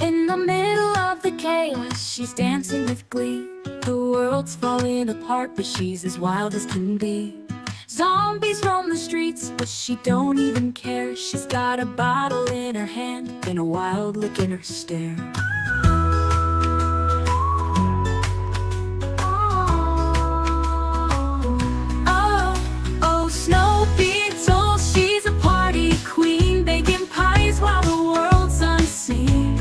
In the middle of the chaos, she's dancing with glee. The world's falling apart, but she's as wild as can be. Zombies roam the streets, but she don't even care. She's got a bottle in her hand and a wild look in her stare. Oh, Snow Beetle, she's a party queen, baking pies while the world's unseen.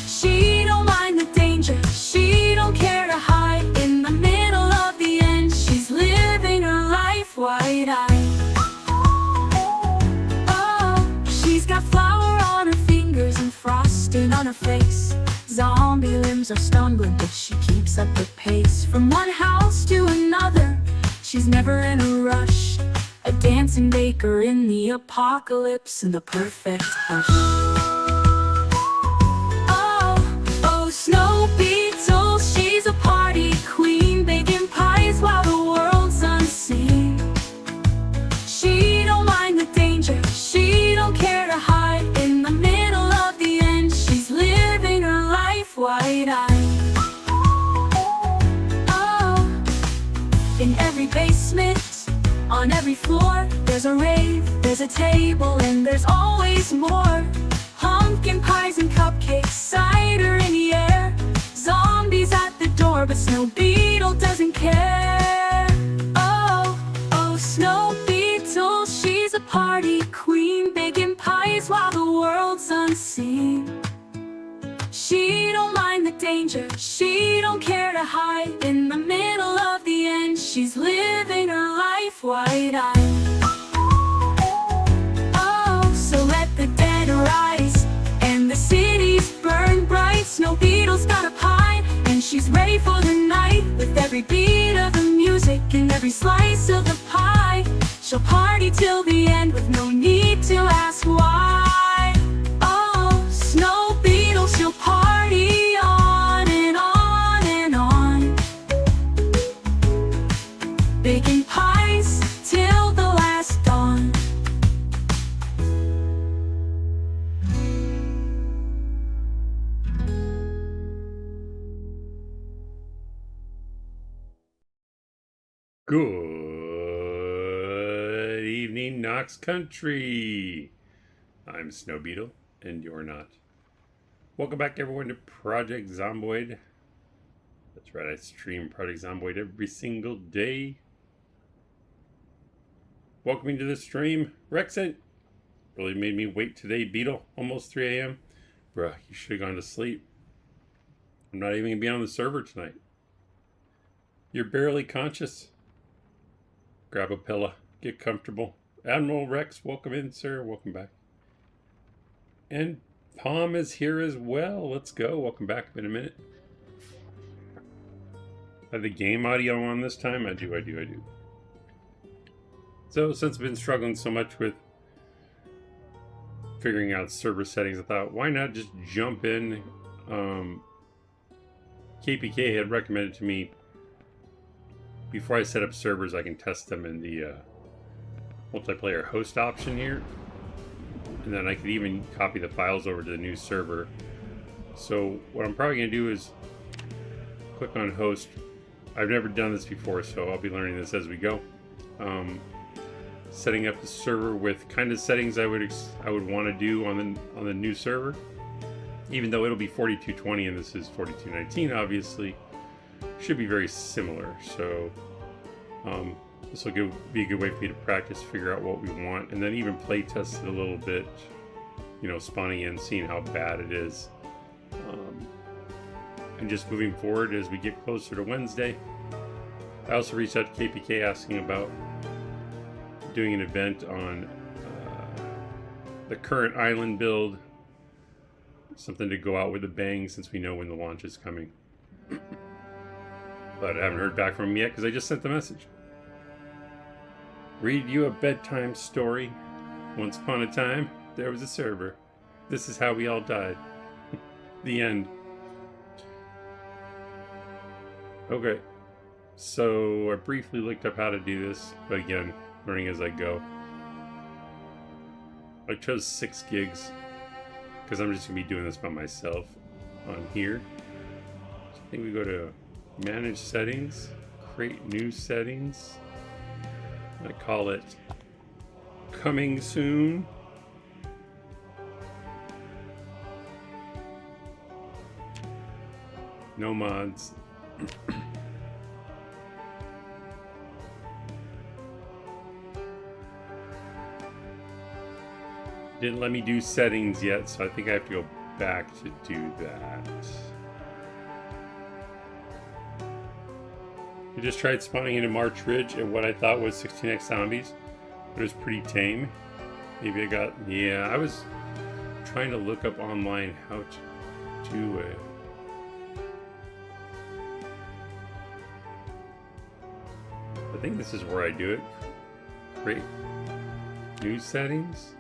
She don't mind the danger, she don't care to hide. In the middle of the end, she's living her life wide-eyed. Oh, she's got flour on her fingers and frosting on her face. Zombie limbs are stumbling, but she keeps up the pace. From one house to another, she's never in a rush. A dancing baker in the apocalypse in the perfect hush. Oh, Snow Beetle, she's a party queen, baking pies while the world's unseen. She don't mind the danger, she don't care to hide. In the middle of the end, she's living her life wide-eyed. Oh, in every basement, on every floor, there's a rave, there's a table, and there's always more. Pumpkin pies and cupcakes, cider in the air. Zombies at the door, but Snow Beetle doesn't care. Oh, Snow Beetle, she's a party queen, baking pies while the world's unseen. She don't mind the danger, she don't care to hide. In the middle of the end, she's living her life wide-eyed. Oh, so let the dead rise and the cities burn bright. Snow Beetle's got a pie and she's ready for the night. With every beat of the music and every slice of the pie, she'll party till the end with no need to ask why. Oh, Snow Beetle, she'll party on and on and on, baking pies till the last dawn. Good evening, Knox Country. I'm Snow Beetle, and you're not. Welcome back, everyone, to Project Zomboid. That's right, I stream Project Zomboid every single day. Welcome to the stream. Rexent really made me wait today, Beetle. Almost 3 a.m. Bruh, you should have gone to sleep. I'm not even going to be on the server tonight. You're barely conscious. Grab a pillow, get comfortable. Admiral Rex, welcome in, sir. Welcome back. And Palm is here as well. Let's go. Welcome back in a minute. Have the game audio on this time? I do. So, since I've been struggling so much with figuring out server settings, I thought, why not just jump in? KPK had recommended to me, before I set up servers, I can test them in the multiplayer host option here. And then I could even copy the files over to the new server. So what I'm probably going to do is click on host. I've never done this before, so I'll be learning this as we go. Setting up the server with kind of settings I would want to do on the new server. Even though it'll be 4220 and this is 4219, obviously. Should be very similar, so this will be a good way for you to practice, figure out what we want, and then even play test it a little bit, you know, spawning in, seeing how bad it is, and just moving forward as we get closer to Wednesday. I also reached out to KPK asking about doing an event on the current island build, something to go out with a bang since we know when the launch is coming. But I haven't heard back from him yet because I just sent the message. Read you a bedtime story. Once upon a time, there was a server. This is how we all died. The end. Okay. So I briefly looked up how to do this, but again, learning as I go. I chose 6 gigs. because I'm just gonna be doing this by myself on here. So I think we go to manage settings, create new settings. I call it coming soon. No mods. Didn't let me do settings yet, so I think I have to go back to do that. I just tried spawning into March Ridge at what I thought was 16x zombies, but it was pretty tame. Maybe I got, yeah, I was trying to look up online how to do it. I think this is where I do it. Create new settings.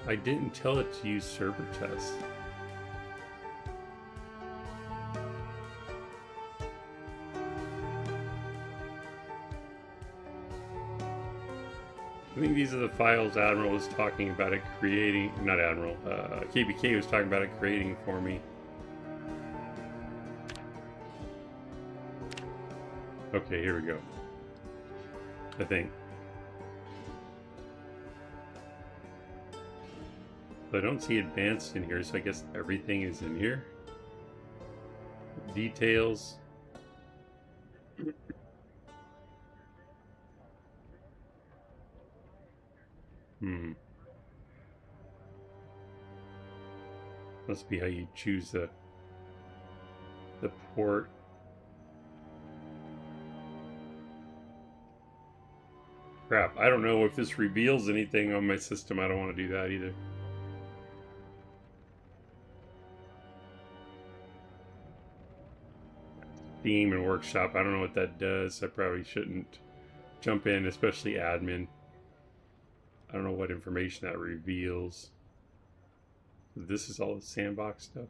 I didn't tell it to use server test. I think these are the files Admiral was talking about it creating, not Admiral, KBK was talking about it creating for me. Okay, here we go. I think. I don't see advanced in here, so I guess everything is in here. Details. Must be how you choose the port. Crap, I don't know if this reveals anything on my system. I don't want to do that either. Theme and workshop, I don't know what that does. I probably shouldn't jump in, especially admin. I don't know what information that reveals. This is all the sandbox stuff.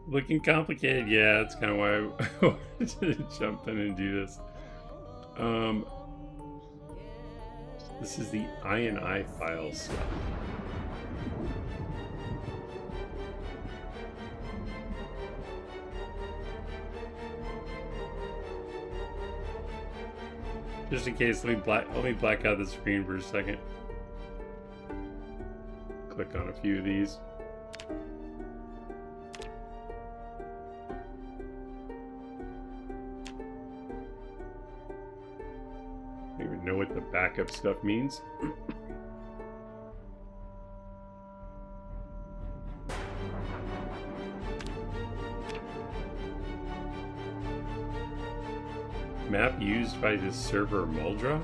Looking complicated, yeah, that's kind of why I wanted to jump in and do this. This is the INI file stuff. Just in case, let me black out the screen for a second. Click on a few of these. I don't even know what the backup stuff means. Map used by this server Muldra?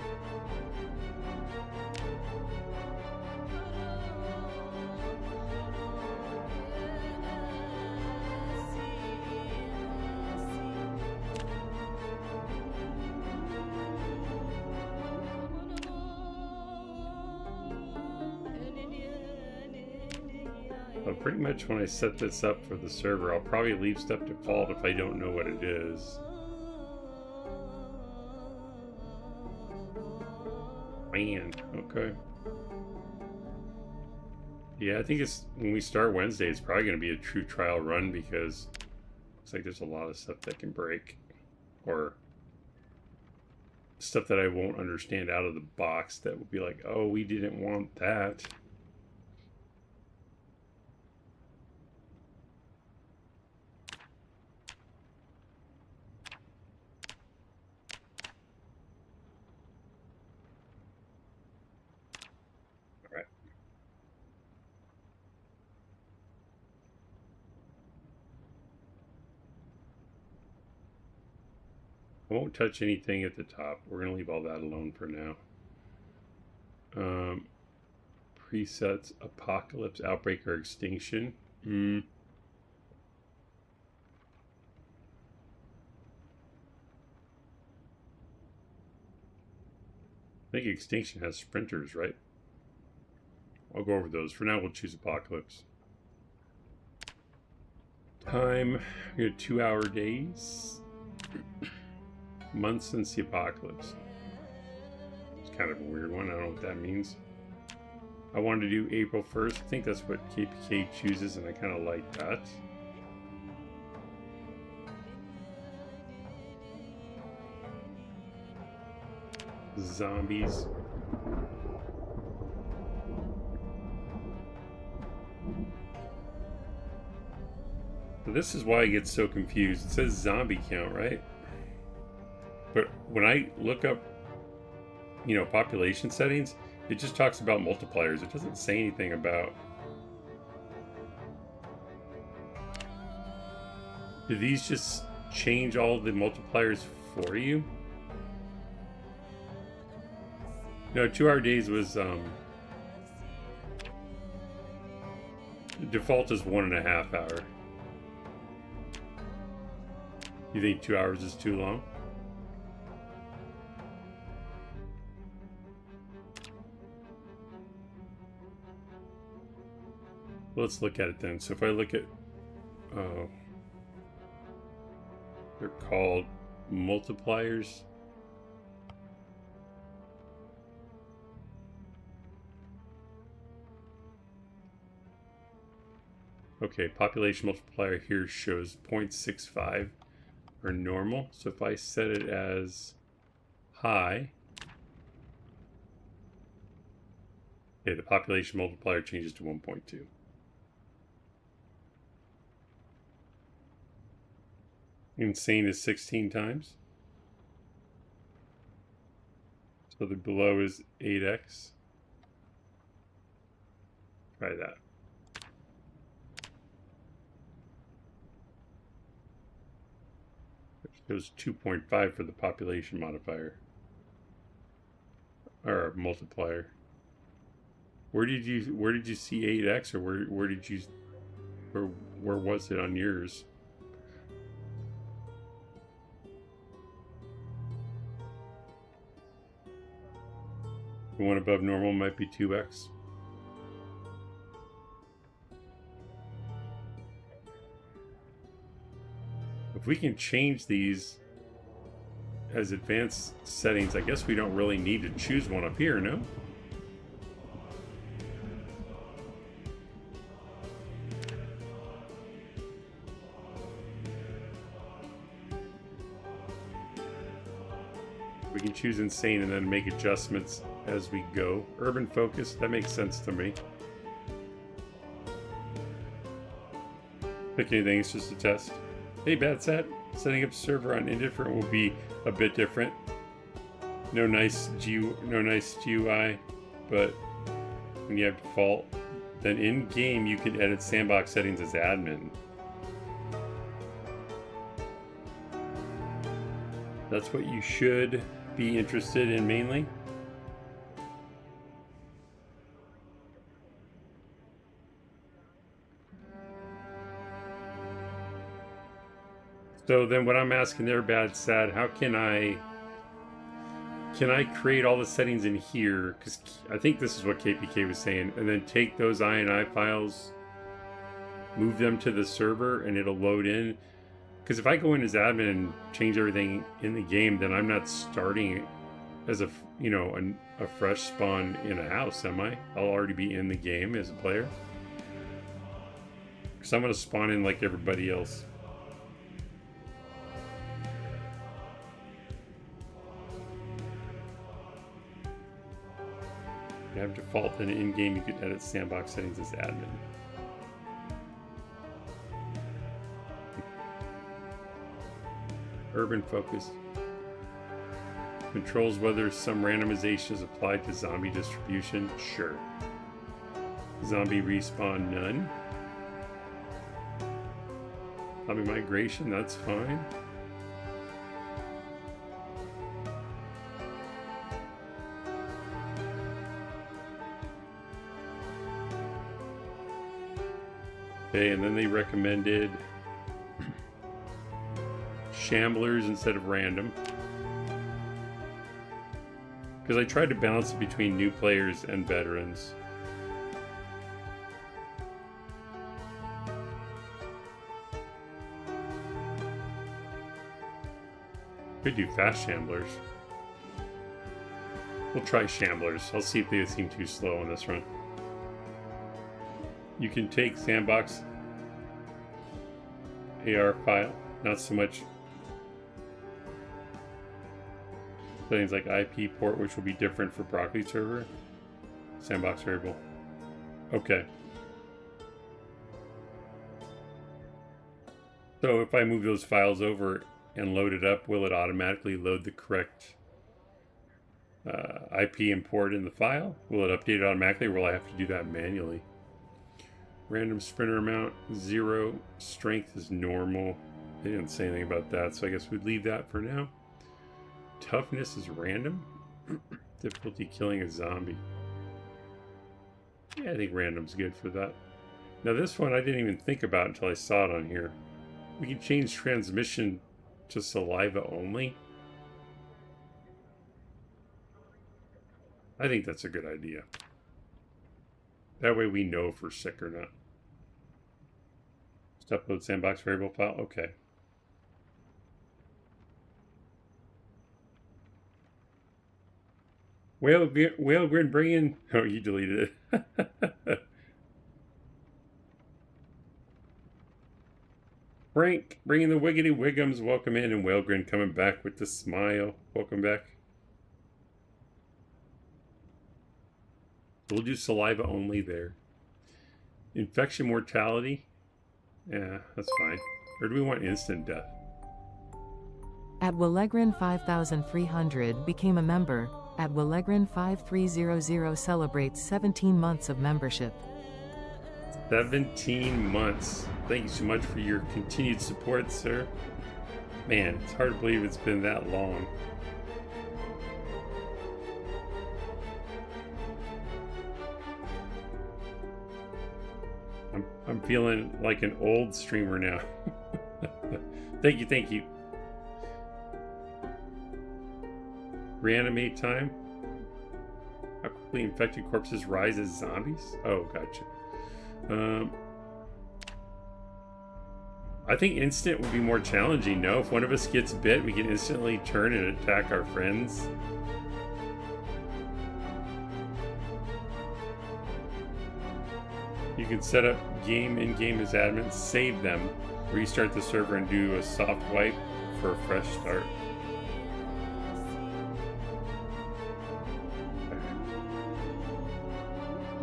Well, pretty much when I set this up for the server, I'll probably leave stuff default if I don't know what it is. Man, okay. Yeah, I think it's when we start Wednesday, it's probably going to be a true trial run because it looks like there's a lot of stuff that can break, or stuff that I won't understand out of the box that will be like, oh, we didn't want that. I won't touch anything at the top. We're going to leave all that alone for now. Presets, apocalypse, outbreak, or extinction. I think extinction has sprinters, right? I'll go over those. For now, we'll choose apocalypse. Time, we got 2-hour days. Months since the apocalypse. It's kind of a weird one. I don't know what that means. I wanted to do April 1st. I think that's what KPK chooses, and I kind of like that. Zombies. This is why I get so confused. It says zombie count, right? But when I look up, you know, population settings, it just talks about multipliers. It doesn't say anything about... Do these just change all the multipliers for you? No, 2-hour days was, the default is 1.5 hour. You think 2 hours is too long? Let's look at it then. So if I look at, they're called multipliers. Okay, population multiplier here shows 0.65 or normal. So if I set it as high, okay, the population multiplier changes to 1.2. Insane is 16 times. So the below is 8x. Try that. It was 2.5 for the population modifier. Or multiplier. Where did you see 8x, or where did you, or where was it on yours? The one above normal might be 2x. If we can change these as advanced settings, I guess we don't really need to choose one up here, no? We can choose insane and then make adjustments as we go. Urban focus, that makes sense to me. Pick anything, it's just a test. Hey Badsat, setting up server on indifferent will be a bit different. No nice GUI, but when you have default, then in game you can edit sandbox settings as admin. That's what you should be interested in mainly. So then what I'm asking there, Bad Sad, how can I create all the settings in here? Because I think this is what KPK was saying, and then take those INI files, move them to the server, and it'll load in. Because if I go in as admin and change everything in the game, then I'm not starting as a fresh spawn in a house, am I? I'll already be in the game as a player. Because I'm going to spawn in like everybody else. You have default, then in-game you can edit sandbox settings as admin. Urban focus. Controls whether some randomization is applied to zombie distribution. Sure. Zombie respawn, none. Zombie migration, that's fine. Okay, and then they recommended Shamblers instead of random. Because I tried to balance it between new players and veterans. Could do fast Shamblers. We'll try Shamblers. I'll see if they seem too slow on this run. You can take sandbox AR file, not so much settings like IP port, which will be different for Broccoli server. Sandbox variable. Okay. So if I move those files over and load it up, will it automatically load the correct IP import in the file? Will it update it automatically, or will I have to do that manually? Random sprinter amount 0. Strength is normal. They didn't say anything about that, so I guess we'd leave that for now. Toughness is random. Difficulty killing a zombie. Yeah, I think random's good for that. Now this one I didn't even think about until I saw it on here. We can change transmission to saliva only. I think that's a good idea. That way we know if we're sick or not. Just upload sandbox variable file. Okay. Whalegrin, bring in... Oh, you deleted it. Frank, bring in the Wiggity Wiggums. Welcome in. And Whalegrin coming back with the smile. Welcome back. We'll do saliva only there. Infection mortality. Yeah, that's fine. Or do we want instant death? At Willegrin 5300 became a member. At Willegrin 5300 celebrates 17 months of membership. 17 months. Thank you so much for your continued support, sir. Man, it's hard to believe it's been that long. I'm feeling like an old streamer now. Thank you, thank you. Reanimate time. How quickly infected corpses rise as zombies? Oh, gotcha. I think instant would be more challenging, no? If one of us gets bit, we can instantly turn and attack our friends. You can set up game in-game as admin, save them, restart the server, and do a soft wipe for a fresh start.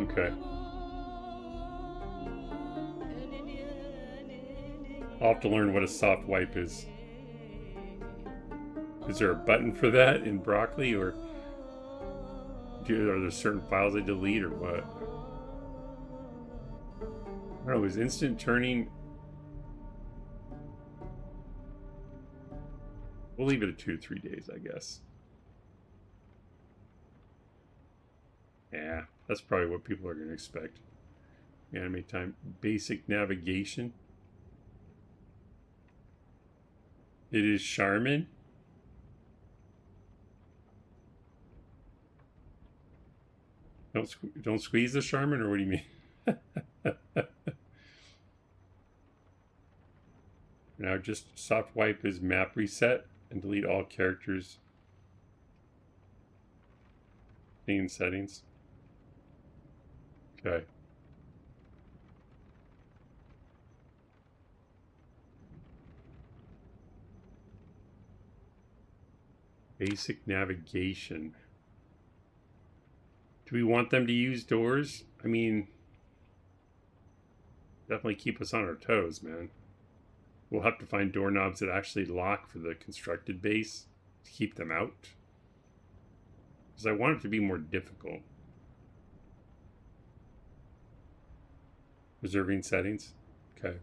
Okay. I'll have to learn what a soft wipe is. Is there a button for that in Broccoli, or are there certain files I delete, or what? I don't know, is instant turning... We'll leave it at 2 to 3 days, I guess. Yeah, that's probably what people are going to expect. Animate time. Basic navigation. It is Charmin. Don't squeeze the Charmin, or what do you mean? Now just soft wipe is map reset and delete all characters in settings. Okay. Basic navigation. Do we want them to use doors? I mean, definitely keep us on our toes, man. We'll have to find doorknobs that actually lock for the constructed base to keep them out. Because I want it to be more difficult. Preserving settings. Okay.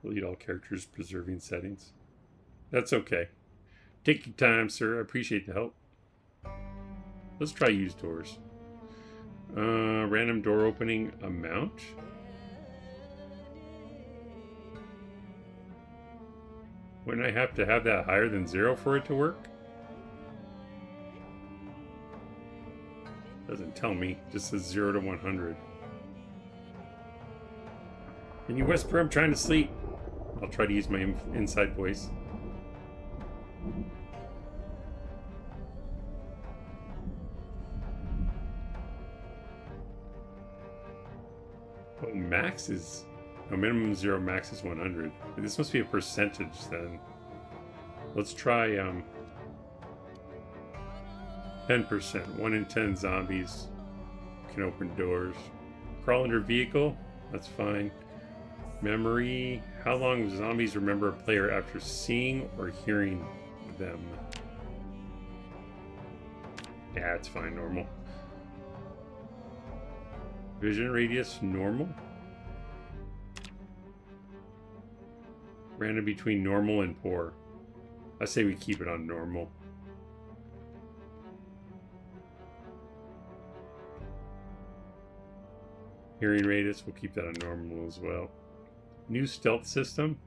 Delete all characters, preserving settings. That's okay. Take your time, sir. I appreciate the help. Let's try use doors. Random door opening amount. Wouldn't I have to have that higher than 0 for it to work? Doesn't tell me. Just says 0 to 100. Can you whisper? I'm trying to sleep. I'll try to use my inside voice. Oh, max is... No, minimum 0, max is 100. This must be a percentage then. Let's try 10%. 1 in 10 zombies can open doors. Crawl under vehicle? That's fine. Memory. How long do zombies remember a player after seeing or hearing them? Yeah, it's fine. Normal. Vision radius, normal. Random between normal and poor. I say we keep it on normal. Hearing radius, we'll keep that on normal as well. New stealth system.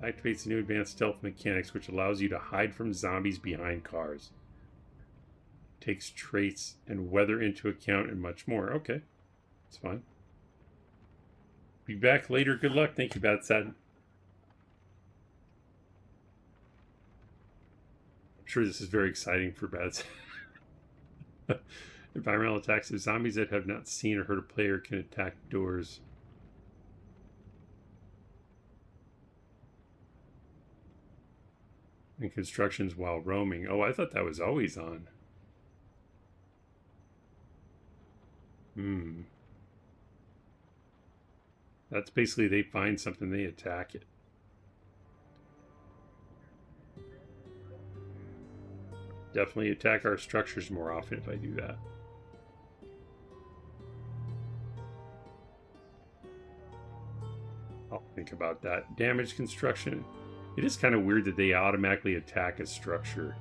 Activates the new advanced stealth mechanics, which allows you to hide from zombies behind cars. Takes traits and weather into account and much more. Okay, that's fine. Be back later. Good luck. Thank you, Bad Sad. I'm sure this is very exciting for Bad Sad. Environmental attacks. If zombies that have not seen or heard a player can attack doors. And constructions while roaming. Oh, I thought that was always on. That's basically they find something, they attack it. Definitely attack our structures more often if I do that. I'll think about that. Damage construction. It is kind of weird that they automatically attack a structure.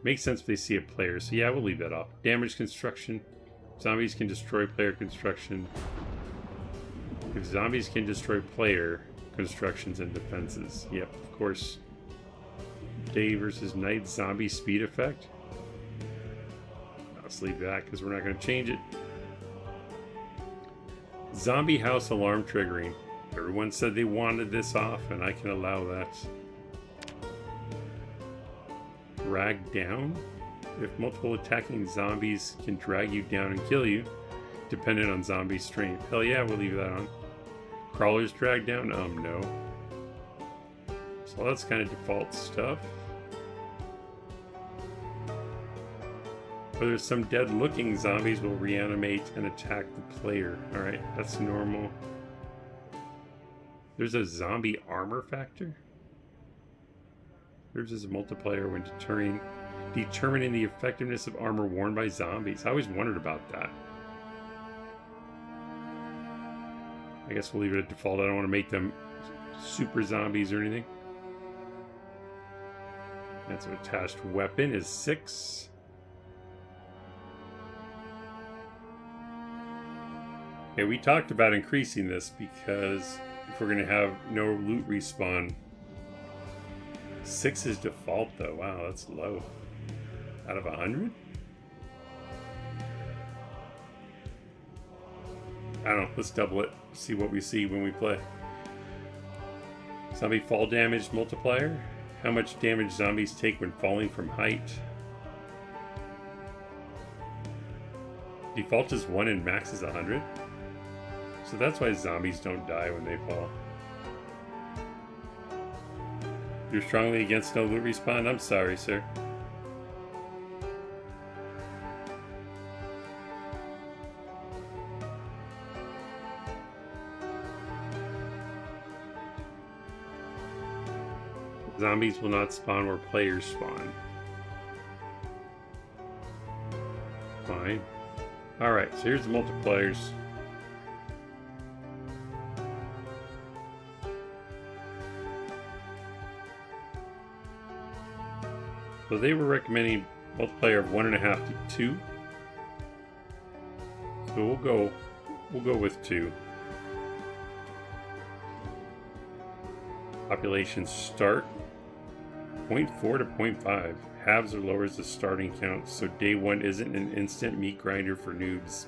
Makes sense if they see a player, so yeah, we'll leave that off. Damage construction. Zombies can destroy player construction. If zombies can destroy player constructions and defenses. Yep, of course. Day versus night zombie speed effect. Let's leave that because we're not going to change it. Zombie house alarm triggering. Everyone said they wanted this off, and I can allow that. Drag down. If multiple attacking zombies can drag you down and kill you, dependent on zombie strength. Hell yeah, we'll leave that on. Crawlers drag down? No. So that's kind of default stuff. But there's some dead-looking zombies will reanimate and attack the player. Alright, that's normal. There's a zombie armor factor. There's a multiplier when determining the effectiveness of armor worn by zombies. I always wondered about that. I guess we'll leave it at default. I don't want to make them super zombies or anything. That's an attached weapon is 6. Okay, we talked about increasing this because if we're going to have no loot respawn. 6 is default though. Wow, that's low. Out of 100? I don't know. Let's double it. See what we see when we play. Zombie fall damage multiplier. How much damage zombies take when falling from height. Default is 1 and max is 100. So that's why zombies don't die when they fall. You're strongly against no loot respawn? I'm sorry, sir. Zombies will not spawn where players spawn. Fine. Alright, so here's the multipliers. So they were recommending multiplier of 1.5 to 2. So we'll go with 2. Population start 0.4 to 0.5. Halves or lowers the starting count, so day 1 isn't an instant meat grinder for noobs.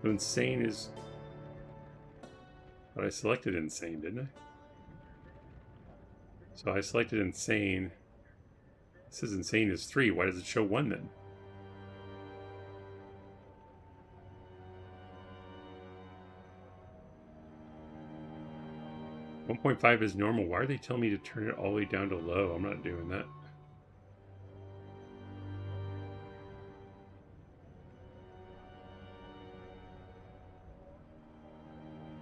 So insane is... But I selected insane, didn't I? So I selected insane. It says insane is 3. Why does it show 1 then? .5 is normal. Why are they telling me to turn it all the way down to low? I'm not doing that.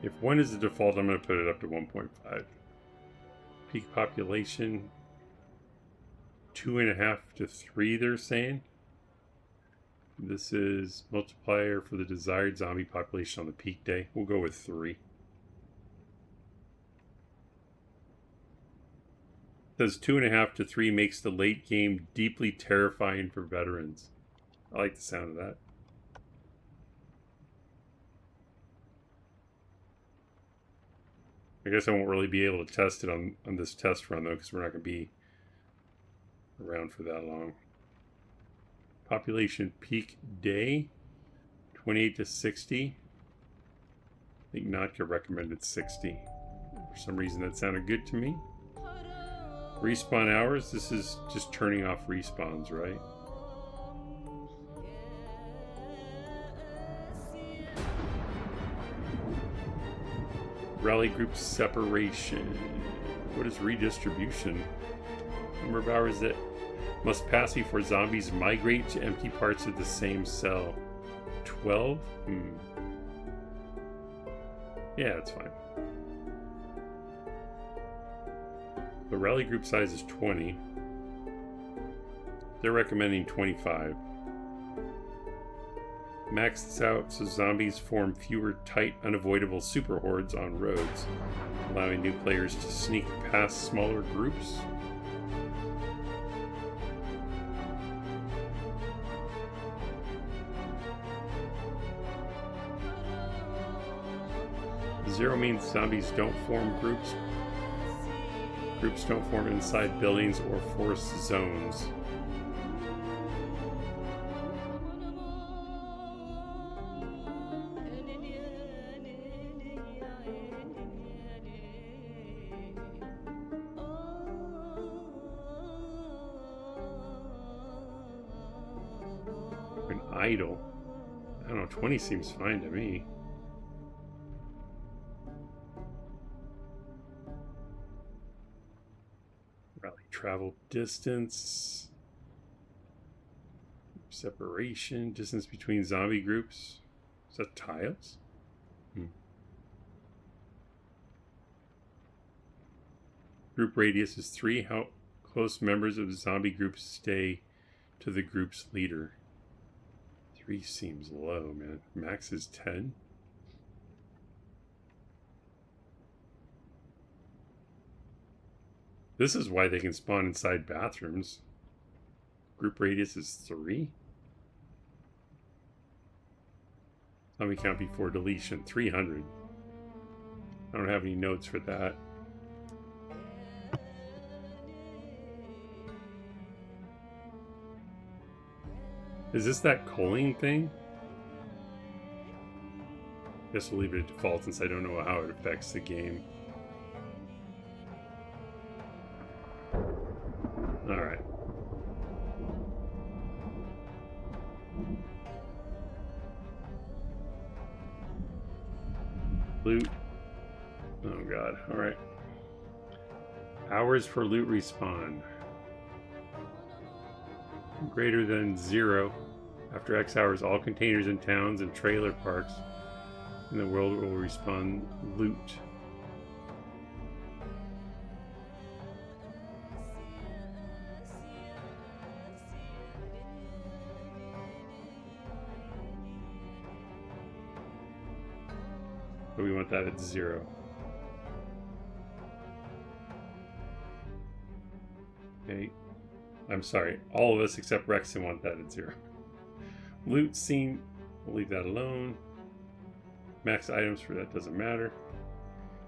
If 1 is the default, I'm going to put it up to 1.5. Peak population 2.5 to 3, they're saying. This is multiplier for the desired zombie population on the peak day. We'll go with 3. It says 2.5 to 3 makes the late game deeply terrifying for veterans. I like the sound of that. I guess I won't really be able to test it on this test run, though, because we're not going to be around for that long. Population peak day, 28 to 60. I think Natka recommended 60. For some reason, that sounded good to me. Respawn hours, this is just turning off respawns, right? Rally group separation. What is redistribution? Number of hours that must pass before zombies migrate to empty parts of the same cell. 12? Yeah, that's fine. The rally group size is 20. They're recommending 25. Max this out so zombies form fewer tight, unavoidable super hordes on roads, allowing new players to sneak past smaller groups. Zero means zombies don't form groups. Groups don't form inside buildings or force zones. An idle. I don't know, 20 seems fine to me. Travel distance, separation, distance between zombie groups. Is that tiles? Group radius is 3. How close members of the zombie group stay to the group's leader? 3 seems low, man. Max is 10. This is why they can spawn inside bathrooms. Group radius is 3. Zombie count before deletion, 300. I don't have any notes for that. Is this that culling thing? Guess we'll leave it at default since I don't know how it affects the game. Alright. Loot. Oh god, alright. Hours for loot respawn. Greater than 0. After X hours, all containers in towns and trailer parks in the world will respawn loot. But we want that at 0. I'm sorry, all of us except Rexon want that at 0. Loot scene, we'll leave that alone. Max items for that doesn't matter.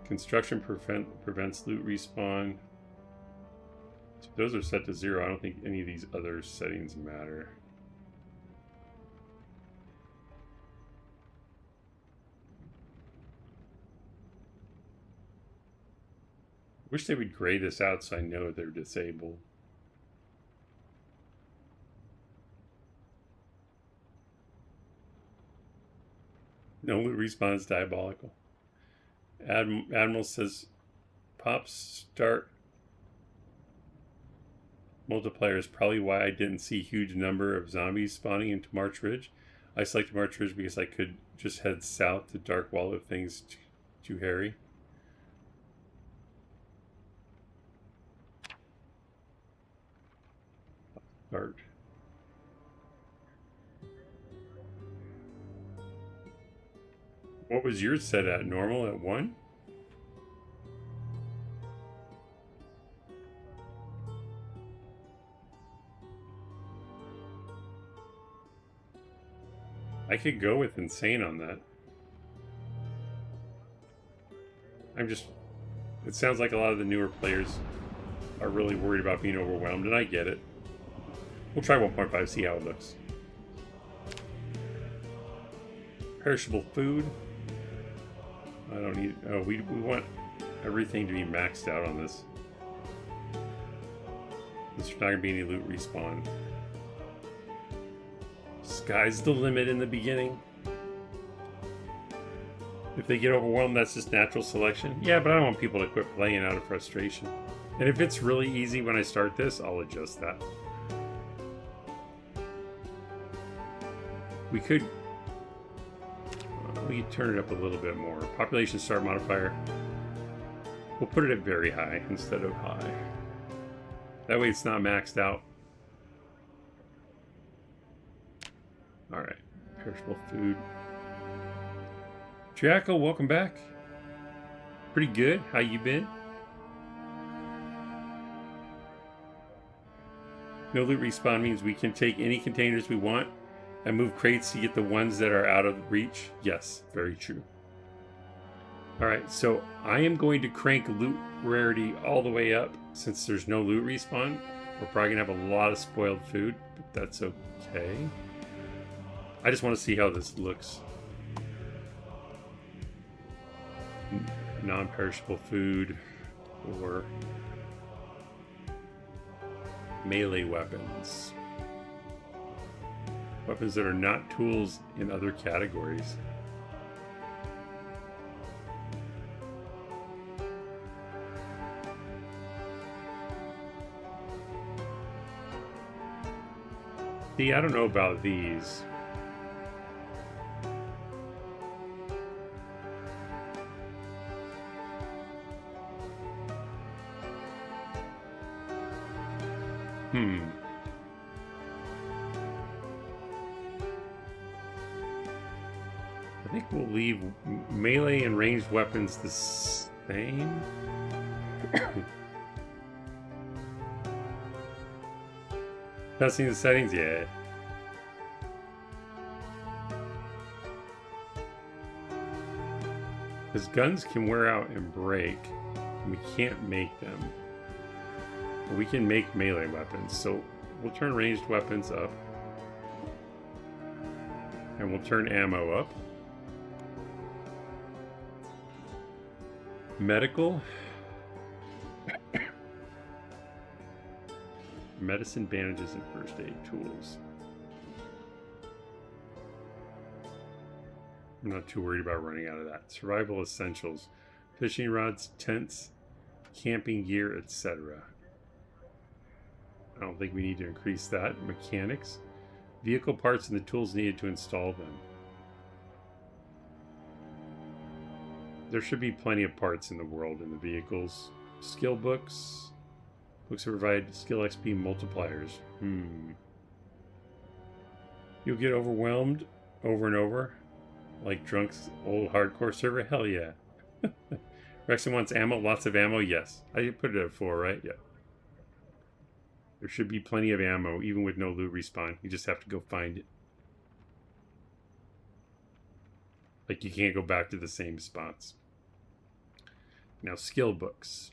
Construction prevents loot respawn. So those are set to 0. I don't think any of these other settings matter. Wish they would gray this out so I know they're disabled. No loot respawn is diabolical. Admiral says pop start multiplier is probably why I didn't see a huge number of zombies spawning into March Ridge. I selected March Ridge because I could just head south to Dark Wall if things too hairy. Start. What was yours set at? Normal at 1? I could go with insane on that. It sounds like a lot of the newer players are really worried about being overwhelmed, and I get it. We'll try 1.5, see how it looks. Perishable food. I don't need... Oh, we want everything to be maxed out on this. There's not going to be any loot respawn. Sky's the limit in the beginning. If they get overwhelmed, that's just natural selection. Yeah, but I don't want people to quit playing out of frustration. And if it's really easy when I start this, I'll adjust that. We could turn it up a little bit more. Population start modifier. We'll put it at very high instead of high. That way it's not maxed out. Alright. Perishable food. Triaco, welcome back. Pretty good. How you been? No loot respawn means we can take any containers we want and move crates to get the ones that are out of reach. Yes, very true. Alright, so I am going to crank loot rarity all the way up since there's no loot respawn. We're probably going to have a lot of spoiled food, but that's okay. I just want to see how this looks. Non-perishable food or melee weapons. Weapons that are not tools in other categories. See, I don't know about these. I think we'll leave melee and ranged weapons the same. Testing the settings, yeah. Because guns can wear out and break. And we can't make them. But we can make melee weapons. So we'll turn ranged weapons up. And we'll turn ammo up. Medical. Medicine, bandages, and first aid tools. I'm not too worried about running out of that. Survival essentials. Fishing rods, tents, camping gear, etc. I don't think we need to increase that. Mechanics. Vehicle parts and the tools needed to install them. There should be plenty of parts in the world in the vehicles. Skill books. Books that provide skill XP multipliers. You'll get overwhelmed over and over. Like Drunk's old hardcore server? Hell yeah. Rexon wants ammo. Lots of ammo? Yes. I put it at 4, right? Yeah. There should be plenty of ammo, even with no loot respawn. You just have to go find it. Like, you can't go back to the same spots. Now, skill books.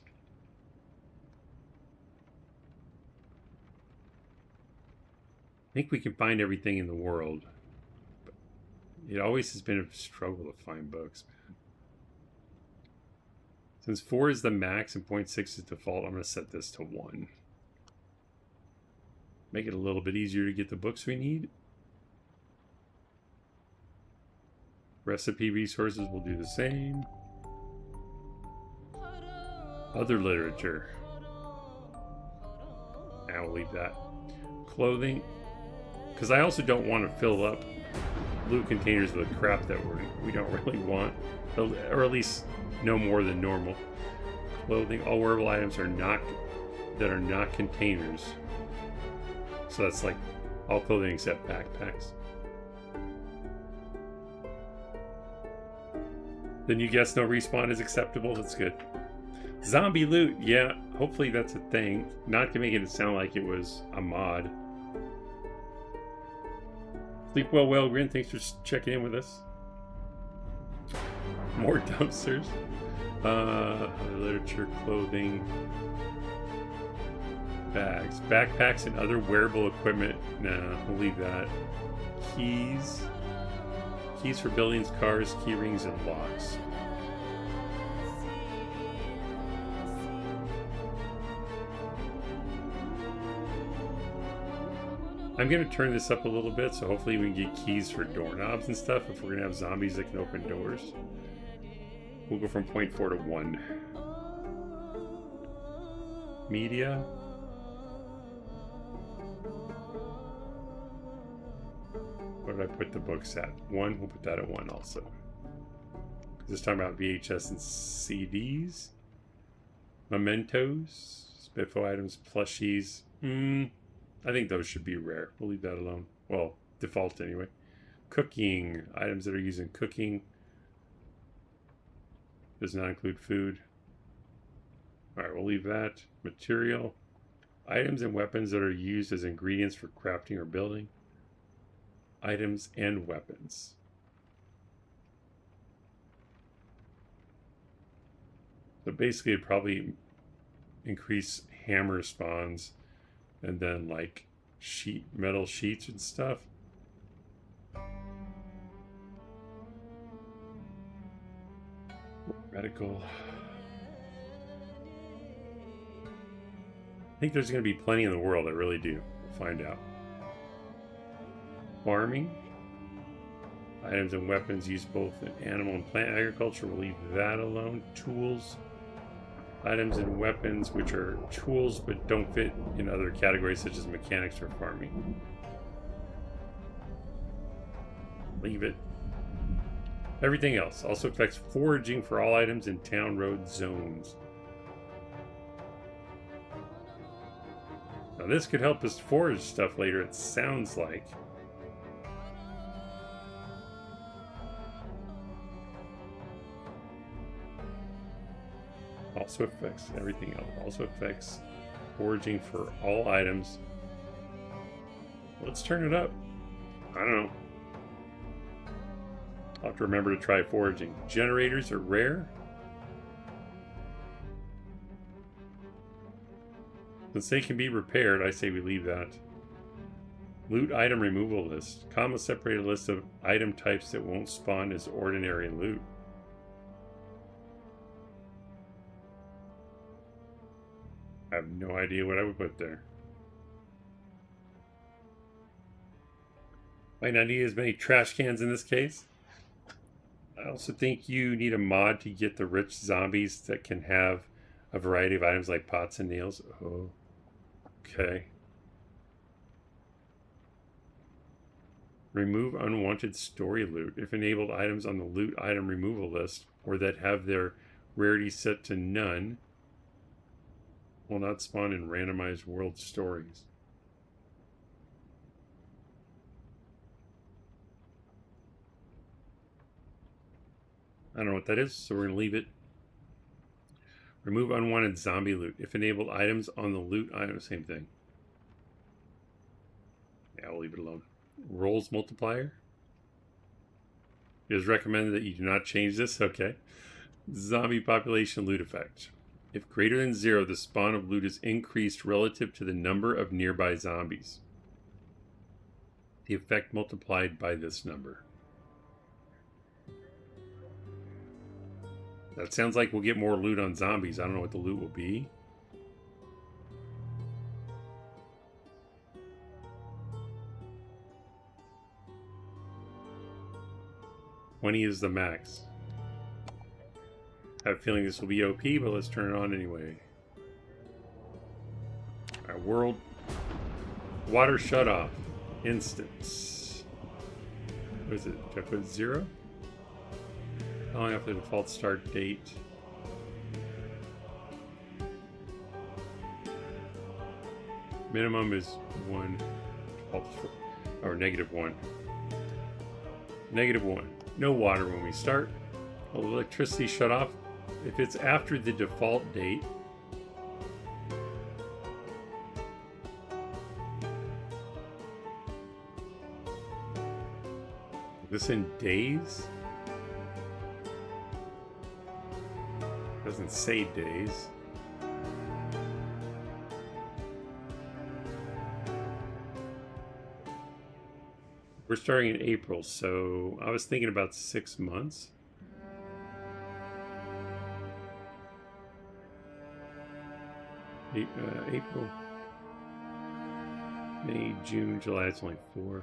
I think we can find everything in the world. But it always has been a struggle to find books, man. Since 4 is the max and 0.6 is default, I'm going to set this to 1. Make it a little bit easier to get the books we need. Recipe resources will do the same. Other literature. I will leave that. Clothing. Because I also don't want to fill up loot containers with crap that we don't really want. Or at least no more than normal. Clothing. All wearable items are not containers. So that's like all clothing except backpacks. Then you guess no respawn is acceptable. That's good. Zombie loot. Yeah, hopefully that's a thing. Not to make it sound like it was a mod. Sleep well, Grin. Thanks for checking in with us. More dumpsters. Literature, clothing. Bags, backpacks, and other wearable equipment. Nah, we'll leave that. Keys. Keys for buildings, cars, key rings, and locks. I'm going to turn this up a little bit, so hopefully we can get keys for doorknobs and stuff if we're going to have zombies that can open doors. We'll go from 0.4 to 1. Media. Where did I put the books at? 1. We'll put that at 1 also. This time about VHS and CDs. Mementos. Spiffo items. Plushies. I think those should be rare. We'll leave that alone. Well, default anyway. Cooking. Items that are used in cooking. Does not include food. Alright, we'll leave that. Material. Items and weapons that are used as ingredients for crafting or building. Items and weapons. So basically it'd probably increase hammer spawns and then like metal sheets and stuff. Medical. I think there's going to be plenty in the world, I really do. We'll find out. Farming. Items and weapons used both in animal and plant agriculture. We'll leave that alone. Tools. Items and weapons which are tools but don't fit in other categories such as mechanics or farming. Leave it. Everything else also affects foraging for all items in town road zones. Now this could help us forage stuff later, it sounds like. Also affects everything else. Also affects foraging for all items. Let's turn it up. I don't know. I'll have to remember to try foraging. Generators are rare. Since they can be repaired, I say we leave that. Loot item removal list. Comma separate a list of item types that won't spawn as ordinary loot. I have no idea what I would put there. Might not need as many trash cans in this case. I also think you need a mod to get the rich zombies that can have a variety of items like pots and nails. Oh, okay. Remove unwanted story loot. If enabled, items on the loot item removal list or that have their rarity set to none will not spawn in randomized world stories. I don't know what that is, so we're going to leave it. Remove unwanted zombie loot. If enabled, items on the loot item, same thing. Yeah, we'll leave it alone. Rolls multiplier. It is recommended that you do not change this. Okay. Zombie population loot effect. If greater than 0, the spawn of loot is increased relative to the number of nearby zombies. The effect multiplied by this number. That sounds like we'll get more loot on zombies. I don't know what the loot will be. 20 is the max. I have a feeling this will be OP, but let's turn it on anyway. Alright, world. Water shut off. Instance. What is it? Do I put 0? How long after the default start date? Minimum is 1. Or -1. -1. No water when we start. Electricity shut off. If it's after the default date, this in days? Doesn't say days. We're starting in April, so I was thinking about 6 months. April, May, June, July, it's only 4.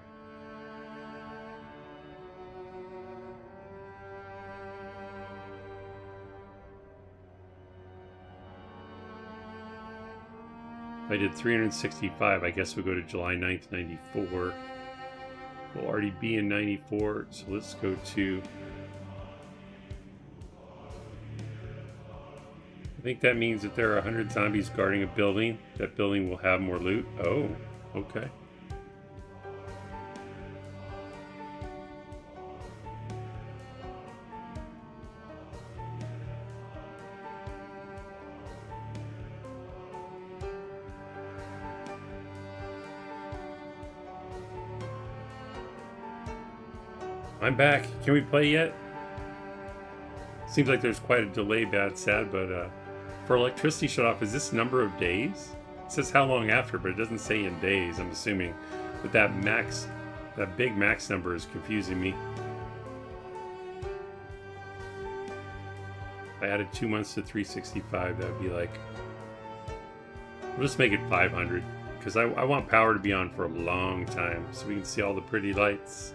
I did 365, I guess we'll go to July 9th, 94. We'll already be in 94, so let's go to... I think that means that there are 100 zombies guarding a building. That building will have more loot. Oh, okay. I'm back. Can we play yet? Seems like there's quite a delay, bad, sad, but for electricity shut off, is this number of days? It says how long after, but it doesn't say in days, I'm assuming. But that max, that big max number is confusing me. If I added 2 months to 365, that would be like... We'll just make it 500, because I want power to be on for a long time, so we can see all the pretty lights.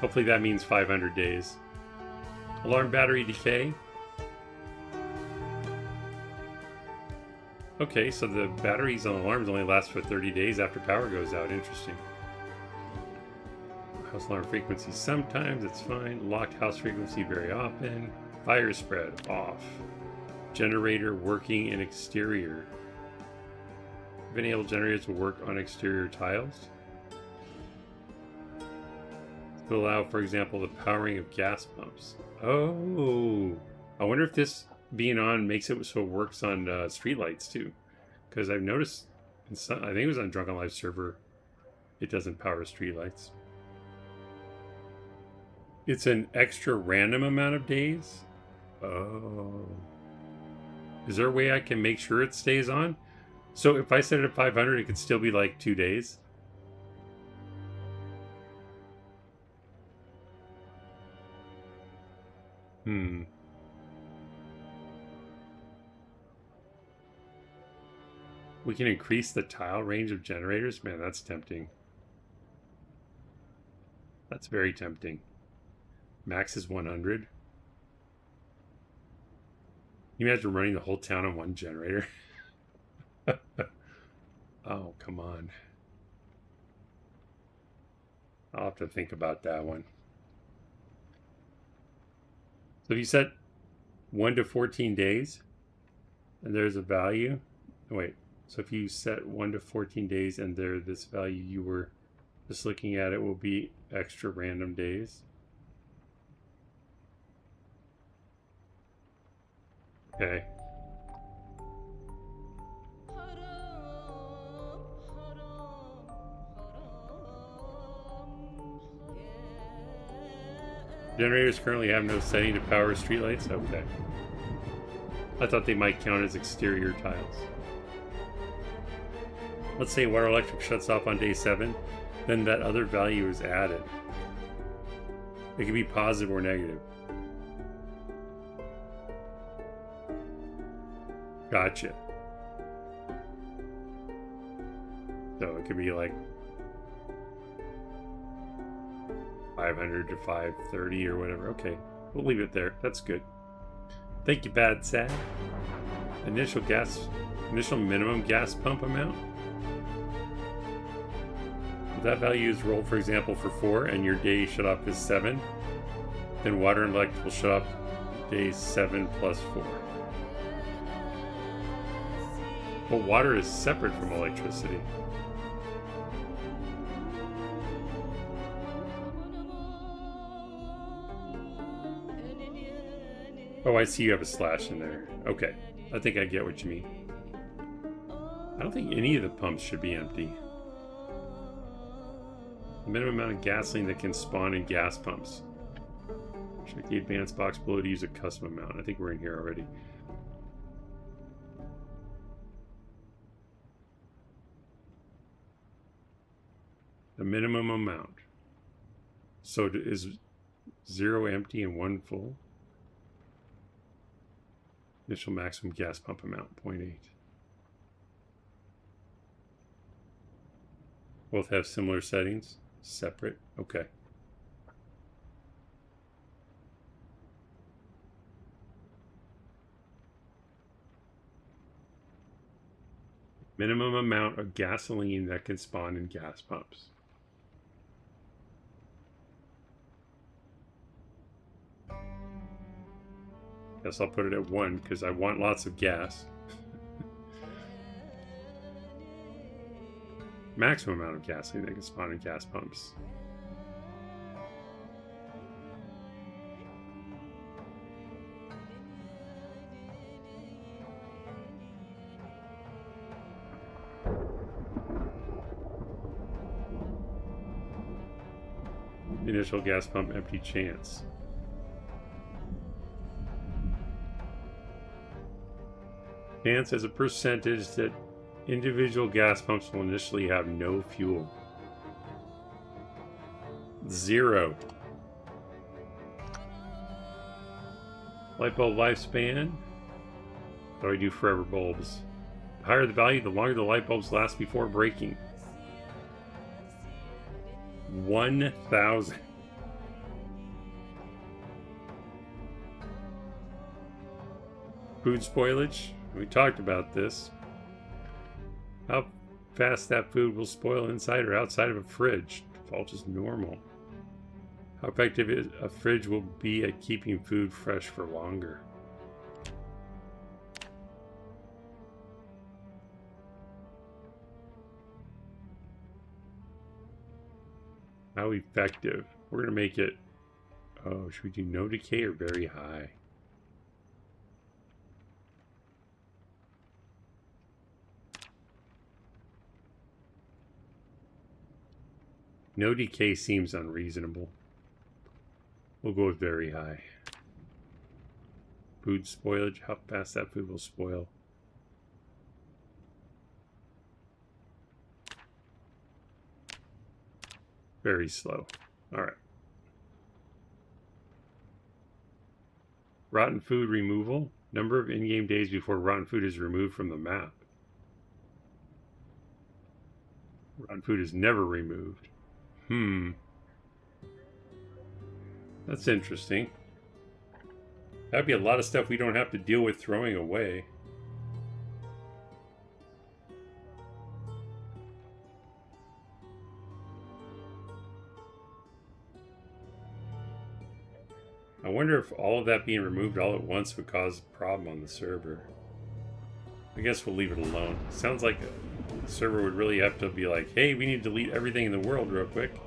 Hopefully that means 500 days. Alarm battery decay. Okay, so the batteries on alarms only last for 30 days after power goes out. Interesting. House alarm frequency sometimes, it's fine. Locked house frequency very often. Fire spread off. Generator working in exterior. Have any able generators will work on exterior tiles? To allow, for example, the powering of gas pumps. Oh, I wonder if this being on makes it so it works on streetlights too. Because I've noticed, in some, I think it was on Drunken Live server, it doesn't power streetlights. It's an extra random amount of days. Oh, is there a way I can make sure it stays on? So if I set it at 500, it could still be like 2 days. We can increase the tile range of generators? Man, that's tempting. That's very tempting. Max is 100. Can you imagine running the whole town on one generator? Oh, come on. I'll have to think about that one. So if you set 1 to 14 days, and there's a value. Wait, so if you set 1 to 14 days and this value you were just looking at, it will be extra random days. Okay. Generators currently have no setting to power streetlights? Okay. I thought they might count as exterior tiles. Let's say water electric shuts off on day 7, then that other value is added. It can be positive or negative. Gotcha. So it could be like 500 to 530 or whatever. Okay, we'll leave it there. That's good. Thank you, Bad Sad. Initial minimum gas pump amount. If that value is rolled, for example, for 4 and your day shut off is 7, then water and electric will shut off day 7 plus 4. But water is separate from electricity. Oh, I see you have a slash in there. Okay, I think I get what you mean. I don't think any of the pumps should be empty. The minimum amount of gasoline that can spawn in gas pumps. Check the advanced box below to use a custom amount. I think we're in here already. The minimum amount. So is 0 empty and 1 full? Initial maximum gas pump amount, 0.8. Both have similar settings? Separate? Okay. Minimum amount of gasoline that can spawn in gas pumps. Guess I'll put it at 1 because I want lots of gas. Maximum amount of gasoline that can spawn in gas pumps. Initial gas pump empty chance. Chance as a percentage that individual gas pumps will initially have no fuel. 0. Light bulb lifespan. What do I do forever bulbs? The higher the value, the longer the light bulbs last before breaking. 1,000. Food spoilage. We talked about this. How fast that food will spoil inside or outside of a fridge. Default is normal. How effective a fridge will be at keeping food fresh for longer. How effective? We're going to make it... Oh, should we do no decay or very high? No decay seems unreasonable. We'll go with very high. Food spoilage, how fast that food will spoil. Very slow. Alright. Rotten food removal. Number of in-game days before rotten food is removed from the map. Rotten food is never removed. That's interesting. That'd be a lot of stuff we don't have to deal with throwing away. I wonder if all of that being removed all at once would cause a problem on the server. I guess we'll leave it alone. Sounds like the server would really have to be like, hey, we need to delete everything in the world real quick.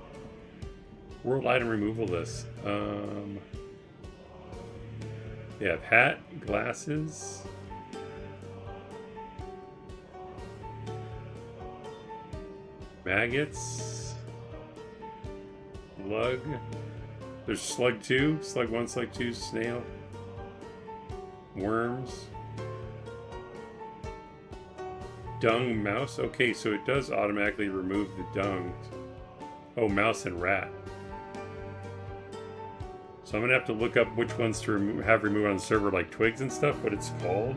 World item removal list. We have hat, glasses. Maggots. Lug. There's slug 2, slug 1, slug 2, snail, worms, dung, mouse. Okay, so it does automatically remove the dung. Oh, mouse and rat. So I'm gonna have to look up which ones to have removed on the server, like twigs and stuff, what it's called.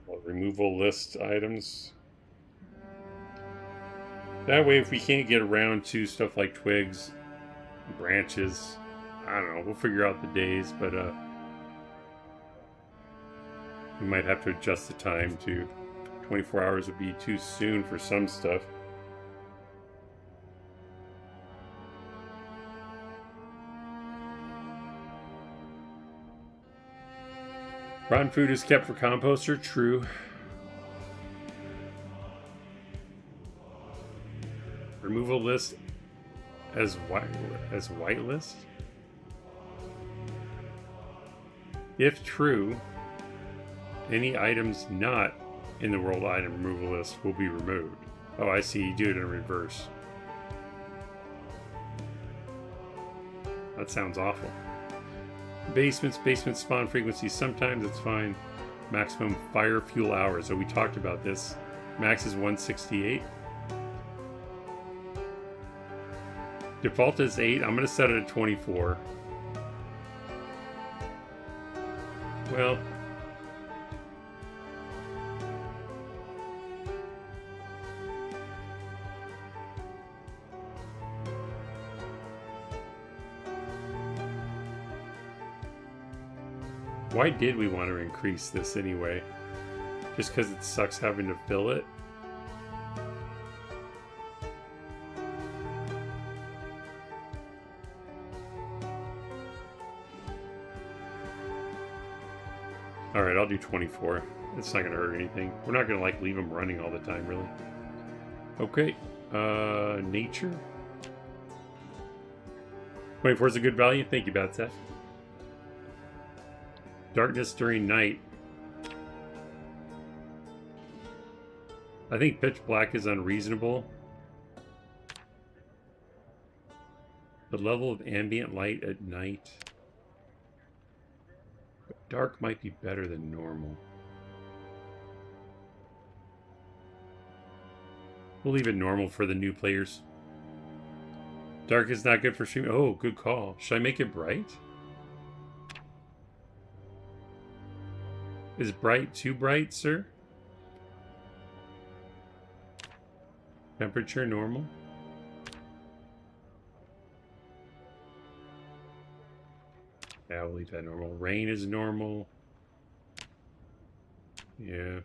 Well, removal list items. That way, if we can't get around to stuff like twigs, branches, I don't know, we'll figure out the days, but we might have to adjust the time to 24 hours would be too soon for some stuff. Rotten food is kept for composter, true. Removal list as white list? If true, any items not in the world item removal list will be removed. Oh, I see. You do it in reverse. That sounds awful. Basement spawn frequency. Sometimes it's fine. Maximum fire fuel hours. Oh, we talked about this. Max is 168. Default is 8. I'm going to set it at 24. Well, why did we want to increase this anyway? Just because it sucks having to fill it? Alright, I'll do 24. It's not going to hurt anything. We're not going to like leave them running all the time, really. Okay. Nature. 24 is a good value. Thank you, Bad Seth. Darkness during night. I think pitch black is unreasonable. The level of ambient light at night. Dark might be better than normal. We'll leave it normal for the new players. Dark is not good for streaming. Oh, good call. Should I make it bright? Is bright too bright, sir? Temperature normal? Yeah, we'll leave that normal. Rain is normal. Yeah.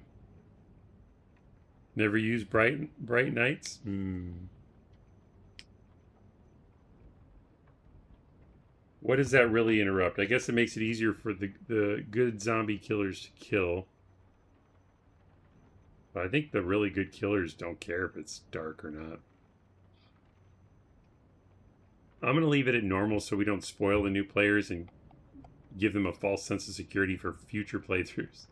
Never use bright nights? What does that really interrupt? I guess it makes it easier for the good zombie killers to kill. But I think the really good killers don't care if it's dark or not. I'm going to leave it at normal so we don't spoil the new players and give them a false sense of security for future playthroughs.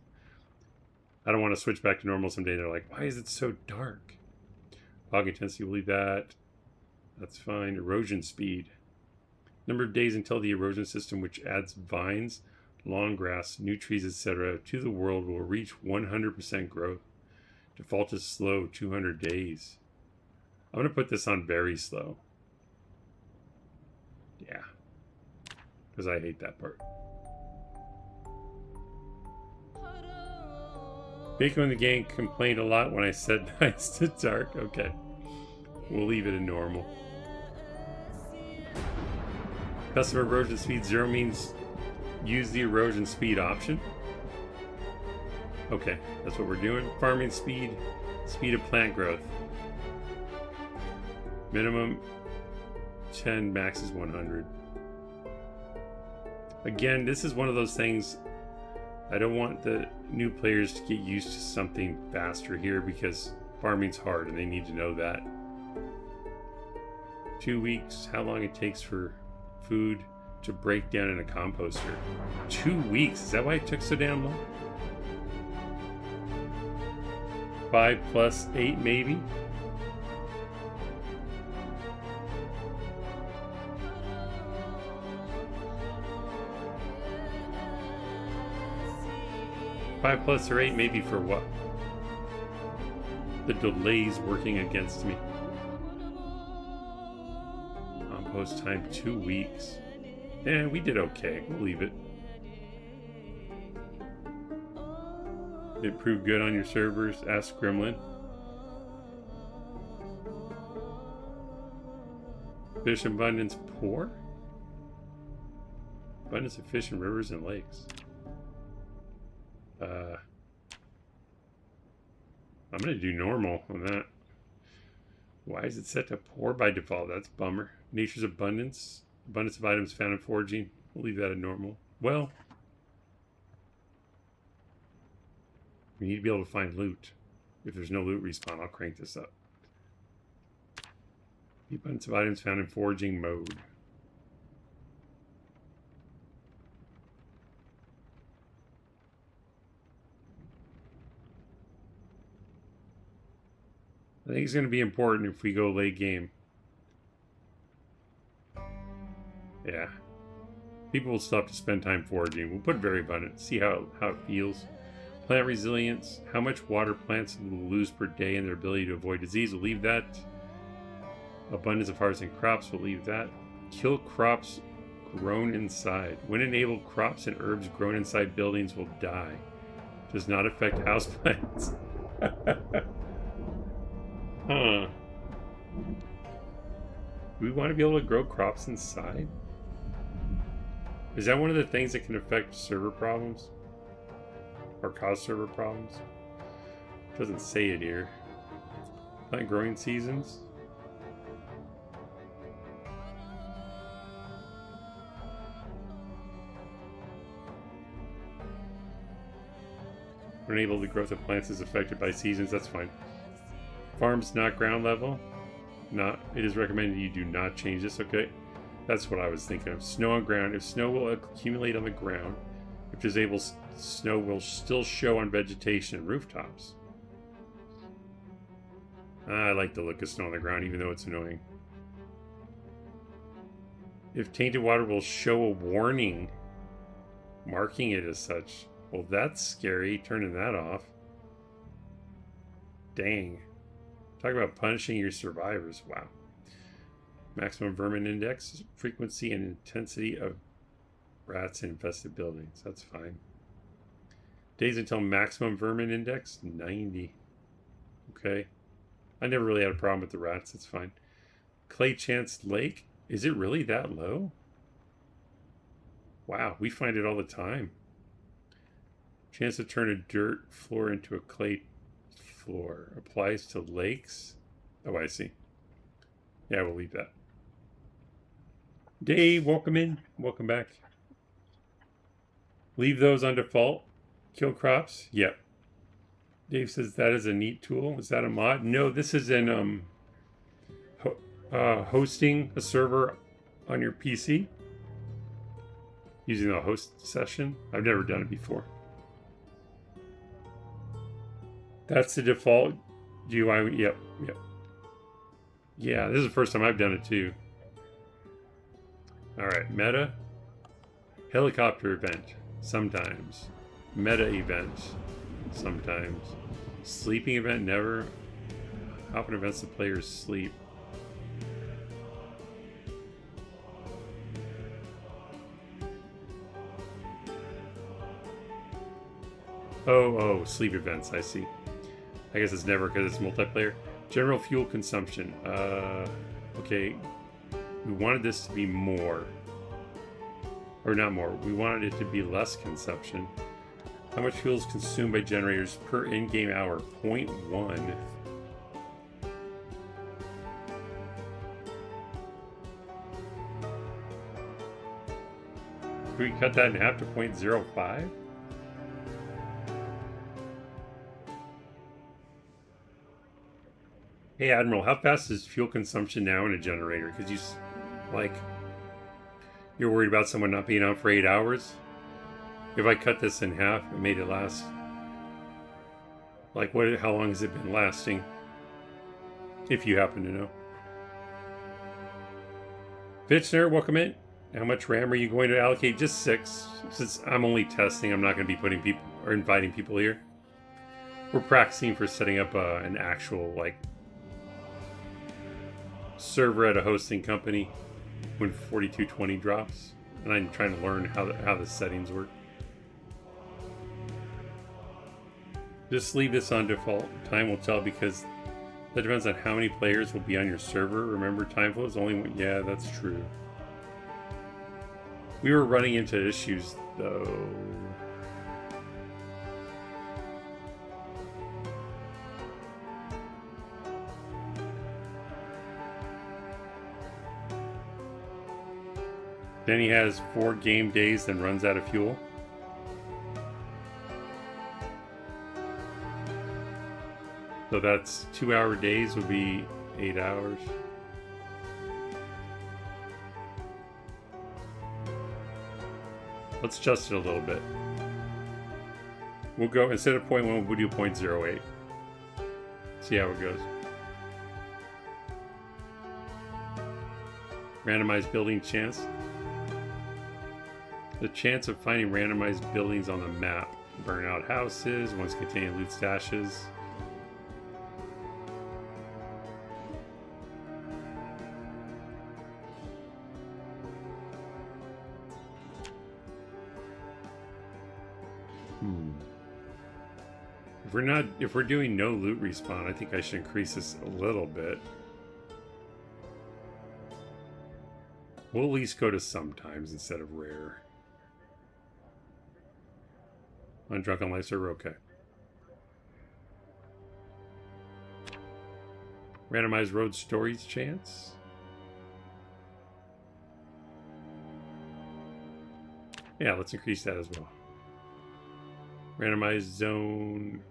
I don't want to switch back to normal someday. They're like, why is it so dark? Fog intensity, we'll leave that. That's fine. Erosion speed. Number of days until the erosion system, which adds vines, long grass, new trees, etc. to the world, will reach 100% growth. Default is slow, 200 days. I'm going to put this on very slow. Yeah. Because I hate that part. Bacon in the gang complained a lot when I said nights to dark. Okay. We'll leave it in normal. Customer erosion speed 0 means use the erosion speed option. Okay, that's what we're doing. Farming speed, speed of plant growth. Minimum 10, max is 100. Again, this is one of those things I don't want the new players to get used to something faster here because farming's hard and they need to know that. 2 weeks, how long it takes for food to break down in a composter. 2 weeks, is that why it took so damn long? 5 plus 8 maybe. Five plus or 8 maybe for what? The delay's working against me. On post time 2 weeks. Yeah, we did okay. We'll leave it. It proved good on your servers. Ask Gremlin. Fish abundance poor? Abundance of fish in rivers and lakes. I'm gonna do normal on that. Why is it set to poor by default? That's a bummer. Nature's abundance. Abundance of items found in foraging. We'll leave that at normal. Well, we need to be able to find loot. If there's no loot respawn, I'll crank this up. The abundance of items found in foraging mode. I think it's going to be important if we go late game. Yeah. People will still have to spend time foraging. We'll put very abundant. See how it feels. Plant resilience. How much water plants will lose per day and their ability to avoid disease. We'll leave that. Abundance of harvesting crops. We'll leave that. Kill crops grown inside. When enabled, crops and herbs grown inside buildings will die. Does not affect houseplants. Huh. Do we want to be able to grow crops inside? Is that one of the things that can affect server problems? Or cause server problems? It doesn't say it here. Plant growing seasons? When able, the growth of plants is affected by seasons. That's fine. Farms not ground level. It is recommended you do not change this. Okay, that's what I was thinking of. Snow on ground. If snow will accumulate on the ground, if disabled, snow will still show on vegetation and rooftops. I like the look of snow on the ground, even though it's annoying. If tainted water will show a warning, marking it as such. Well, that's scary. Turning that off. Dang. Talk about punishing your survivors. Wow. Maximum vermin index, frequency and intensity of rats in infested buildings. That's fine. Days until maximum vermin index, 90. Okay. I never really had a problem with the rats. That's fine. Clay chance lake. Is it really that low? Wow, we find it all the time. Chance to turn a dirt floor into a clay floor. Applies to lakes. Oh, I see. Yeah, we'll leave that. Dave, welcome in. Welcome back. Leave those on default. Kill crops. Yep. Dave says that is a neat tool. Is that a mod? No, this is in hosting a server on your PC. Using the host session. I've never done it before. That's the default GUI. Yep. Yeah, this is the first time I've done it too. Alright, meta. Helicopter event. Sometimes. Meta event. Sometimes. Sleeping event, never. Often events the players sleep. Oh, sleep events, I see. I guess it's never because it's multiplayer. General fuel consumption. Okay. We wanted this to be more. Or not more. We wanted it to be less consumption. How much fuel is consumed by generators per in-game hour? 0.1. Can we cut that in half to 0.05? Hey Admiral, how fast is fuel consumption now in a generator? Because you're worried about someone not being out for 8 hours? If I cut this in half and made it last Like, how long has it been lasting? If you happen to know. Fitchner, welcome in. How much RAM are you going to allocate? Just 6. Since I'm only testing, I'm not going to be putting people or inviting people here. We're practicing for setting up an actual, like, server at a hosting company when 4220 drops. And I'm trying to learn how the settings work. Just leave this on default. Time will tell because that depends on how many players will be on your server. Remember, time flow is only one. Yeah, that's true. We were running into issues though. Then he has 4 game days and runs out of fuel. So that's 2-hour days would be 8 hours. Let's adjust it a little bit. We'll go, instead of 0.1, we'll do 0.08. See how it goes. Randomized building chance. The chance of finding randomized buildings on the map. Burnout houses, ones containing loot stashes. If we're doing no loot respawn, I think I should increase this a little bit. We'll at least go to sometimes instead of rare. On Drunken Life server, okay. Randomized road stories chance. Yeah, let's increase that as well. Randomized zone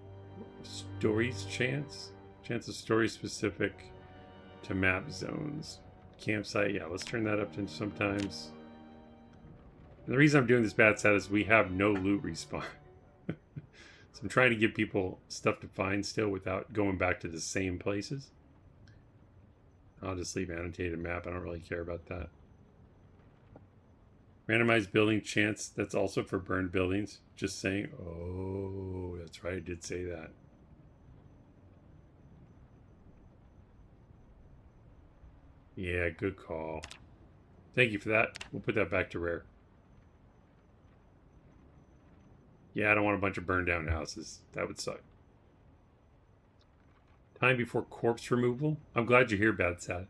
stories chance. Chance of stories specific to map zones. Campsite, yeah, let's turn that up to sometimes. And the reason I'm doing this bad set is we have no loot respawn. So I'm trying to give people stuff to find still without going back to the same places. I'll just leave annotated map. I don't really care about that. Randomized building chance. That's also for burned buildings. Just saying. Oh, that's right. I did say that. Yeah, good call. Thank you for that. We'll put that back to rare. Yeah, I don't want a bunch of burned down houses. That would suck. Time before corpse removal. I'm glad you're here, Bad Sad.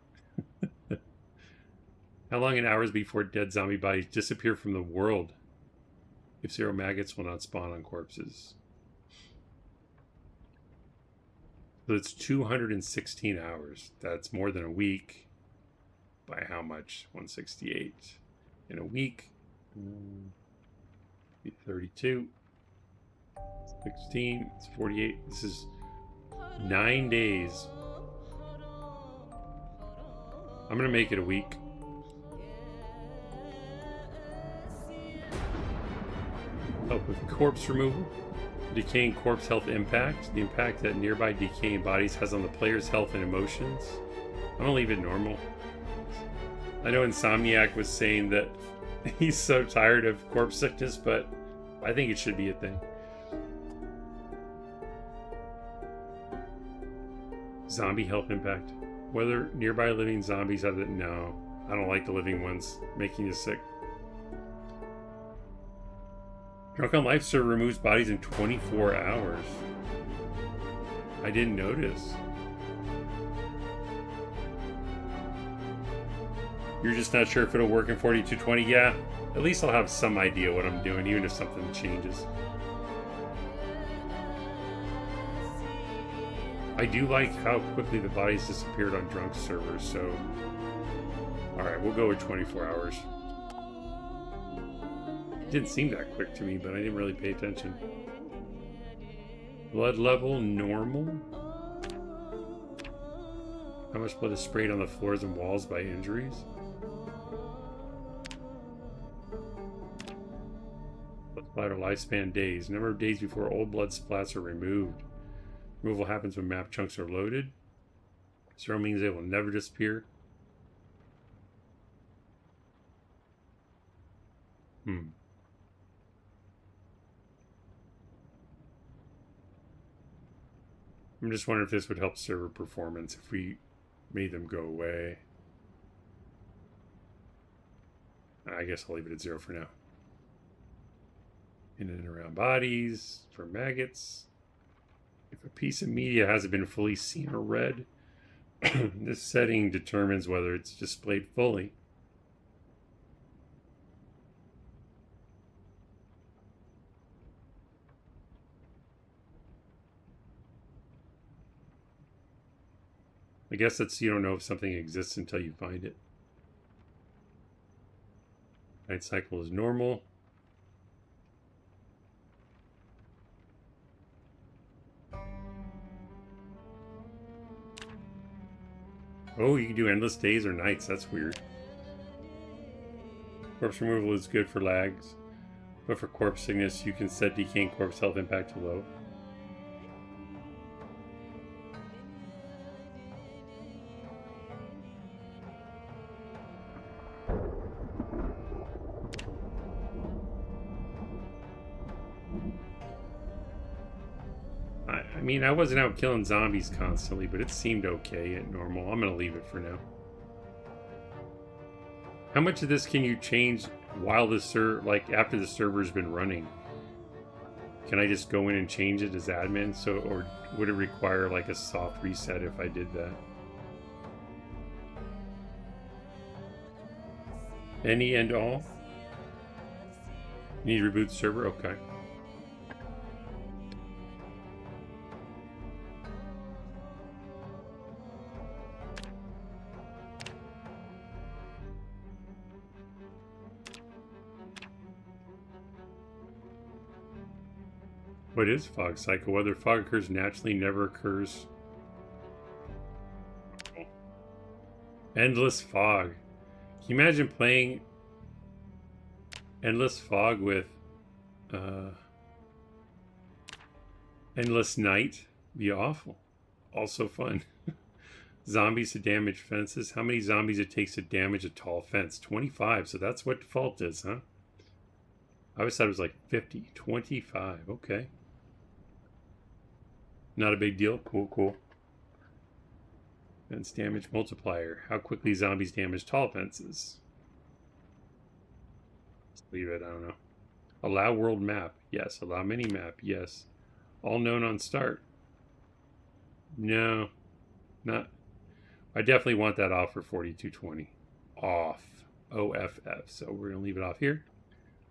How long in hours before dead zombie bodies disappear from the world? If 0 maggots will not spawn on corpses. So it's 216 hours. That's more than a week. By how much? 168. In a week. 32. 16. It's 48. This is 9 days. I'm going to make it a week. Help with corpse removal. Decaying corpse health impact. The impact that nearby decaying bodies has on the player's health and emotions. I'm going to leave it normal. I know Insomniac was saying that he's so tired of corpse sickness, but I think it should be a thing. Zombie health impact. Whether nearby living zombies have it. No, I don't like the living ones making you sick. Drunken Life server removes bodies in 24 hours. I didn't notice. You're just not sure if it'll work in 4220? Yeah, at least I'll have some idea what I'm doing, even if something changes. I do like how quickly the bodies disappeared on drunk servers, so... Alright, we'll go with 24 hours. It didn't seem that quick to me, but I didn't really pay attention. Blood level, normal. How much blood is sprayed on the floors and walls by injuries? Blood splatter lifespan days. Number of days before old blood splats are removed. Removal happens when map chunks are loaded. Zero means they will never disappear. I'm just wondering if this would help server performance if we made them go away. I guess I'll leave it at 0 for now. In and around bodies for maggots. If a piece of media hasn't been fully seen or read, this setting determines whether it's displayed fully. I guess that's you don't know if something exists until you find it. Night cycle is normal. Oh, you can do endless days or nights. That's weird. Corpse removal is good for lags, but for corpse sickness, you can set decaying corpse health impact to low. I mean, I wasn't out killing zombies constantly, but it seemed okay at normal. I'm going to leave it for now. How much of this can you change while the like after the server's been running? Can I just go in and change it as admin? So, or would it require like a soft reset if I did that? Any and all? You need to reboot the server? Okay. What is fog cycle? Whether fog occurs naturally, never occurs. Endless fog. Can you imagine playing endless fog with endless night? Be awful. Also fun. Zombies to damage fences. How many zombies it takes to damage a tall fence? 25. So that's what default is, huh? I always thought it was like 50. 25. Okay. Not a big deal. Cool, cool. Fence damage multiplier. How quickly zombies damage tall fences. Let's leave it. I don't know. Allow world map. Yes. Allow mini map. Yes. All known on start. No. Not. I definitely want that off for 4220. Off. OFF. So we're going to leave it off here.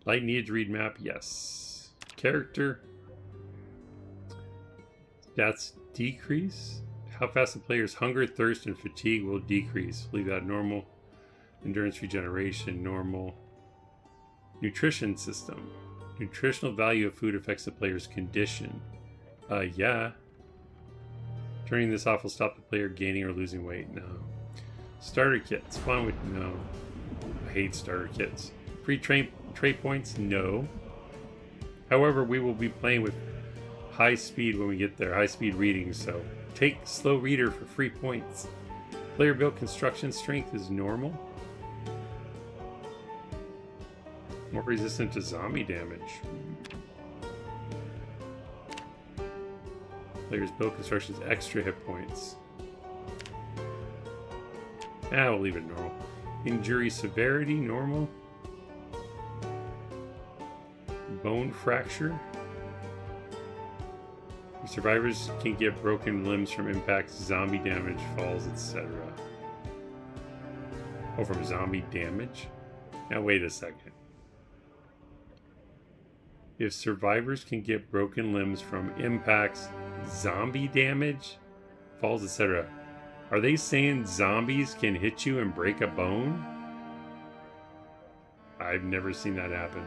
Light needed to read map. Yes. Character. Stats decrease. How fast the player's hunger, thirst, and fatigue will decrease. Leave that normal. Endurance regeneration, normal. Nutrition system. Nutritional value of food affects the player's condition. Yeah. Turning this off will stop the player gaining or losing weight. No. Starter kit. Spawn with no. I hate starter kits. Free trait points? No. However, we will be playing with high speed when we get there. High speed reading, so take slow reader for free points. Player built construction strength is normal. More resistant to zombie damage. Player's build construction is extra hit points. We'll leave it normal. Injury severity, normal. Bone fracture. Survivors can get broken limbs from impacts, zombie damage, falls, etc. Oh, from zombie damage? Now wait a second. If survivors can get broken limbs from impacts, zombie damage, falls, etc. Are they saying zombies can hit you and break a bone? I've never seen that happen.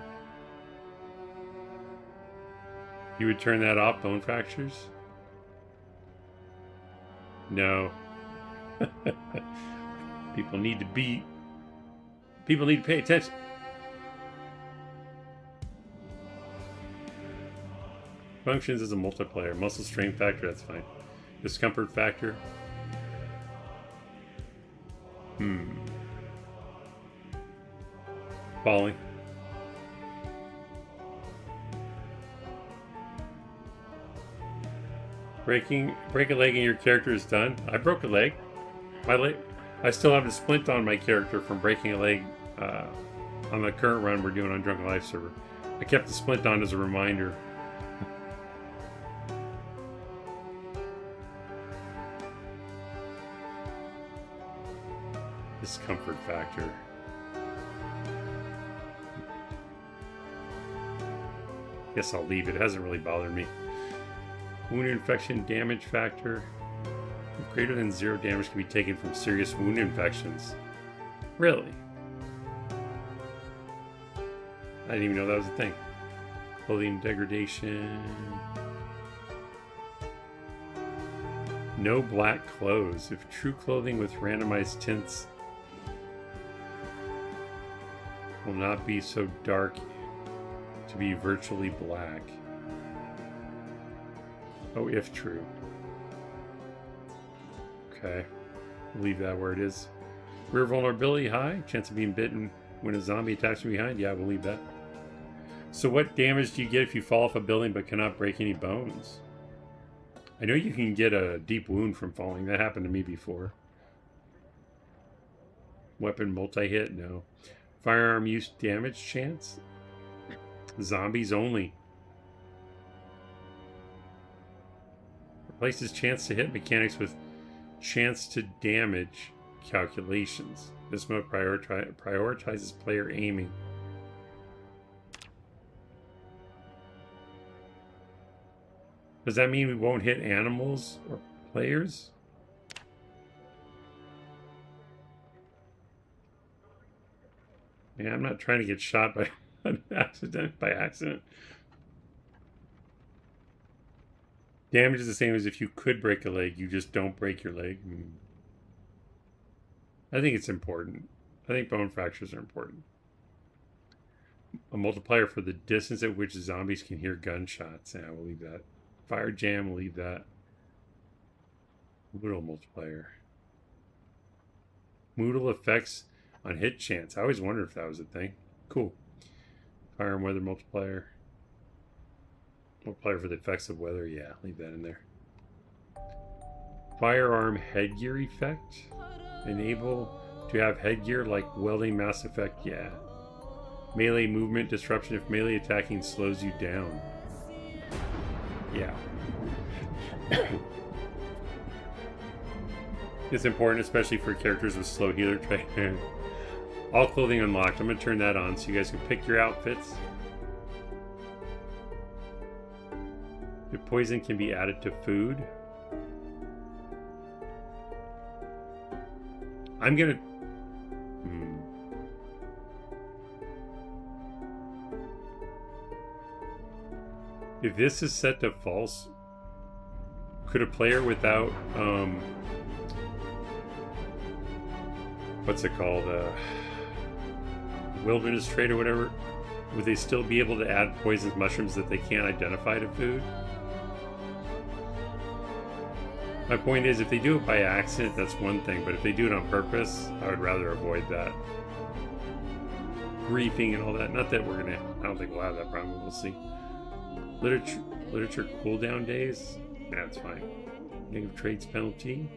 You would turn that off, bone fractures? No. People need to pay attention. Functions as a multiplayer. Muscle strain factor, that's fine. Discomfort factor. Falling. Break a leg and your character is done. I broke a leg. My leg. I still have a splint on my character from breaking a leg on the current run we're doing on Drunken Life server. I kept the splint on as a reminder. Discomfort factor. Guess I'll leave it. It hasn't really bothered me. Wound infection damage factor. If greater than 0 damage can be taken from serious wound infections. Really? I didn't even know that was a thing. Clothing degradation. No black clothes. If true clothing with randomized tints will not be so dark to be virtually black. Oh, if true. Okay. Leave that where it is. Rear vulnerability high. Chance of being bitten when a zombie attacks from behind. Yeah, we'll leave that. So what damage do you get if you fall off a building but cannot break any bones? I know you can get a deep wound from falling. That happened to me before. Weapon multi-hit? No. Firearm use damage chance? Zombies only. Replaces chance to hit mechanics with chance to damage calculations. This mode prioritizes player aiming. Does that mean we won't hit animals or players? Yeah, I'm not trying to get shot by accident. Damage is the same as if you could break a leg, you just don't break your leg. I think it's important. I think bone fractures are important. A multiplier for the distance at which zombies can hear gunshots. Yeah, we'll leave that. Fire jam, we'll leave that. Moodle multiplier. Moodle effects on hit chance. I always wondered if that was a thing. Cool. Fire and weather multiplier. Multiplier for the effects of weather. Yeah, leave that in there. Firearm headgear effect. Enable to have headgear like welding mass effect. Yeah. Melee movement disruption if melee attacking slows you down. Yeah. It's important, especially for characters with slow healer trait. All clothing unlocked. I'm going to turn that on so you guys can pick your outfits. If poison can be added to food. I'm going to... If this is set to false, could a player without, what's it called, wilderness trait or whatever, would they still be able to add poisonous mushrooms that they can't identify to food? My point is, if they do it by accident, that's one thing, but if they do it on purpose, I would rather avoid that. Griefing and all that. Not that I don't think we'll have that problem, we'll see. Literature cooldown days? That's fine. Negative traits penalty.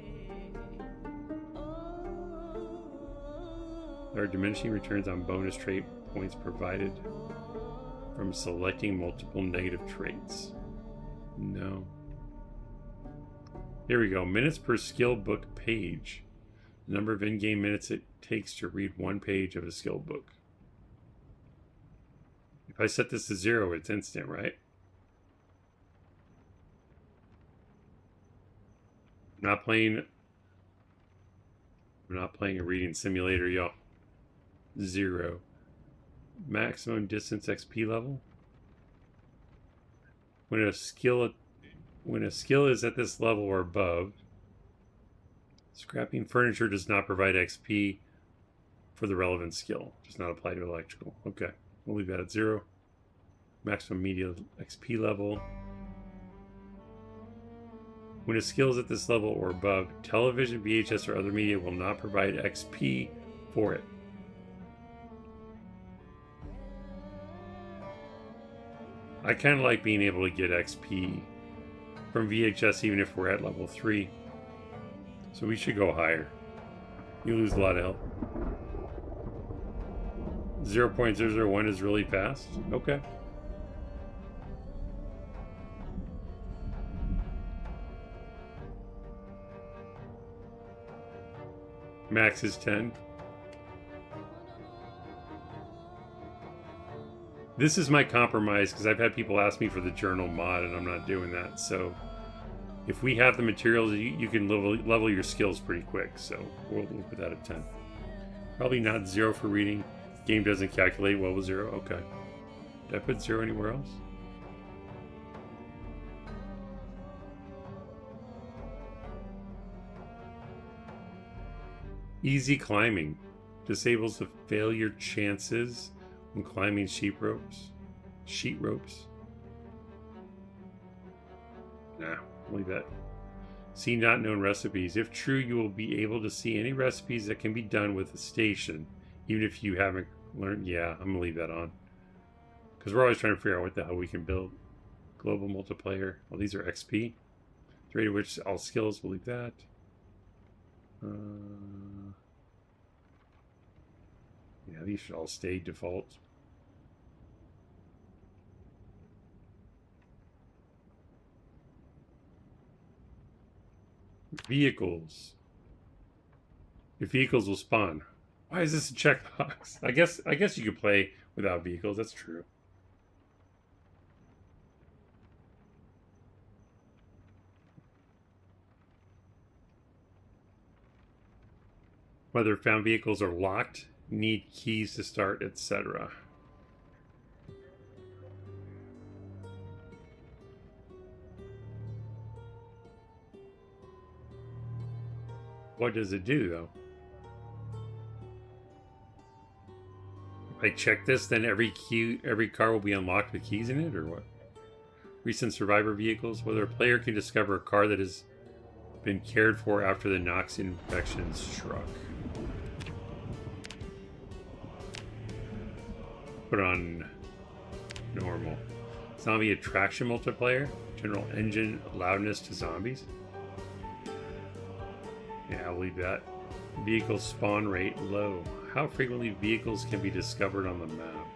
There are diminishing returns on bonus trait points provided from selecting multiple negative traits. No. Here we go. Minutes per skill book page. The number of in-game minutes it takes to read one page of a skill book. If I set this to 0, it's instant, right? I'm not playing a reading simulator, y'all. 0. Maximum distance XP level. When a skill is at this level or above, scrapping furniture does not provide XP for the relevant skill. Does not apply to electrical. Okay, we'll leave that at 0. Maximum media XP level. When a skill is at this level or above, television, VHS, or other media will not provide XP for it. I kind of like being able to get XP from VHS even if we're at level 3. So we should go higher. You lose a lot of health. 0.001 is really fast. Okay. Max is 10. This is my compromise because I've had people ask me for the journal mod and I'm not doing that. So if we have the materials, you can level your skills pretty quick. So we'll put that at 10. Probably not 0 for reading. Game doesn't calculate well with 0. Okay. Did I put 0 anywhere else? Easy climbing. Disables the failure chances when climbing sheet ropes. Nah, leave that. See not known recipes. If true, you will be able to see any recipes that can be done with the station, even if you haven't learned. Yeah, I'm gonna leave that on. Because we're always trying to figure out what the hell we can build. Global multiplayer. Well, these are XP. The rate at which all skills, we'll leave that. Yeah, these should all stay default. Vehicles. Your vehicles will spawn. Why is this a checkbox? I guess you could play without vehicles. That's true. Whether found vehicles are locked, need keys to start, etc. What does it do, though? If I check this, then every car will be unlocked with keys in it, or what? Recent survivor vehicles. Whether a player can discover a car that has been cared for after the Nox infection struck. Put on normal. Zombie attraction multiplayer. General engine loudness to zombies. Yeah, I'll leave that. Vehicle spawn rate low. How frequently vehicles can be discovered on the map?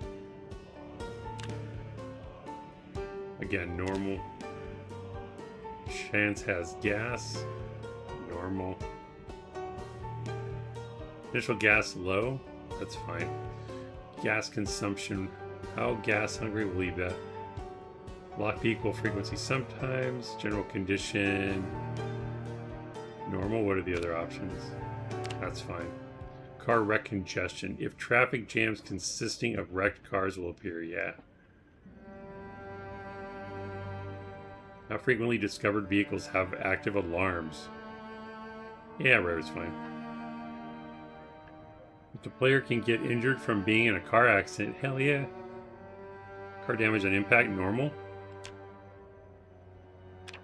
Again, normal. Chance has gas. Normal. Initial gas low. That's fine. Gas consumption. How gas hungry? We'll leave that. Lock vehicle frequency sometimes. General condition. Normal. What are the other options? That's fine. Car wreck congestion. If traffic jams consisting of wrecked cars will appear. Yeah. How frequently discovered vehicles have active alarms? Yeah, rare is fine. If the player can get injured from being in a car accident, hell yeah. Car damage on impact, normal.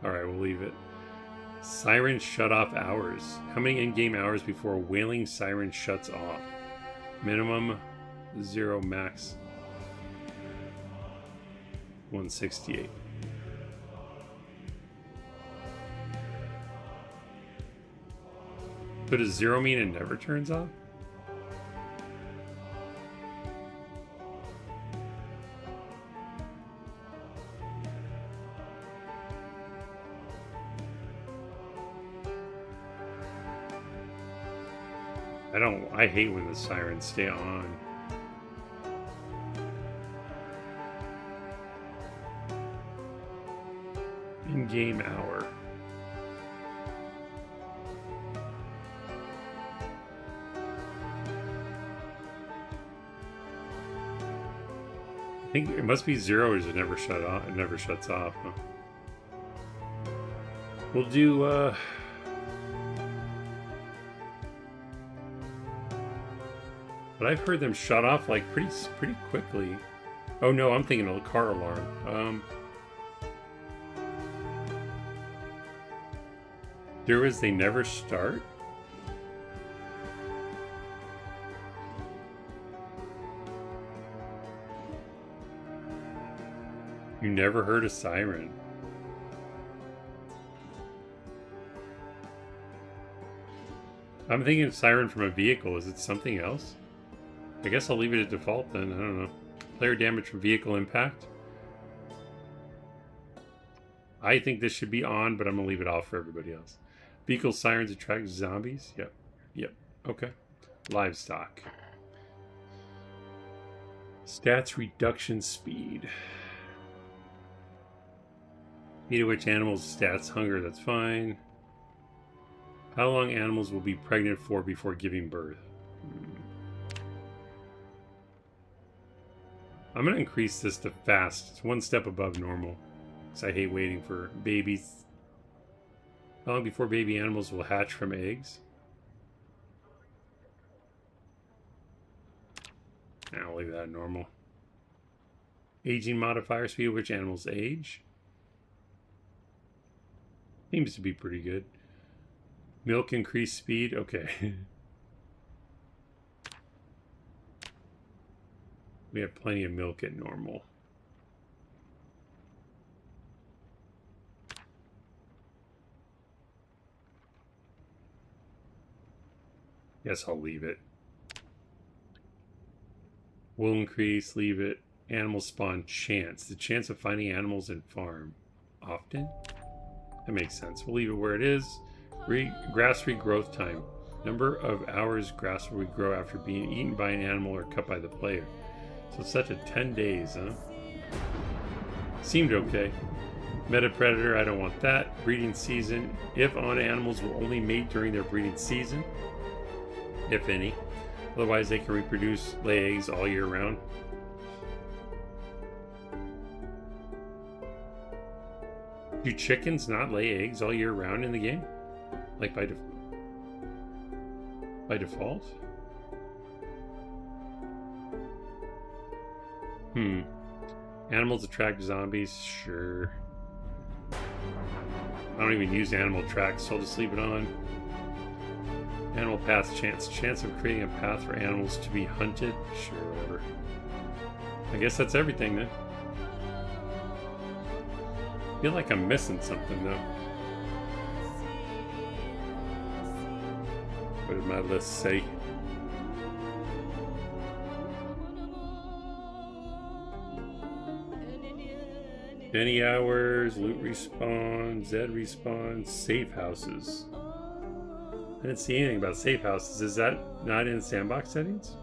Alright, we'll leave it. Siren shut off hours. How many in-game hours before a wailing siren shuts off? Minimum 0, max 168. So does 0 mean it never turns off? I hate when the sirens stay on. In-game hour. I think it must be 0 or it never shut off. It never shuts off, huh? We'll do but I've heard them shut off like pretty quickly. Oh no, I'm thinking of a car alarm. There is they never start? You never heard a siren? I'm thinking siren from a vehicle. Is it something else? I guess I'll leave it at default then. I don't know. Player damage from vehicle impact. I think this should be on, but I'm going to leave it off for everybody else. Vehicle sirens attract zombies. Yep. Yep. Okay. Livestock. Stats reduction speed. Speed at which animals stats hunger. That's fine. How long animals will be pregnant for before giving birth? I'm going to increase this to fast. It's one step above normal. Because I hate waiting for babies. How long before baby animals will hatch from eggs? I'll leave that normal. Aging modifier, speed at which animals age. Seems to be pretty good. Milk increased speed. Okay. We have plenty of milk at normal. Guess I'll leave it. Will increase, leave it. Animal spawn chance. The chance of finding animals in farm. Often? That makes sense. We'll leave it where it is. Grass regrowth time. Number of hours grass will regrow after being eaten by an animal or cut by the player. So it's set to 10 days, huh? Seemed okay. Meta predator, I don't want that. Breeding season. If on animals will only mate during their breeding season. If any. Otherwise they can reproduce, lay eggs all year round. Do chickens not lay eggs all year round in the game? Like by default? Animals attract zombies? Sure. I don't even use animal tracks, so I'll just leave it on. Animal path chance. Chance of creating a path for animals to be hunted? Sure, whatever. I guess that's everything then. I feel like I'm missing something though. What did my list say? Any hours, loot respawn, Zed respawn, safe houses. I didn't see anything about safe houses. Is that not in sandbox settings?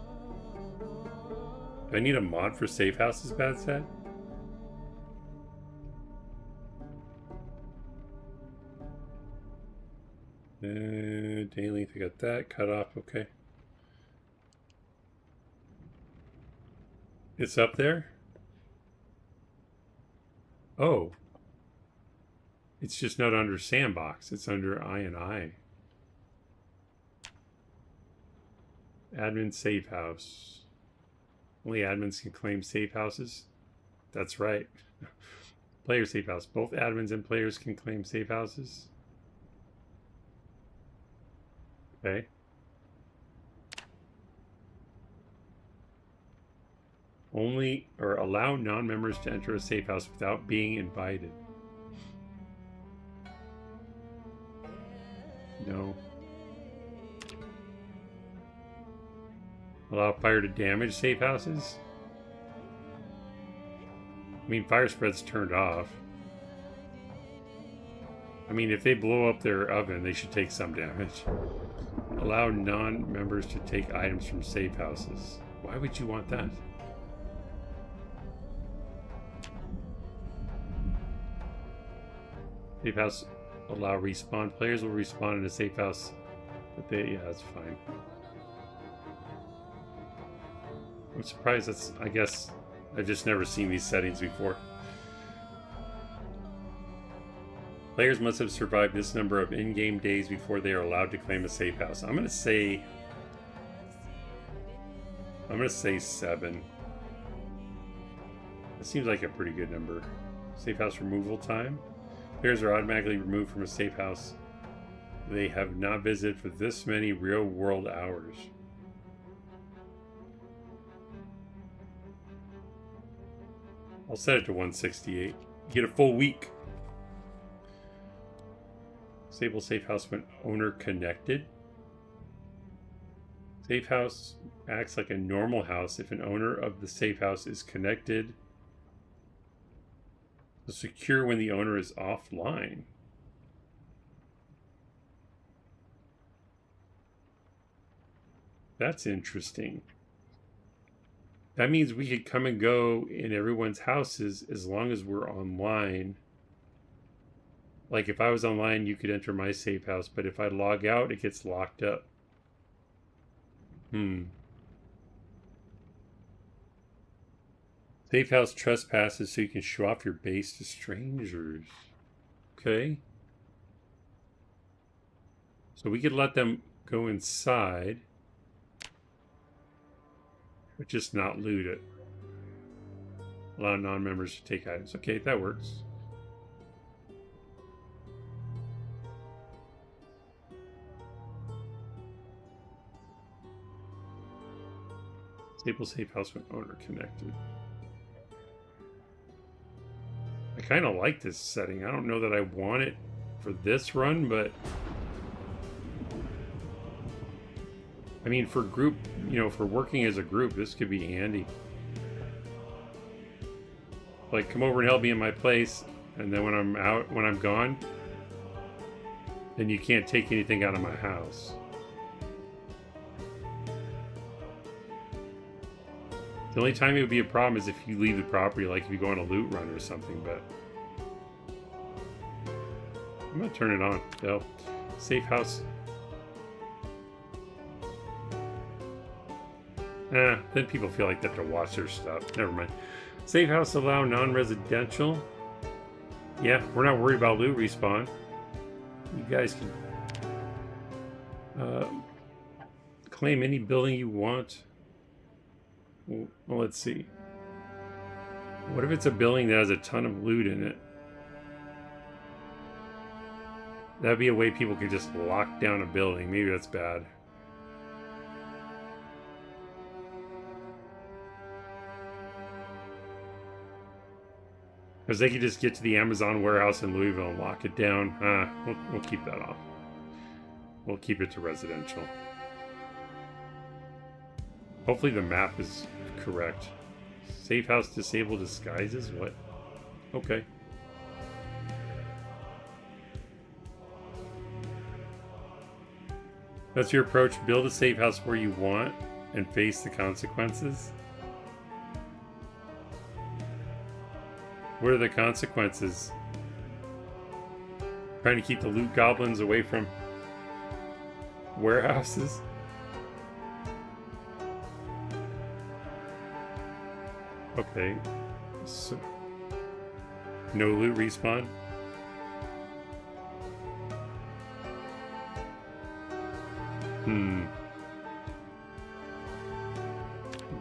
Do I need a mod for safe houses, Bad Set? Day length, I got that. Cut off, okay. It's up there? Oh. It's just not under sandbox. It's under I&I. Admin safe house. Only admins can claim safe houses? That's right. Player safe house. Both admins and players can claim safe houses. Okay. Only or allow non-members to enter a safe house without being invited. No. Allow fire to damage safe houses? I mean, fire spread's turned off. I mean, if they blow up their oven, they should take some damage. Allow non-members to take items from safe houses. Why would you want that? Safe house allow respawn. Players will respawn in a safe house. But yeah, that's fine. I'm surprised that's, I guess, I've just never seen these settings before. Players must have survived this number of in-game days before they are allowed to claim a safe house. I'm gonna say 7. That seems like a pretty good number. Safe house removal time. Players are automatically removed from a safe house they have not visited for this many real-world hours. I'll set it to 168. You get a full week. Disable safe house when owner connected. Safe house acts like a normal house if an owner of the safe house is connected. Secure when the owner is offline. That's interesting. That means we could come and go in everyone's houses as long as we're online. Like if I was online, you could enter my safe house, but if I log out, it gets locked up. Safe house trespasses so you can show off your base to strangers. Okay. So we could let them go inside, but just not loot it. Allow non-members to take items. Okay, that works. Disable safe house when owner connected. I kind of like this setting. I don't know that I want it for this run, but I mean, for group, you know, for working as a group, this could be handy. Like, come over and help me in my place, and then when I'm out, when I'm gone, then you can't take anything out of my house. The only time it would be a problem is if you leave the property, like if you go on a loot run or something, but I'm gonna turn it on. So, safe house. Then people feel like they have to watch their stuff. Never mind. Safe house allow non-residential. Yeah, we're not worried about loot respawn. You guys can claim any building you want. Well, let's see. What if it's a building that has a ton of loot in it? That'd be a way people could just lock down a building. Maybe that's bad. Because they could just get to the Amazon warehouse in Louisville and lock it down. We'll keep that off. We'll keep it to residential. Hopefully the map is correct. Safe house disable disguises? What? Okay. That's your approach. Build a safe house where you want and face the consequences. What are the consequences? Trying to keep the loot goblins away from warehouses? Okay. So, no loot respawn?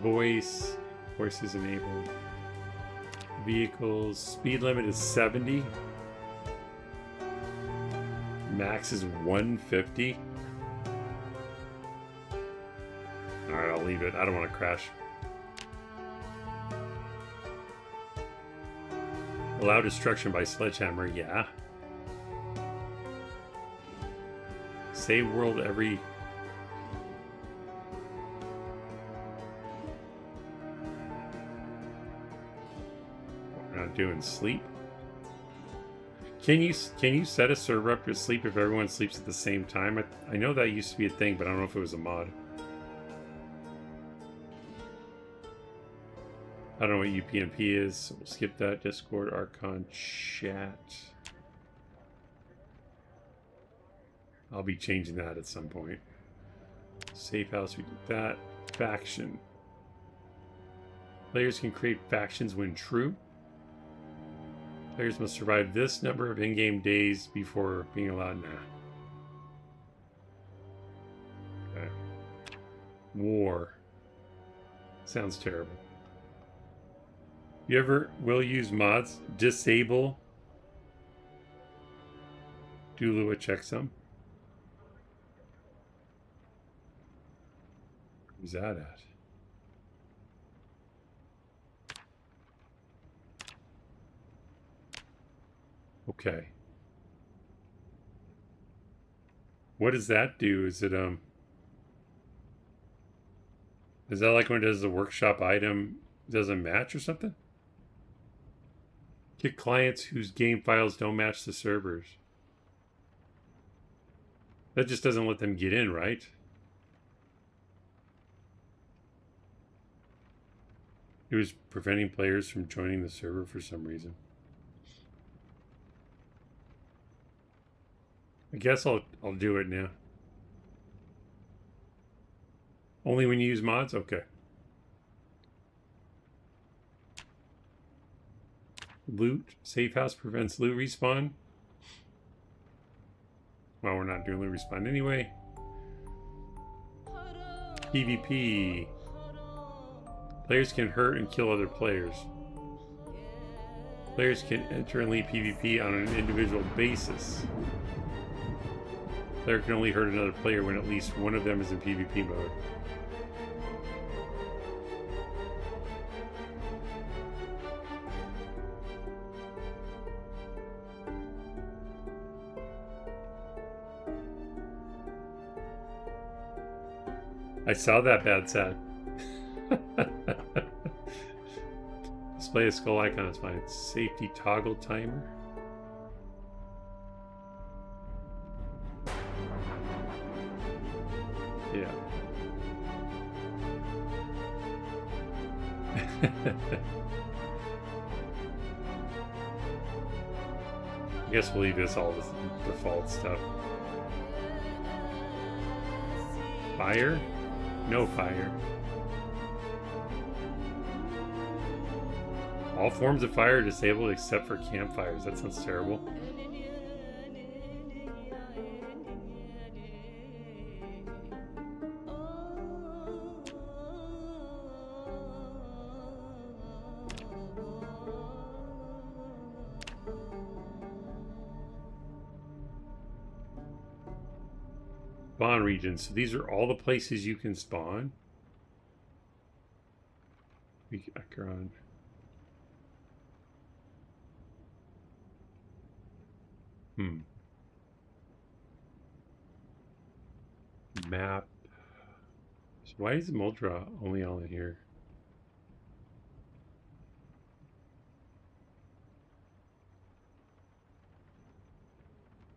Voice is enabled. Vehicles. Speed limit is 70. Max is 150. Alright, I'll leave it. I don't want to crash. Allow destruction by sledgehammer, yeah. Save world every... We're not doing sleep. Can you set a server up to sleep if everyone sleeps at the same time? I know that used to be a thing, but I don't know if it was a mod. I don't know what UPnP is, so we'll skip that. Discord, Archon, chat. I'll be changing that at some point. Safe house, we did that. Faction. Players can create factions when true. Players must survive this number of in-game days before being allowed. Nah. Okay. War. Sounds terrible. You ever will use mods? Disable Dulua checksum. Where's that at? Okay. What does that do? Is it is that like when it does the workshop item doesn't match or something? Get clients whose game files don't match the servers. That just doesn't let them get in, right? It was preventing players from joining the server for some reason. I guess I'll do it now. Only when you use mods? Okay. Loot. Safe house prevents loot respawn. Well, we're not doing loot respawn anyway. PvP. Players can hurt and kill other players. Players can enter and leave PvP on an individual basis. Player can only hurt another player when at least one of them is in PvP mode. I saw that bad sad. Display a skull icon is fine. Safety toggle timer. Yeah. I guess we'll leave this all the default stuff. Fire? No fire. All forms of fire are disabled except for campfires. That sounds terrible. Spawn regions. So these are all the places you can spawn. Background. Map. So why is Muldra only on here?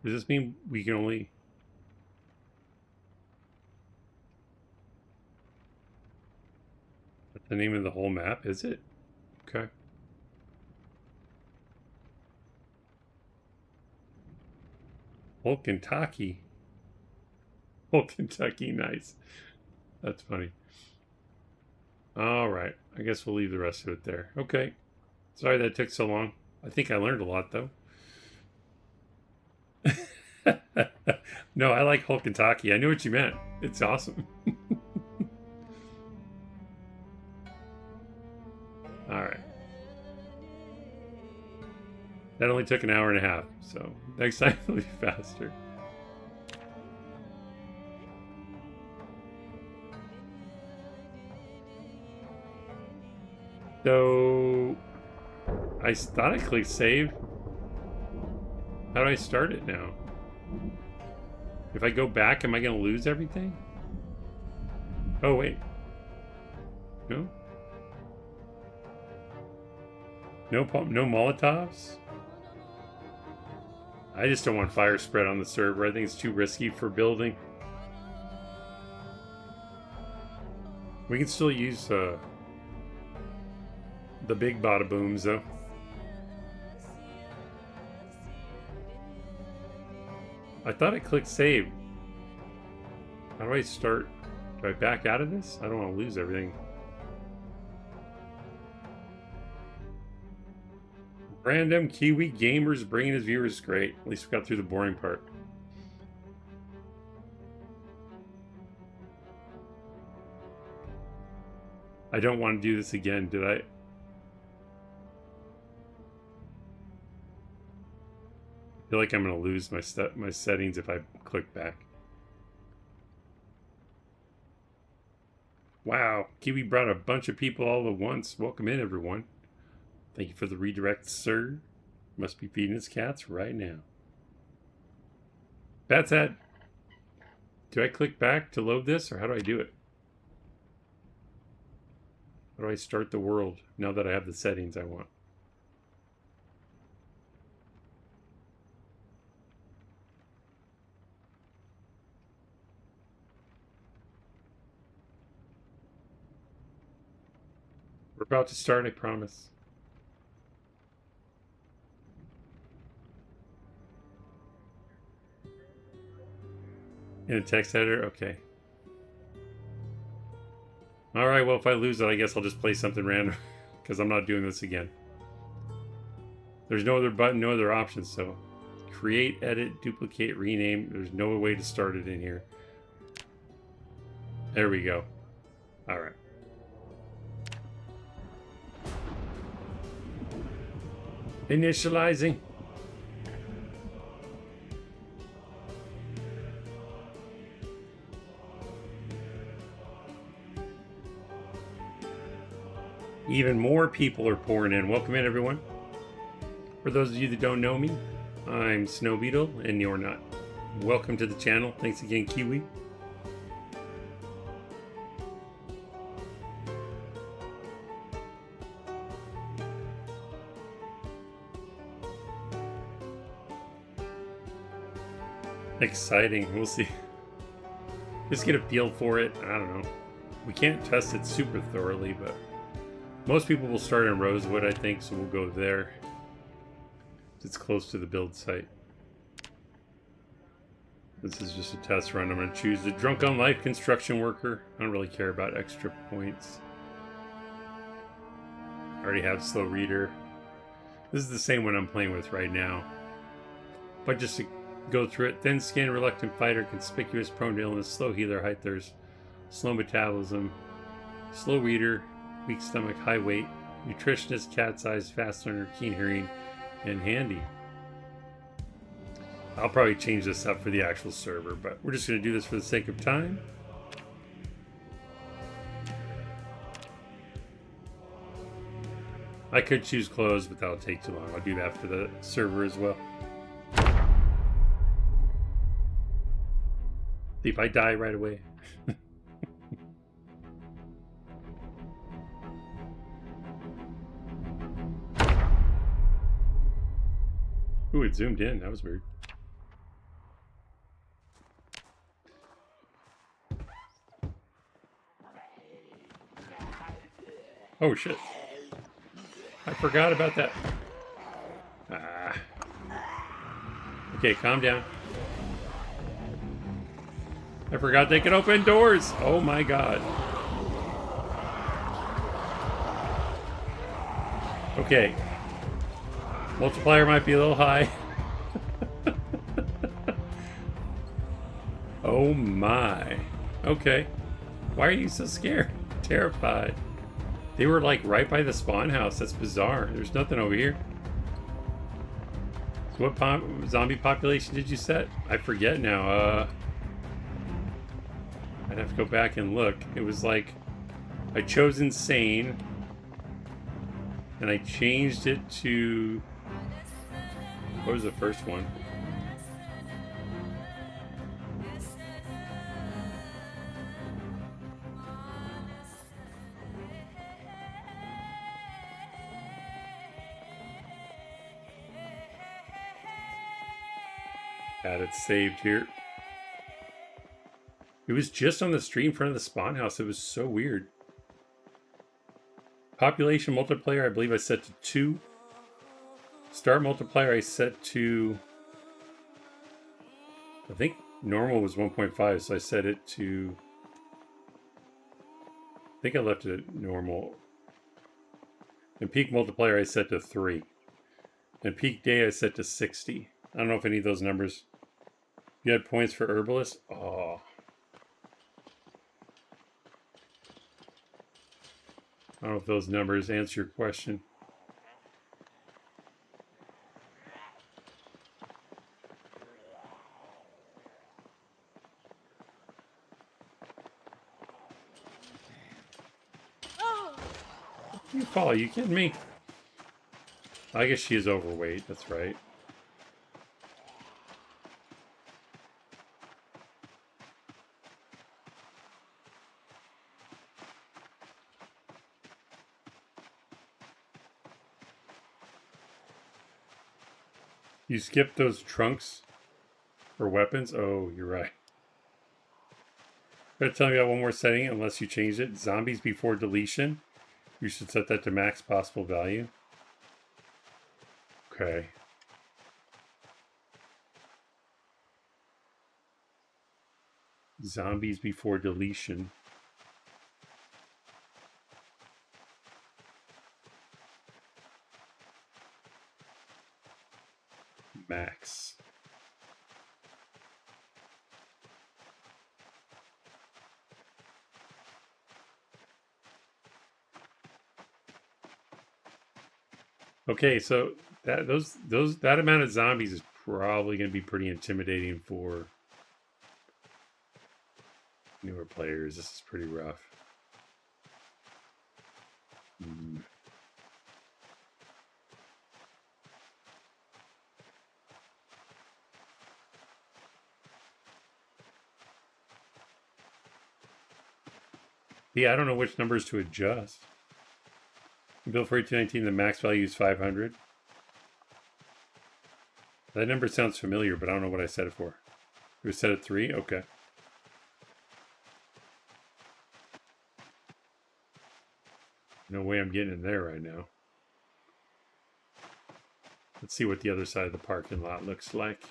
Does this mean we can only... That's the name of the whole map, is it? Okay. Old Kentucky. Old Kentucky, nice. That's funny. All right. I guess we'll leave the rest of it there. Okay. Sorry that took so long. I think I learned a lot, though. No, I like Hulk Kentucky. I knew what you meant. It's awesome. All right. That only took an hour and a half, so next time it'll be faster. So I thought I clicked save. How do I start it now? If I go back, am I going to lose everything? Oh, wait. No? No Molotovs? I just don't want fire spread on the server. I think it's too risky for building. We can still use the big bada booms, though. I thought I clicked save. How do I start? Do I back out of this? I don't want to lose everything. Random Kiwi gamers bringing his viewers. Great. At least we got through the boring part. I don't want to do this again, did I? I feel like I'm going to lose my settings if I click back. Wow, Kiwi brought a bunch of people all at once. Welcome in, everyone. Thank you for the redirect, sir. Must be feeding his cats right now. That's it. Do I click back to load this, or how do I do it? How do I start the world now that I have the settings I want? We're about to start, I promise. In a text editor? Okay. Alright, well, if I lose it, I guess I'll just play something random. Because I'm not doing this again. There's no other button, no other options, so... Create, edit, duplicate, rename. There's no way to start it in here. There we go. Alright. Initializing. Even more people are pouring in. Welcome in, everyone. For those of you that don't know me, I'm Snow Beetle, and you're not. Welcome to the channel. Thanks again, Kiwi. Exciting. We'll see. Just get a feel for it. I don't know. We can't test it super thoroughly, but most people will start in Rosewood, I think, so we'll go there. It's close to the build site. This is just a test run. I'm going to choose the Drunk on Life Construction Worker. I don't really care about extra points. I already have Slow Reader. This is the same one I'm playing with right now. But just to go through it: Thin Skin, Reluctant Fighter, Conspicuous, Prone to Illness, Slow Healer, High Thirst, Slow Metabolism, Slow Reader, Weak Stomach, High Weight, Nutritionist, Cat's Eyes, Fast Learner, Keen Hearing, and Handy. I'll probably change this up for the actual server, but we're just going to do this for the sake of time. I could choose close, but that'll take too long. I'll do that for the server as well. See if I die right away. Ooh, it zoomed in. That was weird. Oh, shit. I forgot about that. Ah. Okay, calm down. I forgot they can open doors. Oh, my God. Okay. Multiplier might be a little high. Oh my. Okay. Why are you so scared? Terrified. They were like right by the spawn house. That's bizarre. There's nothing over here. So what zombie population did you set? I forget now. I'd have to go back and look. It was like I chose insane and I changed it to... What was the first one? Got it saved here. It was just on the street in front of the spawn house. It was so weird. Population multiplier, I believe I set to 2. Start multiplier I set to... I think normal was 1.5, so I set it to... I think I left it at normal. And peak multiplier I set to 3. And peak day I set to 60. I don't know if any of those numbers... You had points for herbalist? Oh. I don't know if those numbers answer your question. You follow? You kidding me? I guess she is overweight. That's right. You skipped those trunks for weapons? Oh, you're right. Gotta tell me about one more setting unless you changed it. Zombies before deletion. You should set that to max possible value. Okay. Zombies before deletion. Max. Okay, so that amount of zombies is probably going to be pretty intimidating for newer players. This is pretty rough. Yeah, I don't know which numbers to adjust. Built for 1819, the max value is 500. That number sounds familiar, but I don't know what I set it for. It was set at 3? Okay. No way I'm getting in there right now. Let's see what the other side of the parking lot looks like.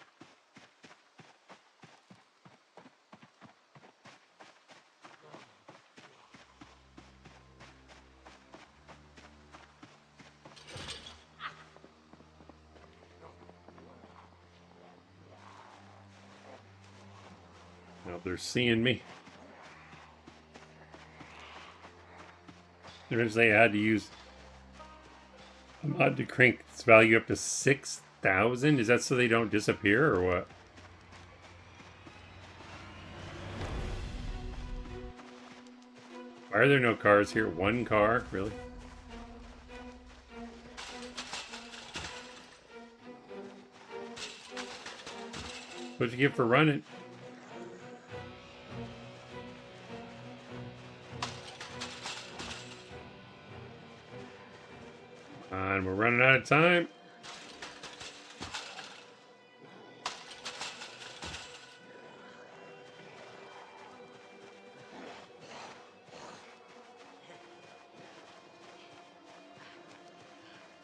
Now they're seeing me. Eventually I had to use a mod to crank its value up to 6,000. Is that so they don't disappear or what? Why are there no cars here? One car? Really? What'd you get for running? And we're running out of time.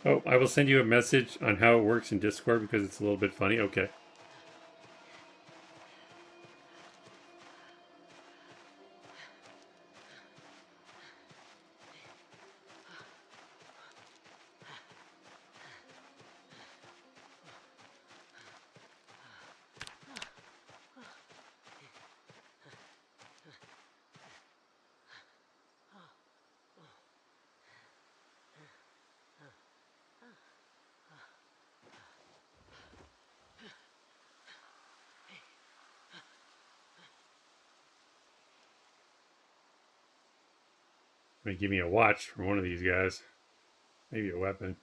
Oh, I will send you a message on how it works in Discord because it's a little bit funny. Okay. May give me a watch from one of these guys. Maybe a weapon.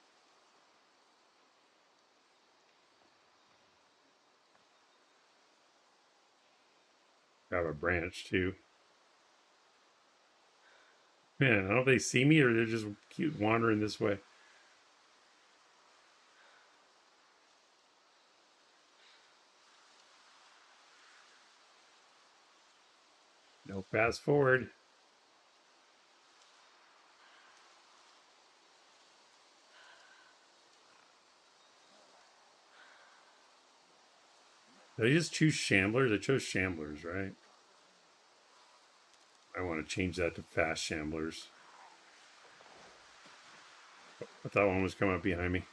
Grab a branch too. Man, I don't know if they see me or they're just keep wandering this way. No, fast forward. Did I just choose Shamblers? I chose Shamblers, right? I want to change that to Fast Shamblers. I thought one was coming up behind me.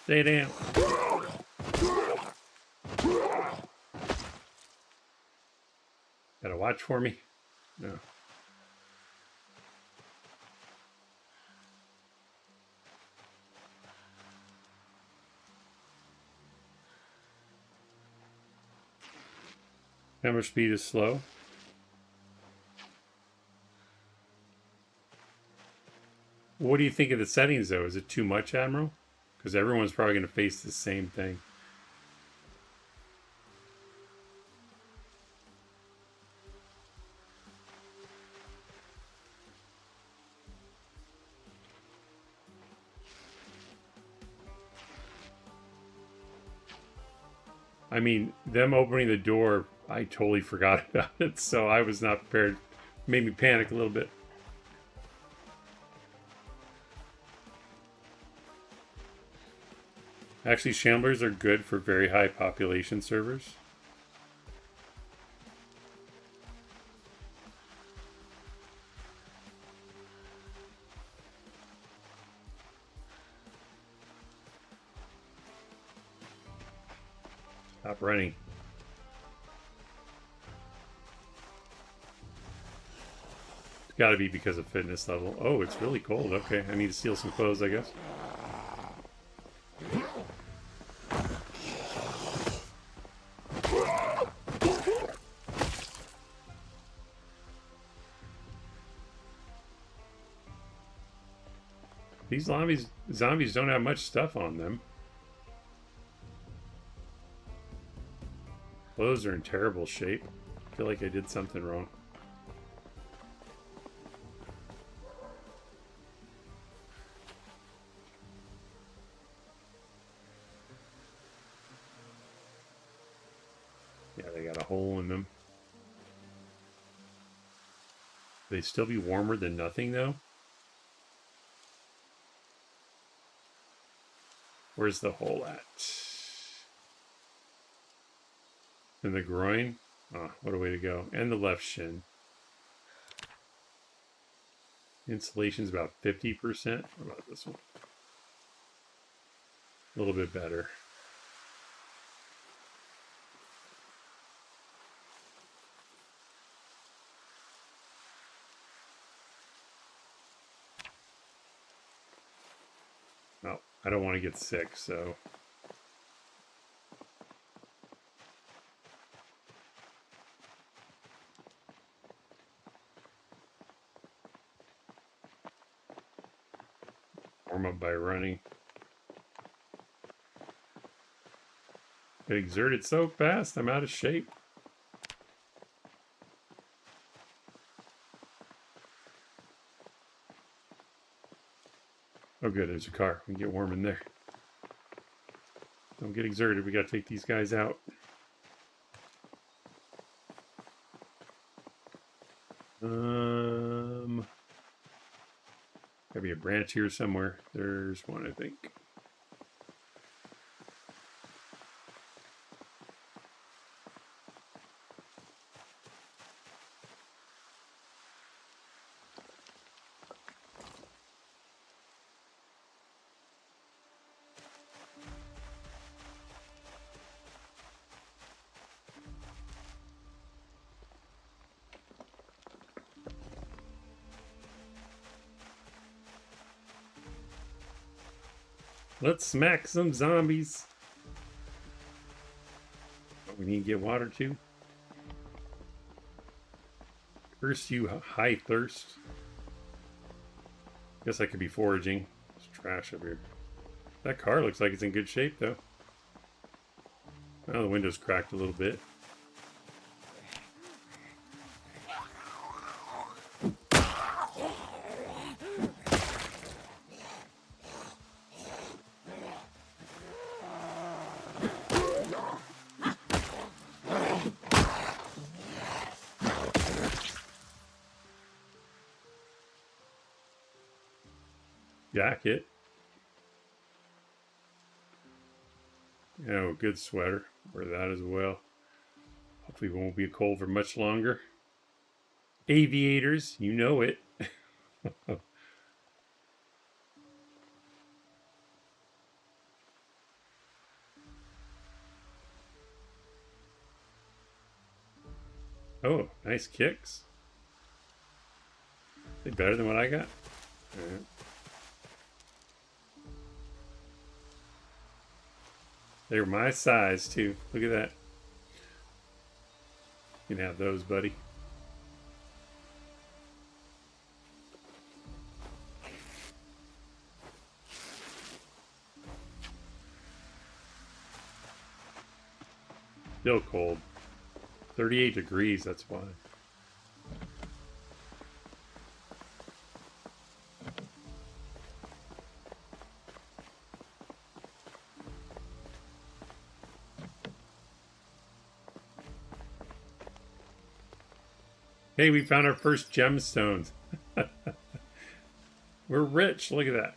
Stay down. watch for me? No. Camera speed is slow. What do you think of the settings, though? Is it too much, Admiral? Because everyone's probably going to face the same thing. I mean, them opening the door, I totally forgot about it, so I was not prepared. Made me panic a little bit. Actually, Shamblers are good for very high population servers. Stop running. It's got to be because of fitness level. Oh, it's really cold. Okay, I need to steal some clothes, I guess. These zombies don't have much stuff on them. Clothes are in terrible shape. I feel like I did something wrong. Yeah, they got a hole in them. They still be warmer than nothing, though? Where's the hole at? In the groin? Ah, what a way to go. And the left shin. Insulation's about 50%. What about this one? A little bit better. No, I don't want to get sick, so... warm up by running. It exerted so fast, I'm out of shape. Oh good, there's a car. We can get warm in there. Don't get exerted, we gotta take these guys out. Gotta be a branch here somewhere. There's one, I think. Let's smack some zombies. Oh, we need to get water too. Curse you, high thirst. Guess I could be foraging. There's trash up here. That car looks like it's in good shape though. Oh, the window's cracked a little bit. Jacket. Oh, good sweater. Wear that as well. Hopefully it won't be cold for much longer. Aviators, you know it. Oh, nice kicks. They better than what I got? Alright. They're my size too. Look at that. You can have those, buddy. Still cold. 38 degrees, that's why. Hey, we found our first gemstones. We're rich. Look at that.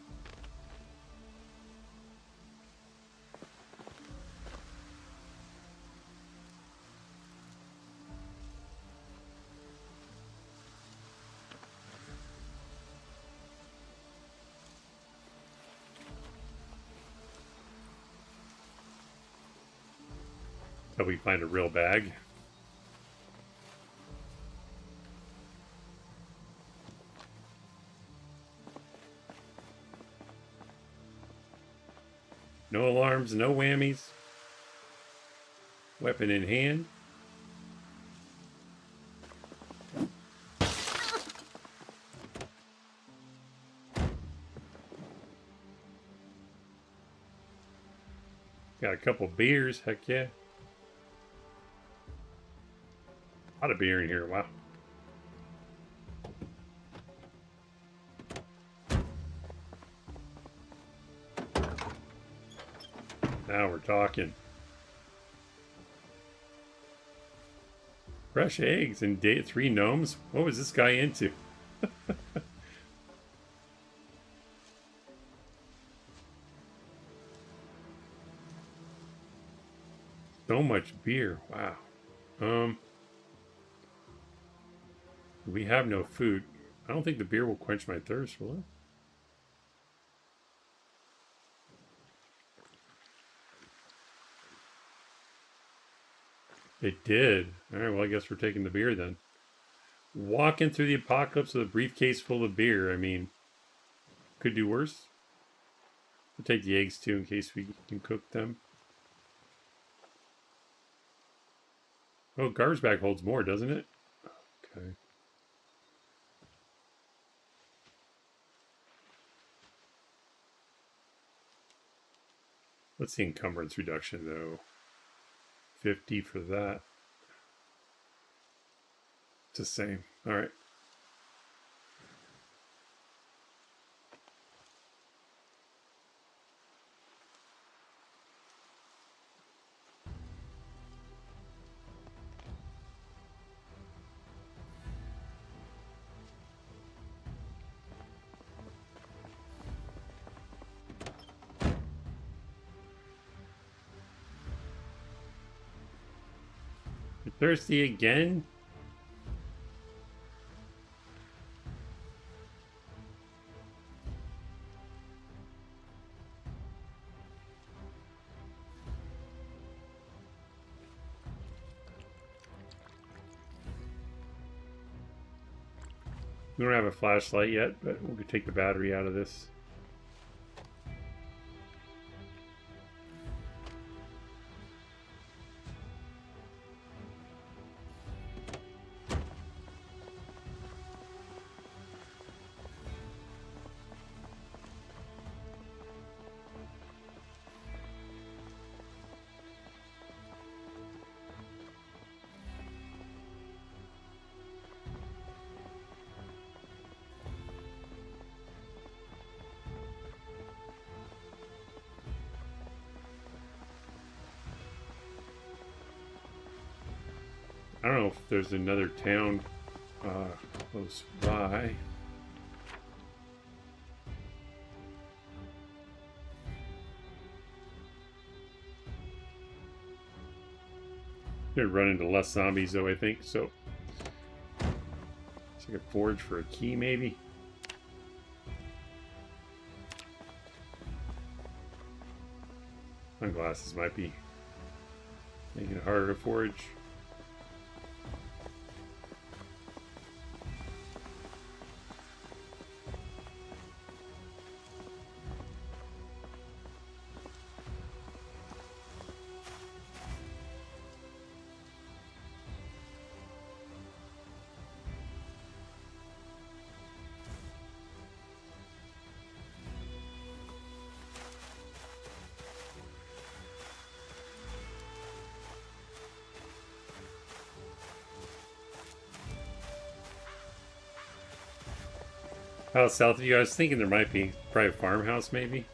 Till we find a real bag. No alarms, no whammies. Weapon in hand. Got a couple beers, heck yeah. A lot of beer in here, wow. Now we're talking. Fresh eggs and 3 gnomes? What was this guy into? So much beer, wow. We have no food. I don't think the beer will quench my thirst, will it? It did. Alright, well, I guess we're taking the beer then. Walking through the apocalypse with a briefcase full of beer. I mean, could do worse. We'll take the eggs too in case we can cook them. Oh, garbage bag holds more, doesn't it? Okay. What's the encumbrance reduction, though? 50 for that. It's the same. All right. You're thirsty again? We don't have a flashlight yet, but we could take the battery out of this. I don't know if there's another town close by. Gonna run into less zombies though, I think. So it's like a forge for a key, maybe. Sunglasses might be making it harder to forge. How south of you? I was thinking there might be probably a farmhouse, maybe.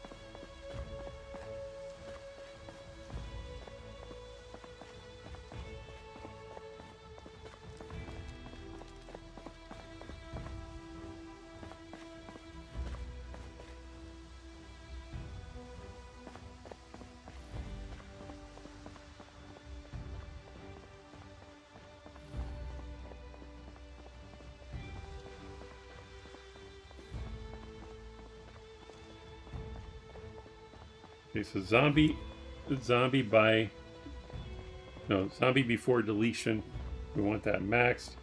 Okay, so zombie before deletion. We want that maxed.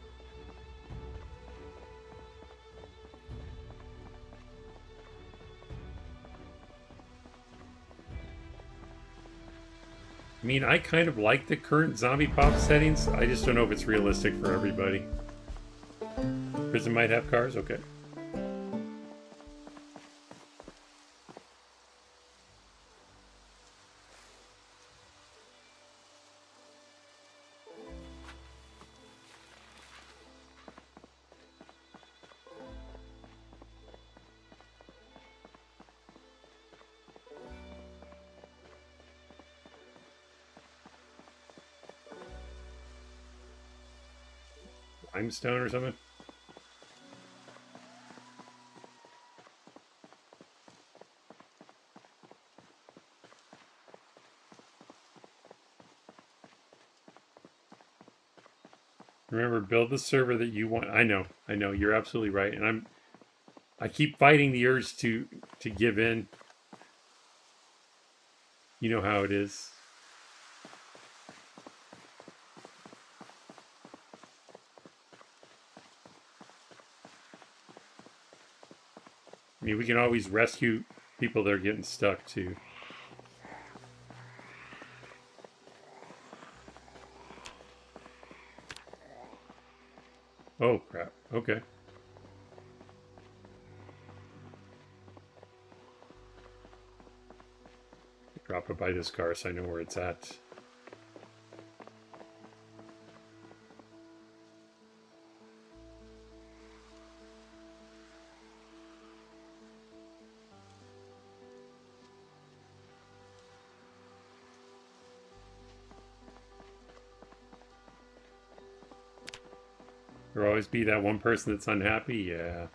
I mean, I kind of like the current zombie pop settings. I just don't know if it's realistic for everybody. Prison might have cars? Okay. Limestone or something? Remember, build the server that you want. I know, you're absolutely right. And I keep fighting the urge to give in. You know how it is. I mean, we can always rescue people that are getting stuck too. Oh crap. Okay. Drop it by this car so I know where it's at. There'll always be that one person that's unhappy, yeah.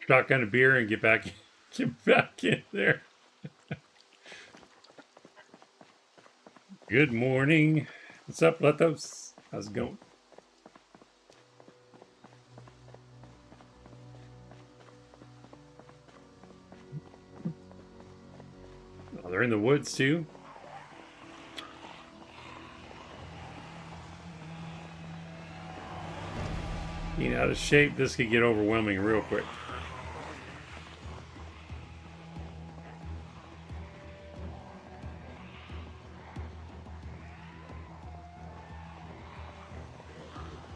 Shotgun a beer and get back in there. Good morning. What's up, Lethos? How's it going? Oh, they're in the woods too. Being out of shape, this could get overwhelming real quick.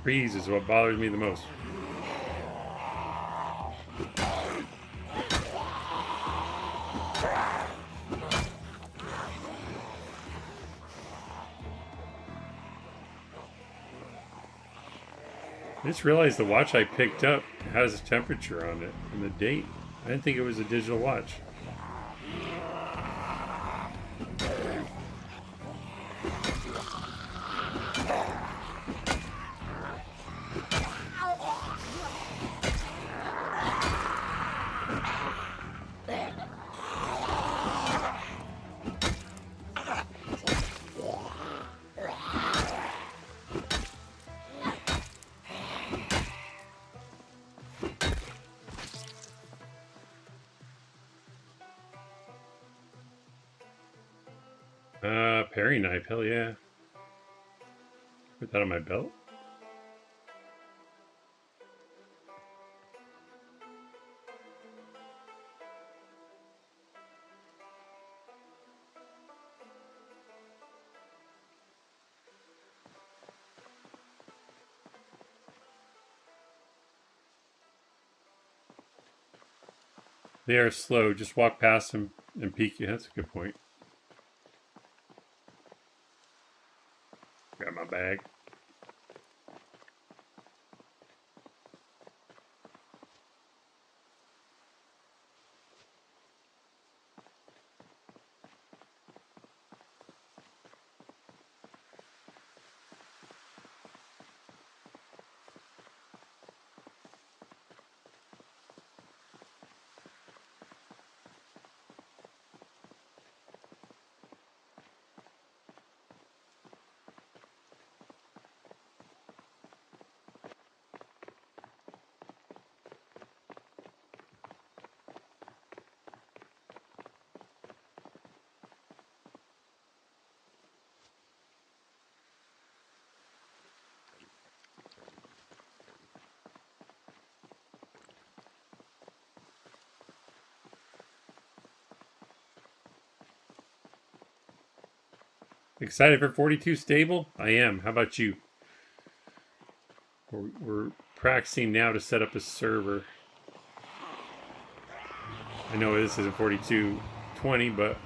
Freeze is what bothers me the most. I just realized the watch I picked up has a temperature on it and the date. I didn't think it was a digital watch. Parry knife, hell yeah. Put that on my belt. They are slow. Just walk past them and peek you. That's a good point. Grab my bag. Excited for 42 stable? I am. How about you? We're practicing now to set up a server. I know this isn't 4220, but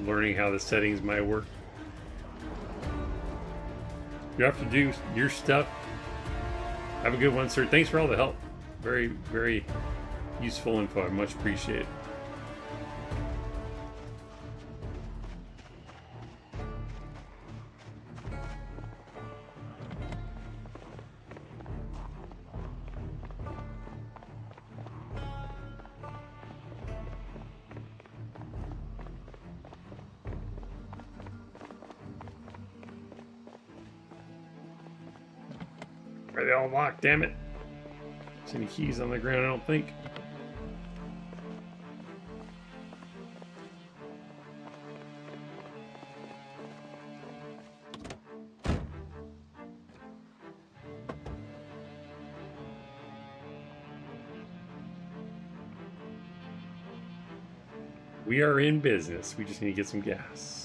learning how the settings might work. You have to do your stuff. Have a good one, sir. Thanks for all the help. Very, very useful info. I much appreciate it. Are they all locked? Damn it. There's any keys on the ground? I don't think. We are in business. We just need to get some gas.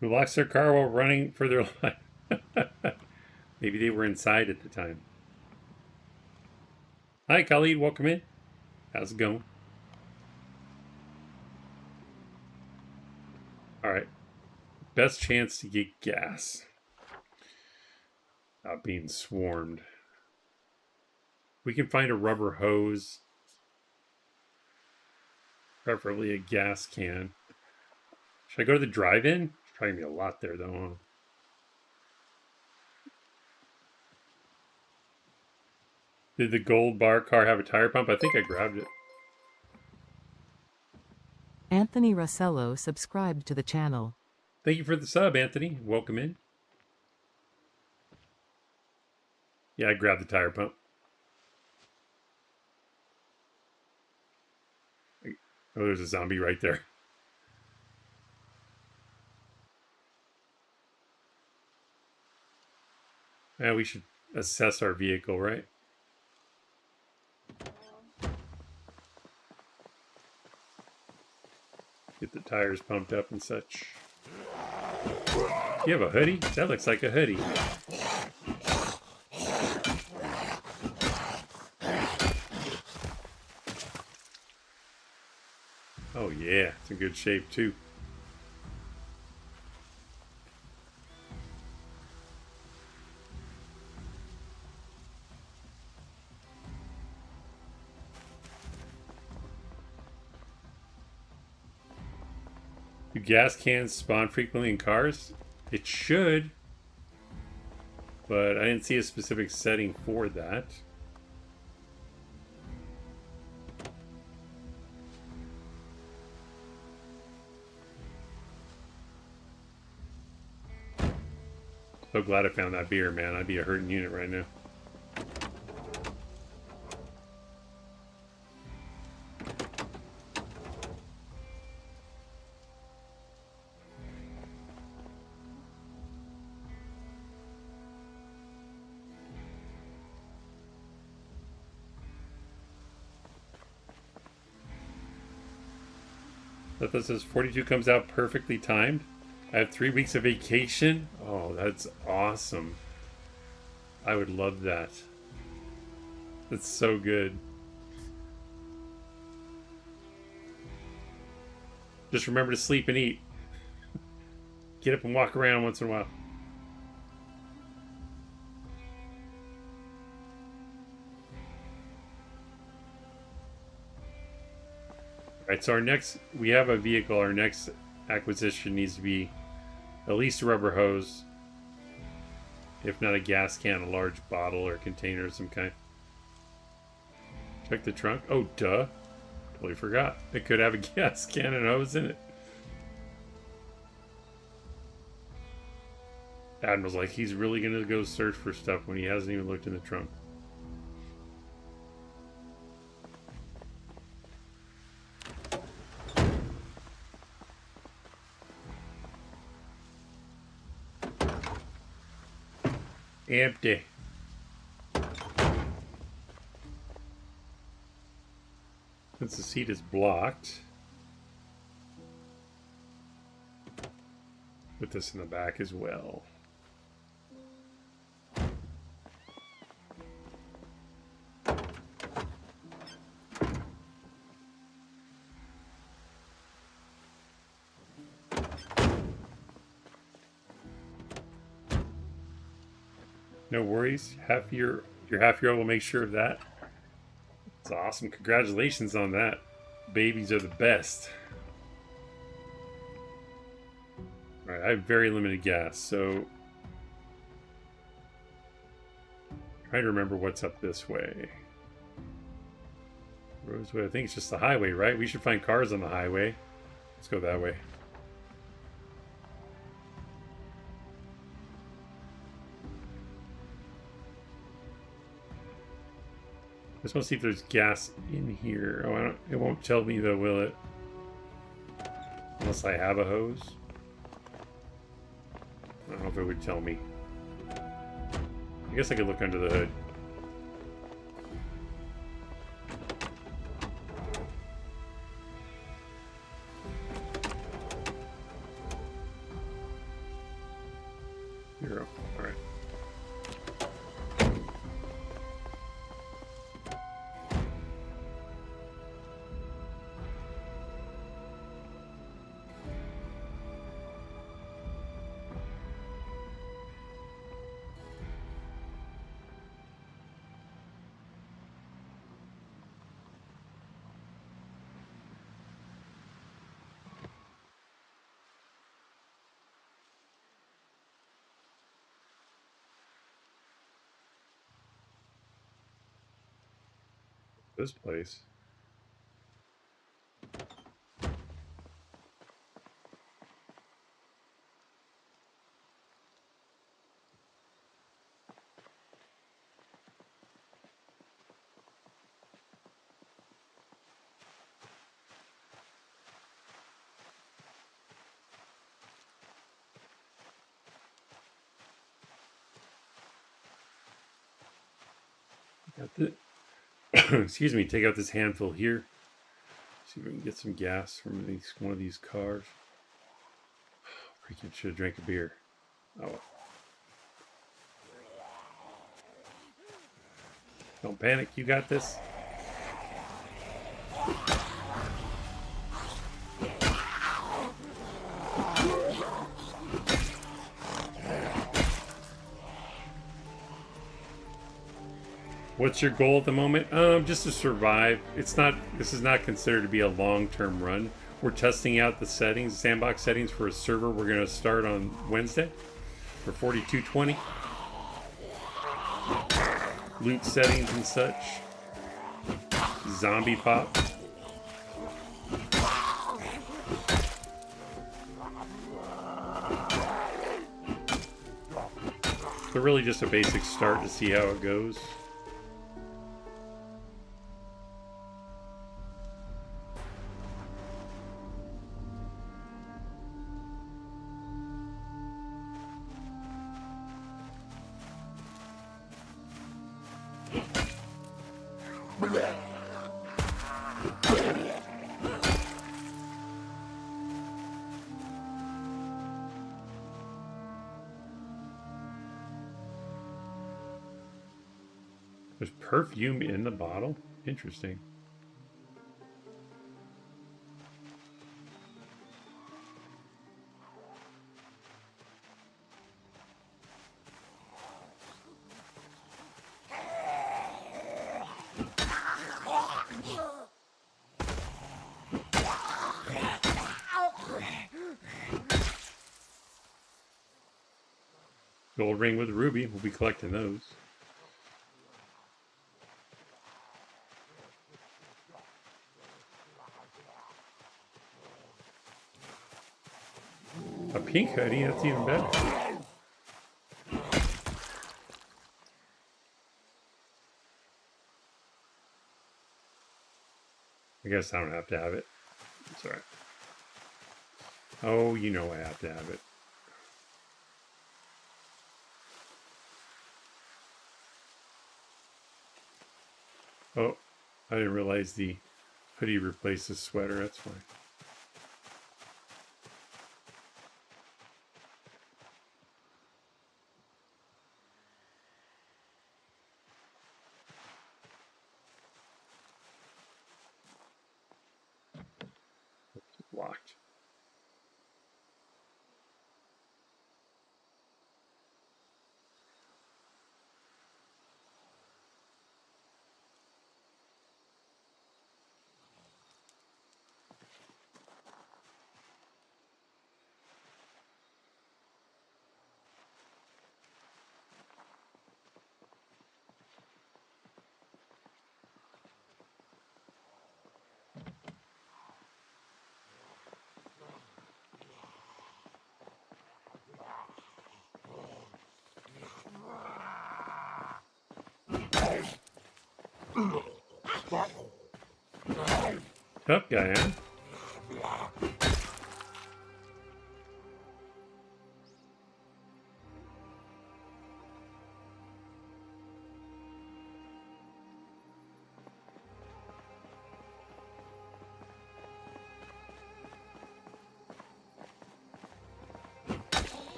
Who locks their car while running for their life? Maybe they were inside at the time. Hi, Khalid. Welcome in. How's it going? All right. Best chance to get gas. Not being swarmed. We can find a rubber hose. Preferably a gas can. Should I go to the drive-in? There's probably gonna be a lot there, though. Huh? Did the gold bar car have a tire pump? I think I grabbed it. Anthony Rossello subscribed to the channel. Thank you for the sub, Anthony. Welcome in. Yeah, I grabbed the tire pump. Oh, there's a zombie right there. Yeah, we should assess our vehicle, right? Get the tires pumped up and such. You have a hoodie? That looks like a hoodie. Oh yeah, it's in good shape too. Do gas cans spawn frequently in cars? It should. But I didn't see a specific setting for that. So glad I found that beer, man. I'd be a hurting unit right now. That says 42 comes out perfectly timed. I have 3 weeks of vacation. Oh, that's awesome. I would love that. That's so good. Just remember to sleep and eat. Get up and walk around once in a while. Alright, so we have a vehicle. Our next acquisition needs to be at least a rubber hose. If not a gas can, a large bottle or container of some kind. Check the trunk. Oh, duh. Totally forgot. It could have a gas can and hose in it. Admiral's like, he's really going to go search for stuff when he hasn't even looked in the trunk. Empty. Since the seat is blocked, put this in the back as well. No worries. Your half-year-old will make sure of that. It's awesome. Congratulations on that. Babies are the best. Alright, I have very limited gas, so trying to remember what's up this way. Roseway, I think it's just the highway, right? We should find cars on the highway. Let's go that way. I just want to see if there's gas in here. Oh, it won't tell me though, will it? Unless I have a hose. I don't know if it would tell me. I guess I could look under the hood. Zero. All right. This place. Got the excuse me, take out this handful here. See if we can get some gas from one of these cars. Freaking should have drank a beer. Oh well. Don't panic, you got this. What's your goal at the moment? Just to survive. This is not considered to be a long-term run. We're testing out the settings, sandbox settings for a server we're going to start on Wednesday for 4220. Loot settings and such. Zombie pop. So really just a basic start to see how it goes. There's perfume in the bottle? Interesting. Gold ring with ruby. We'll be collecting those. A pink hoodie, that's even better. I guess I don't have to have it. It's alright. Oh, you know I have to have it. Oh, I didn't realize the hoodie replaced the sweater. That's fine. Locked. Tough guy, huh?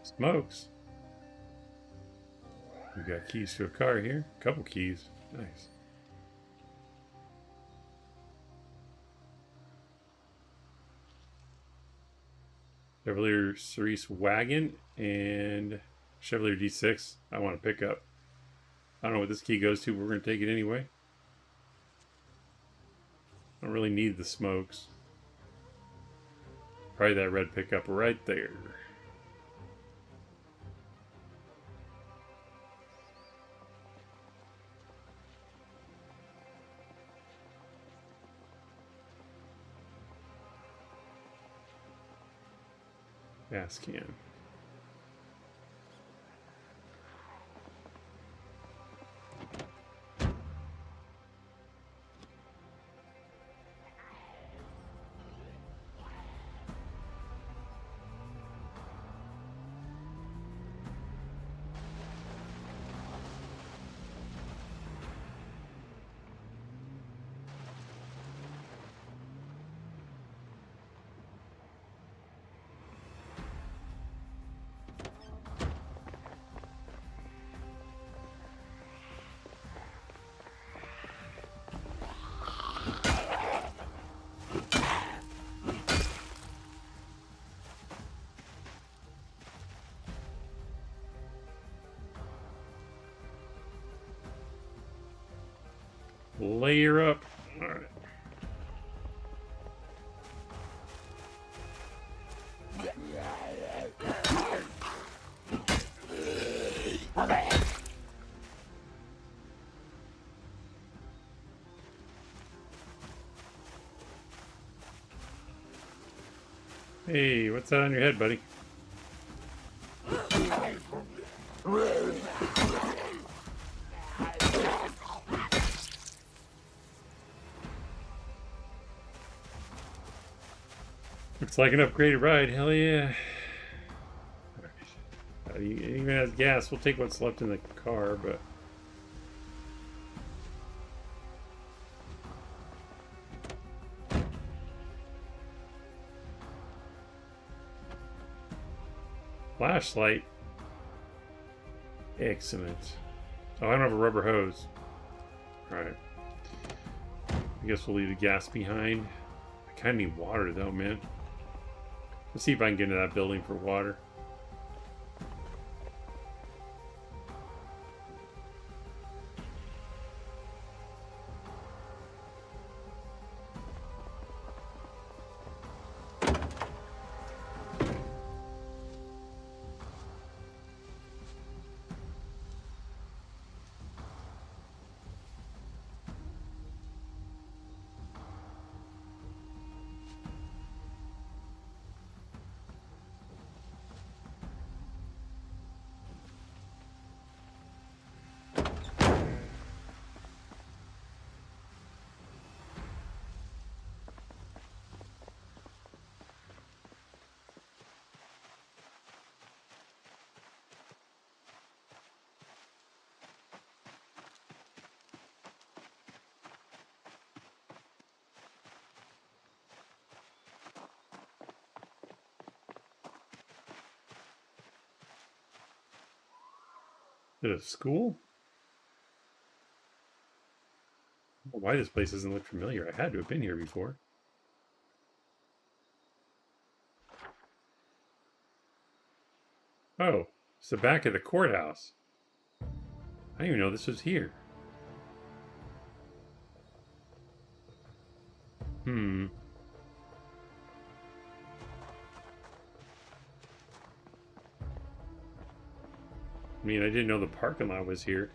Smokes. We got keys to a car here. Couple keys. Nice. Chevrolet Cerise wagon and Chevrolet D6. I want to pick up. I don't know what this key goes to, but we're going to take it anyway. I don't really need the smokes. Probably that red pickup right there. Gas can. Layer up. All right. Hey, what's that on your head, buddy? Looks like an upgraded ride. Hell yeah. It even has gas. We'll take what's left in the car, but... Flashlight. Excellent. Oh, I don't have a rubber hose. Alright. I guess we'll leave the gas behind. I kind of need water, though, man. Let's see if I can get into that building for water. Is it a school? Why this place doesn't look familiar? I had to have been here before. Oh, it's the back of the courthouse. I didn't even know this was here. Hmm. I mean, I didn't know the parking lot was here.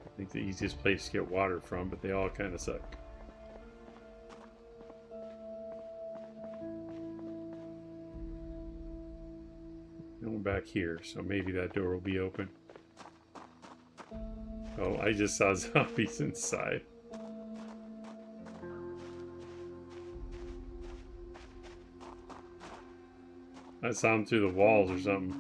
I think the easiest place to get water from, but they all kind of suck. Going back here, so maybe that door will be open. Oh, I just saw zombies inside. I saw them through the walls or something.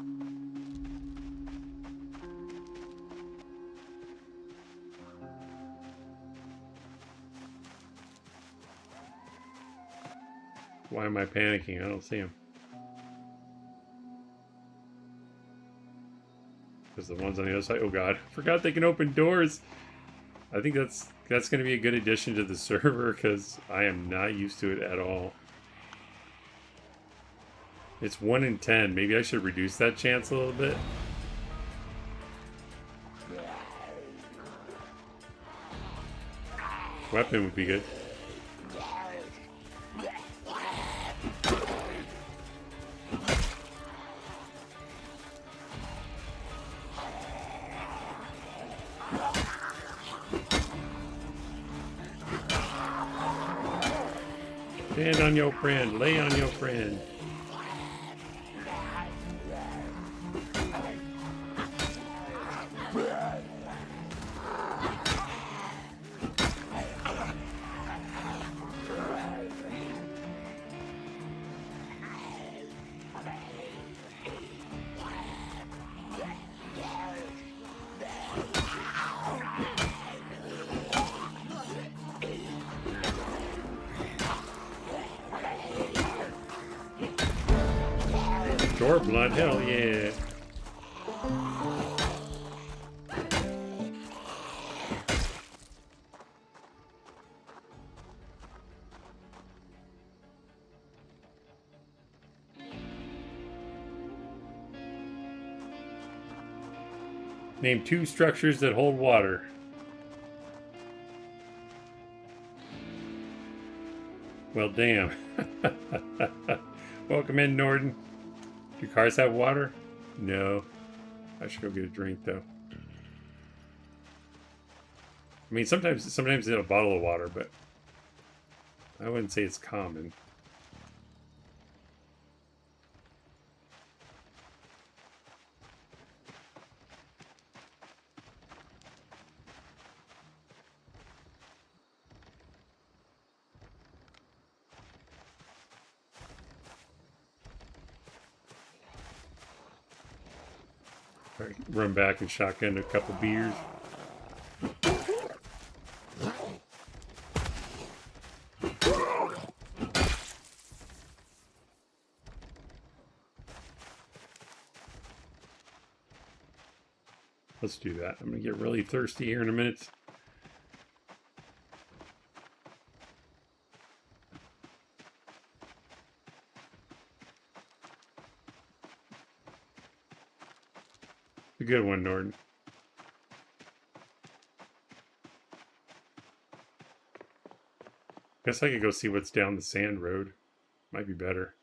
Why am I panicking? I don't see them. Because the ones on the other side... Oh god, I forgot they can open doors! I think that's going to be a good addition to the server, because I am not used to it at all. It's 1 in 10. Maybe I should reduce that chance a little bit. Weapon would be good. Stand on your friend. Lay on your friend. Door blood, hell yeah. Name 2 structures that hold water. Well, damn. Welcome in, Norden. Do cars have water? No. I should go get a drink, though. I mean, sometimes in a bottle of water, but I wouldn't say it's common. All right, run back and shotgun a couple beers. Let's do that. I'm going to get really thirsty here in a minute. A good one, Norden. Guess I could go see what's down the sand road. Might be better.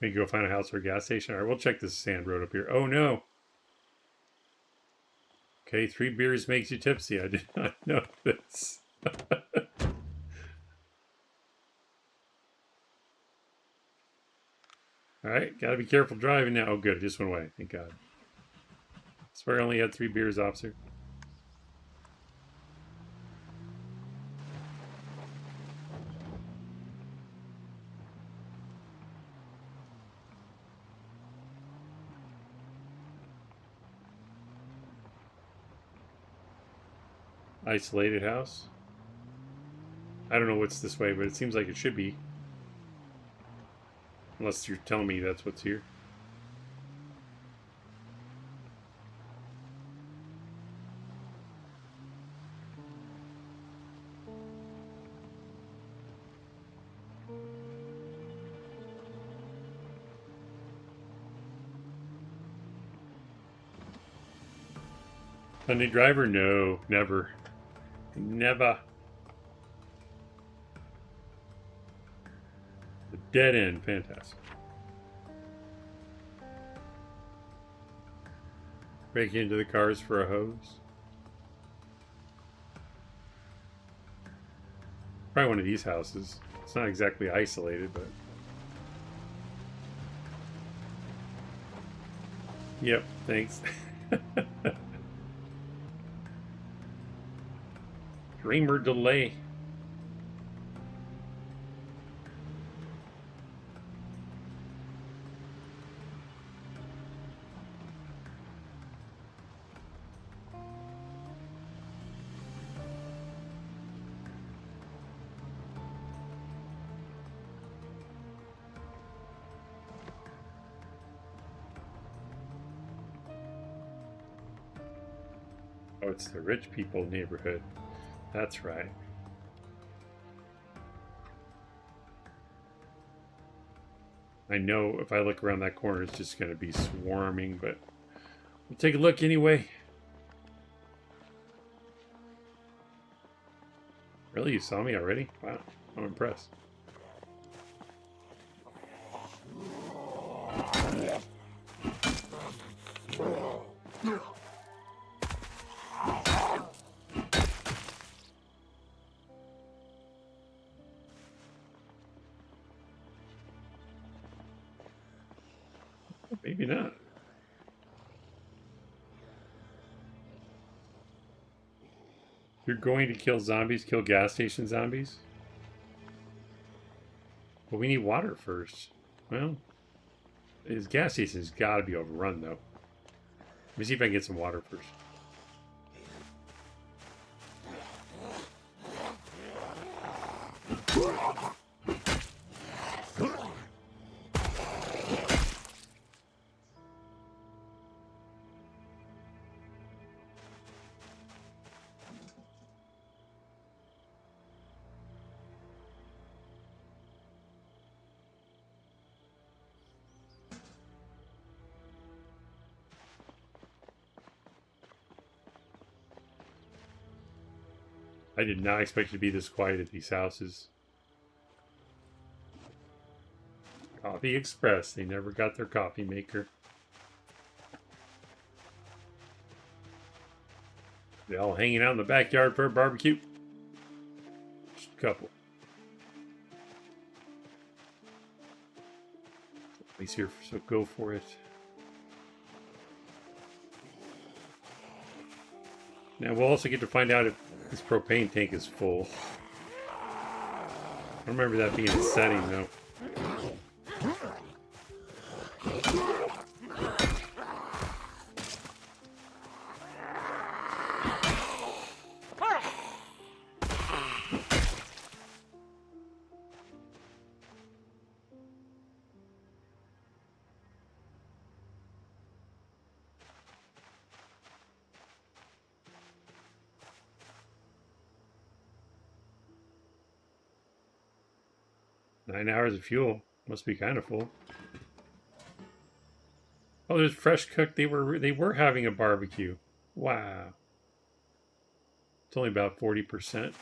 Maybe go find a house or a gas station. All right, we'll check this sand road up here. Oh, no. Okay, 3 beers makes you tipsy. I did not know this. All right, gotta be careful driving now. Oh, good. It just went away. Thank God. I swear I only had 3 beers, officer. Isolated house. I don't know what's this way, but it seems like it should be. Unless you're telling me that's what's here. Sunday driver? No, never. Never. The dead end, fantastic. Break into the cars for a hose. Probably one of these houses. It's not exactly isolated, but... Yep, thanks. Dreamer delay. Oh, it's the rich people neighborhood. That's right. I know if I look around that corner, it's just going to be swarming, but we'll take a look anyway. Really? You saw me already? Wow. I'm impressed. Maybe not. You're going to kill zombies, kill gas station zombies? Well, we need water first. Well, his gas station's got to be overrun, though. Let me see if I can get some water first. I did not expect it to be this quiet at these houses. Coffee Express. They never got their coffee maker. They all hanging out in the backyard for a barbecue. Just a couple. At least here, so go for it. Now we'll also get to find out if this propane tank is full. I don't remember that being a setting though. Nine hours of fuel. Must be kind of full. Oh, there's fresh cooked. They were having a barbecue. Wow. It's only about 40%.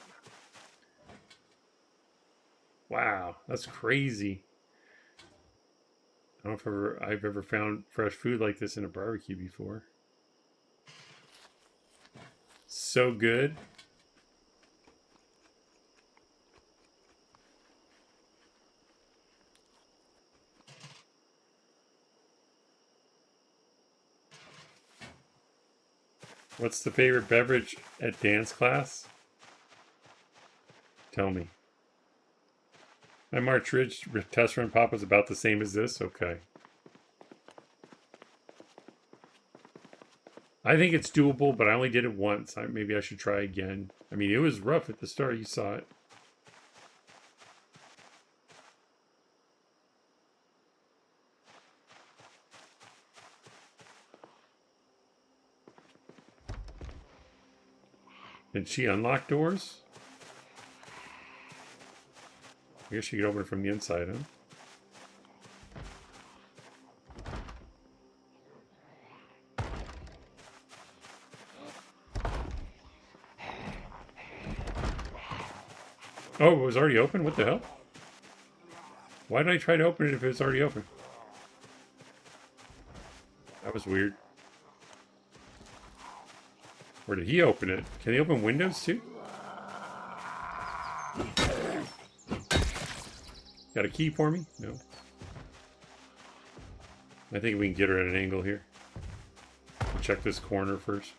Wow, that's crazy. I don't know if I've ever found fresh food like this in a barbecue before. So good. What's the favorite beverage at dance class? Tell me. My March Ridge test run pop was about the same as this? Okay. I think it's doable, but I only did it once. Maybe I should try again. I mean, it was rough at the start. You saw it. Did she unlock doors? I guess she could open it from the inside, huh? Oh, it was already open? What the hell? Why did I try to open it if it was already open? That was weird. Or did he open it? Can they open windows too? Got a key for me? No. I think we can get her at an angle here. We'll check this corner first.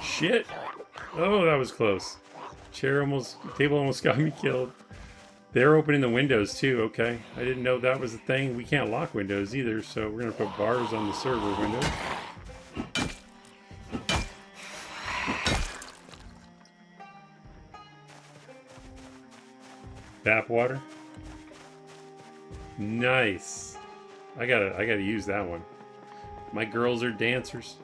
Shit! Oh, that was close. Table almost got me killed. They're opening the windows too, okay. I didn't know that was a thing. We can't lock windows either, so we're gonna put bars on the server window. Tap water. Nice. I gotta use that one. My girls are dancers.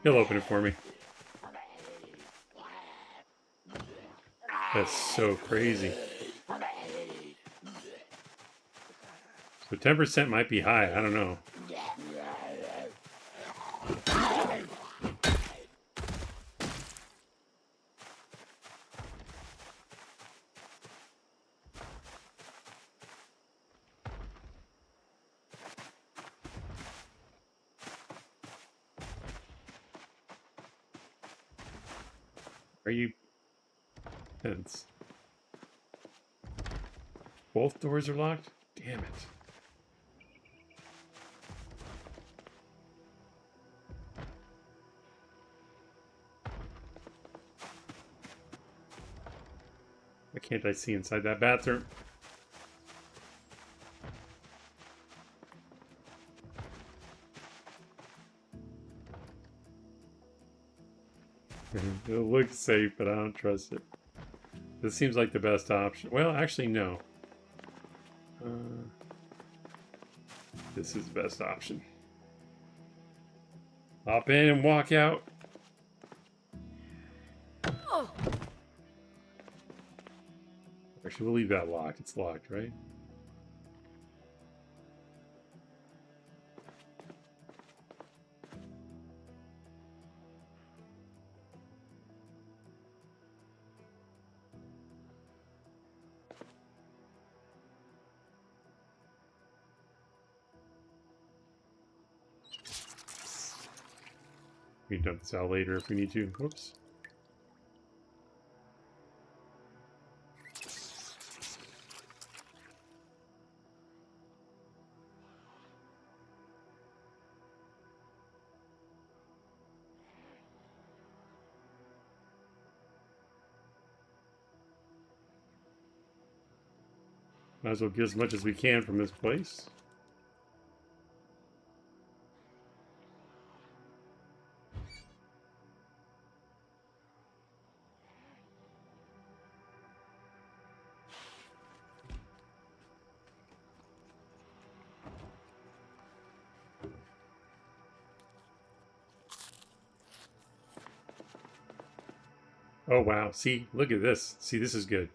He'll open it for me. That's so crazy. So 10% might be high. I don't know. Are you tense? Both doors are locked? Damn it. Why can't I see inside that bathroom? It looks safe, but I don't trust it. This seems like the best option. Well, actually, no. This is the best option. Hop in and walk out. Actually, we'll leave that locked. It's locked, right? We can dump this out later if we need to. Whoops. Might as well get as much as we can from this place. Oh, wow. See, look at this. See, this is good.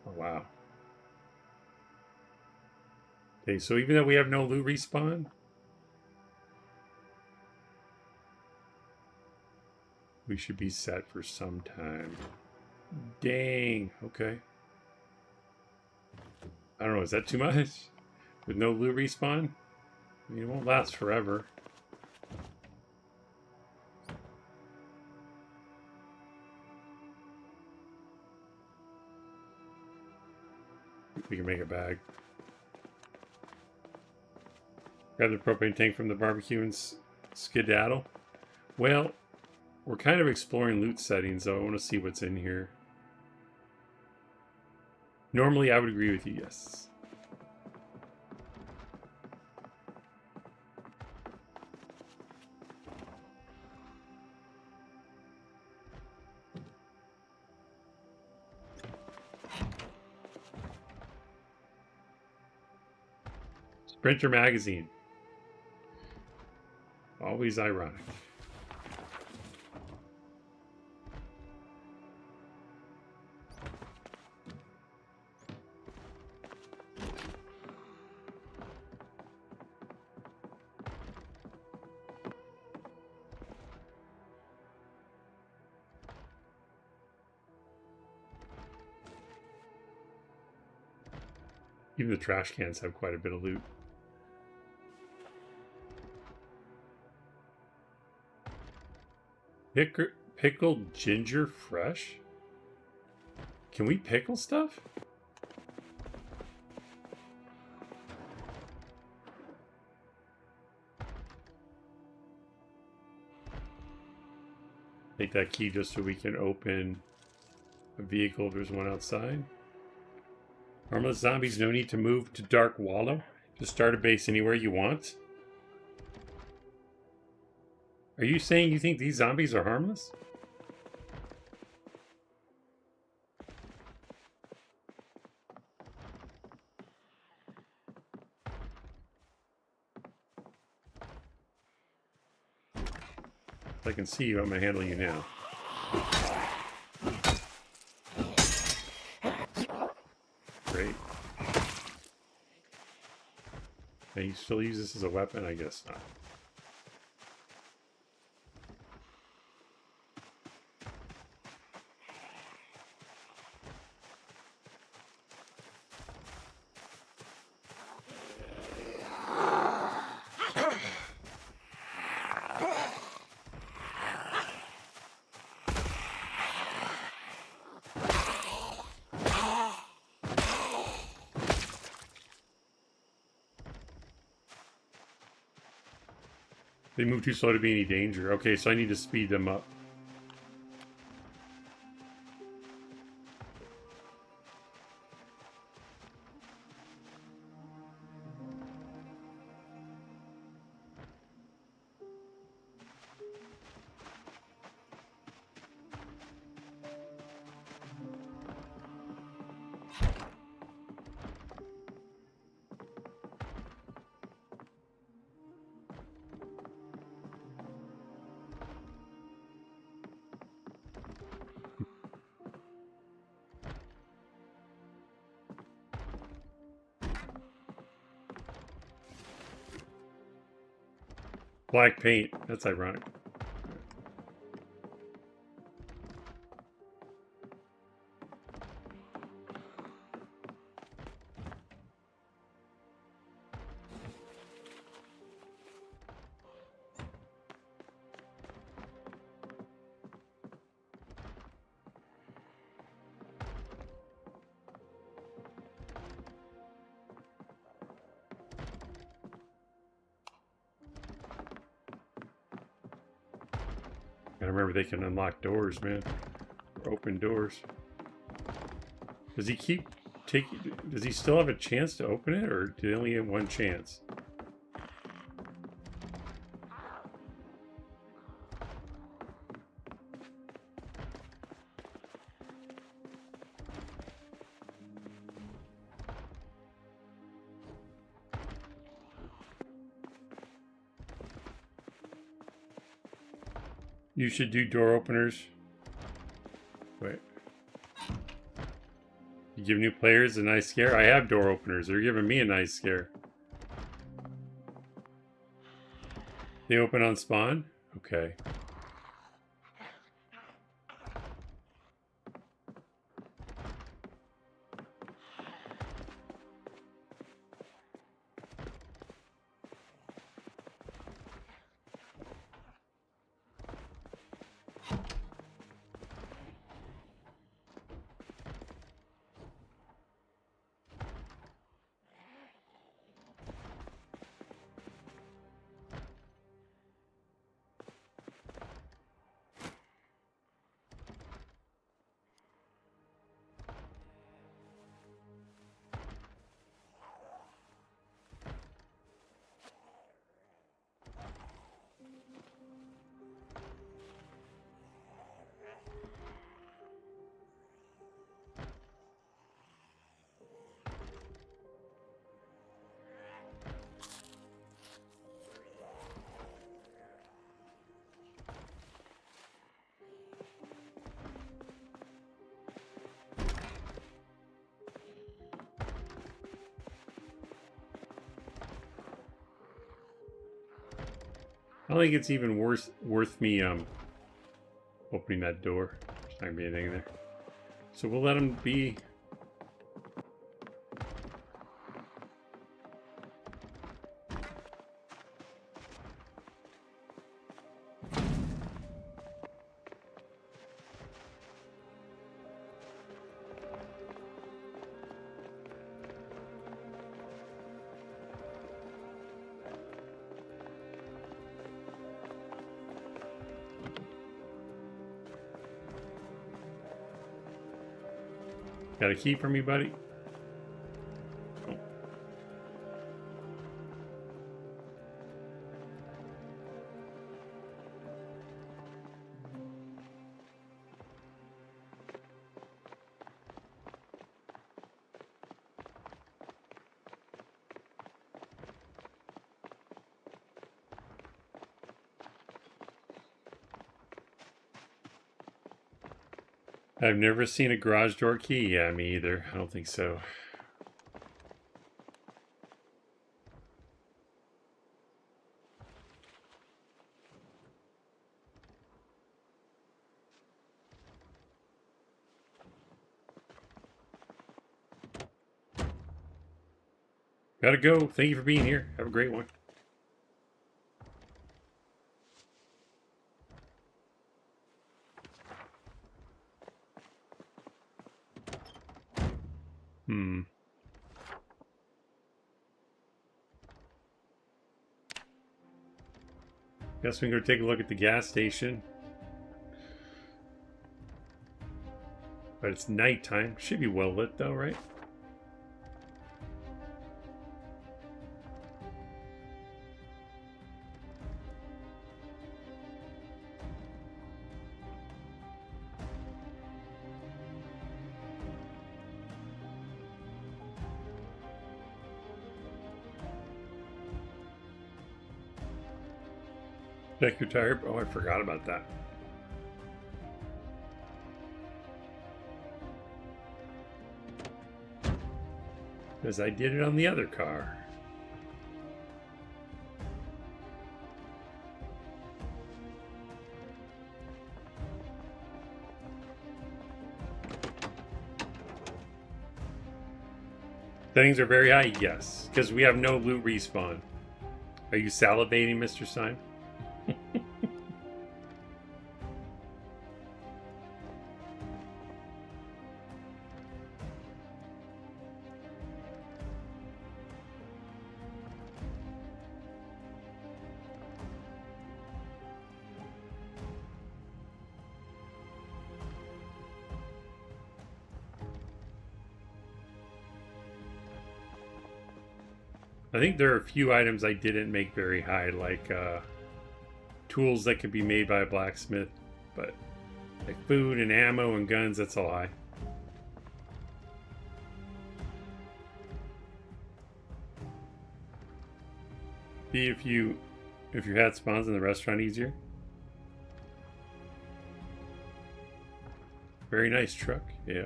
Oh, wow. Okay, so even though we have no loot respawn, we should be set for some time. Dang. Okay. I don't know. Is that too much? With no loot respawn? I mean, it won't last forever. We can make a bag. Grab the propane tank from the barbecue and skedaddle. Well, we're kind of exploring loot settings, though. I want to see what's in here. Normally, I would agree with you, yes. Sprinter magazine. Always ironic. Even the trash cans have quite a bit of loot. Pickled ginger fresh? Can we pickle stuff? Take that key just so we can open a vehicle if there's one outside. Harmless zombies, no need to move to Dark Wallow. Just start a base anywhere you want. Are you saying you think these zombies are harmless? If I can see you, I'm going to handle you now. Great. Can you still use this as a weapon? I guess not. They move too slow to be any danger. Okay, so I need to speed them up. Black paint. That's ironic. Gotta remember they can unlock doors, man. Or open doors. Does he keep taking... Does he still have a chance to open it? Or do they only get one chance? You should do door openers. Wait. You give new players a nice scare? I have door openers. They're giving me a nice scare. They open on spawn? Okay. I don't think it's even worth me opening that door. There's not gonna be anything there. So we'll let him be. Got a key for me, buddy? Oh. I've never seen a garage door key. Yeah, me either. I don't think so. Gotta go. Thank you for being here. Have a great one. Guess we can go take a look at the gas station. But it's nighttime. Should be well lit though, right? Check your tire. Oh, I forgot about that. Because I did it on the other car. Settings are very high, yes. Because we have no loot respawn. Are you salivating, Mr. Syme? I think there are a few items I didn't make very high, like tools that could be made by a blacksmith, but like food and ammo and guns, that's all high. See if your hat spawns in the restaurant easier. Very nice truck, yeah.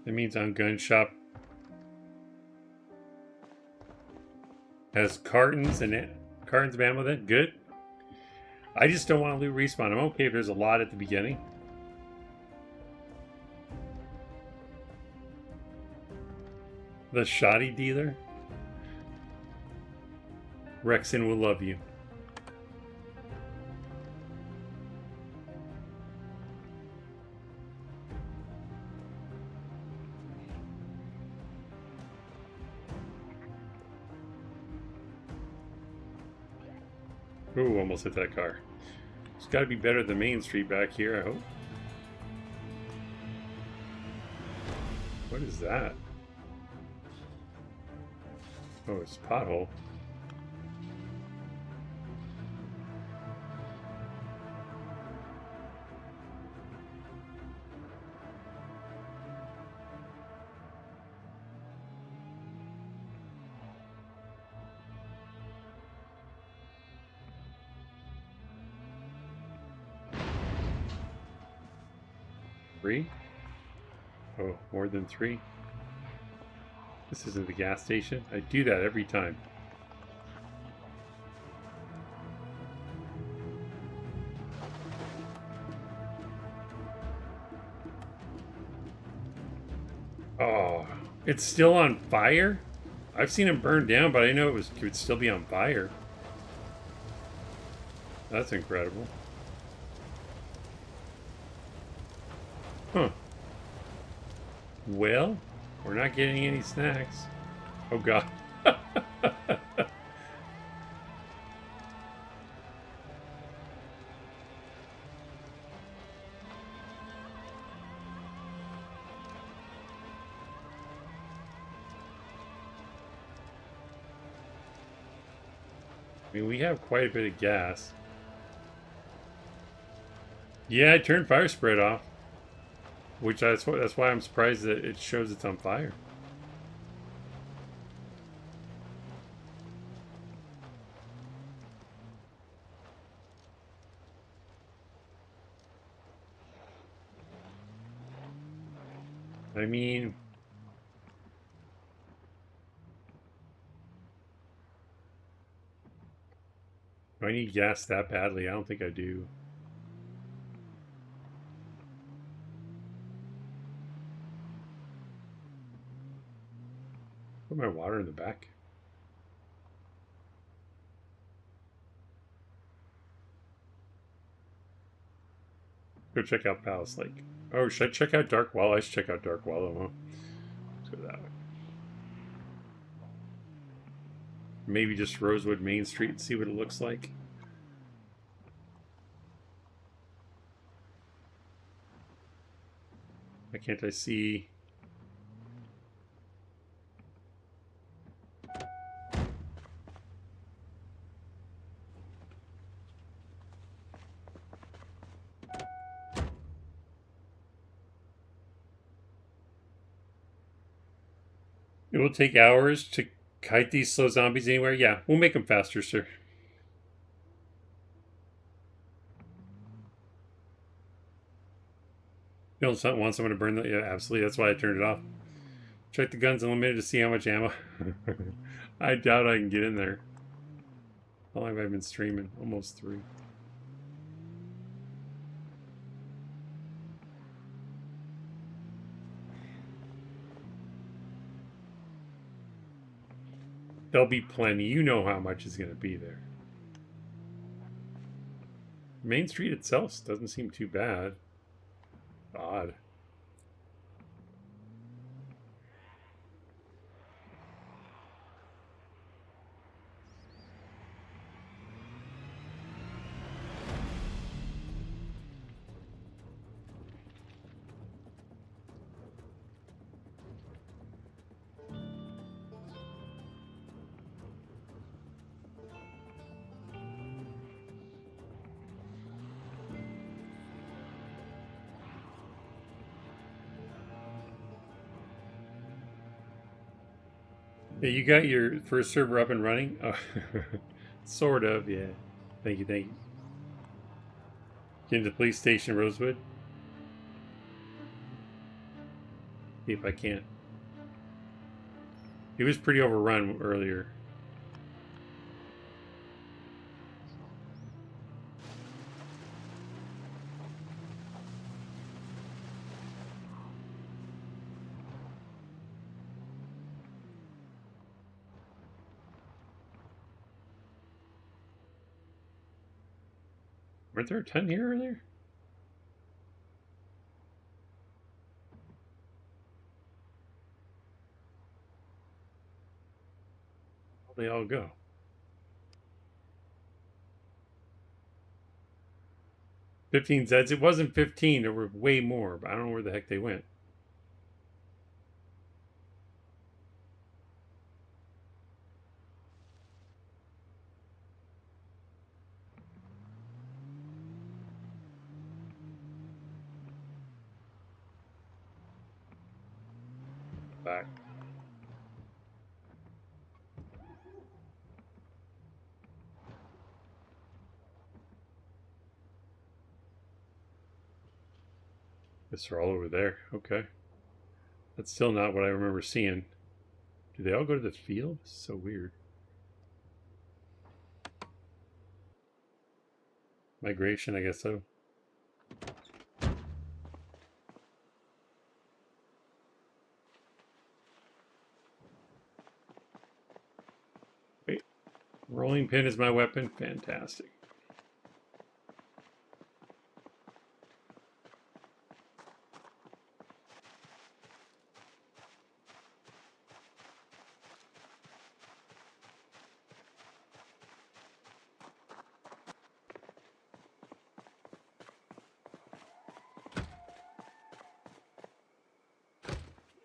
That means on gun shop has cartons of ammo then? Good. I just don't want to loot respawn. I'm okay if there's a lot at the beginning. The shoddy dealer? Rexon will love you. Ooh, almost hit that car. It's got to be better than Main Street back here, I hope. What is that? Oh, it's a pothole. Three? Oh, more than three? This isn't the gas station. I do that every time. Oh, it's still on fire? I've seen it burn down, but I didn't know it could still be on fire. That's incredible. Huh. Well, we're not getting any snacks. Oh god. I mean, we have quite a bit of gas. Yeah, I turned fire spread off. Which that's why I'm surprised that it shows it's on fire. I mean, do I need gas that badly? I don't think I do. Put my water in the back. Go check out Palace Lake. Oh, should I check out Dark Wallow? I should check out Dark Wallow, huh? Let's go that way. Maybe just Rosewood Main Street and see what it looks like. Why can't I see? It will take hours to kite these slow zombies anywhere. Yeah, we'll make them faster, sir. You don't want someone to burn the... Yeah, absolutely. That's why I turned it off. Check the guns unlimited to see how much ammo. I doubt I can get in there. How long have I been streaming? Almost 3. There'll be plenty. You know how much is going to be there. Main Street itself doesn't seem too bad. Odd. Yeah, you got your first server up and running? Oh, sort of, yeah. Thank you, thank you. Get into the police station, Rosewood. See if I can. It was pretty overrun earlier. Weren't there a ton here earlier? Where'd they all go? $15 Zeds. It wasn't 15. There were way more, but I don't know where the heck they went. Back. Guess they're all over there. Okay. That's still not what I remember seeing. Do they all go to the field? This is so weird. Migration, I guess so. Wait. Rolling pin is my weapon? Fantastic.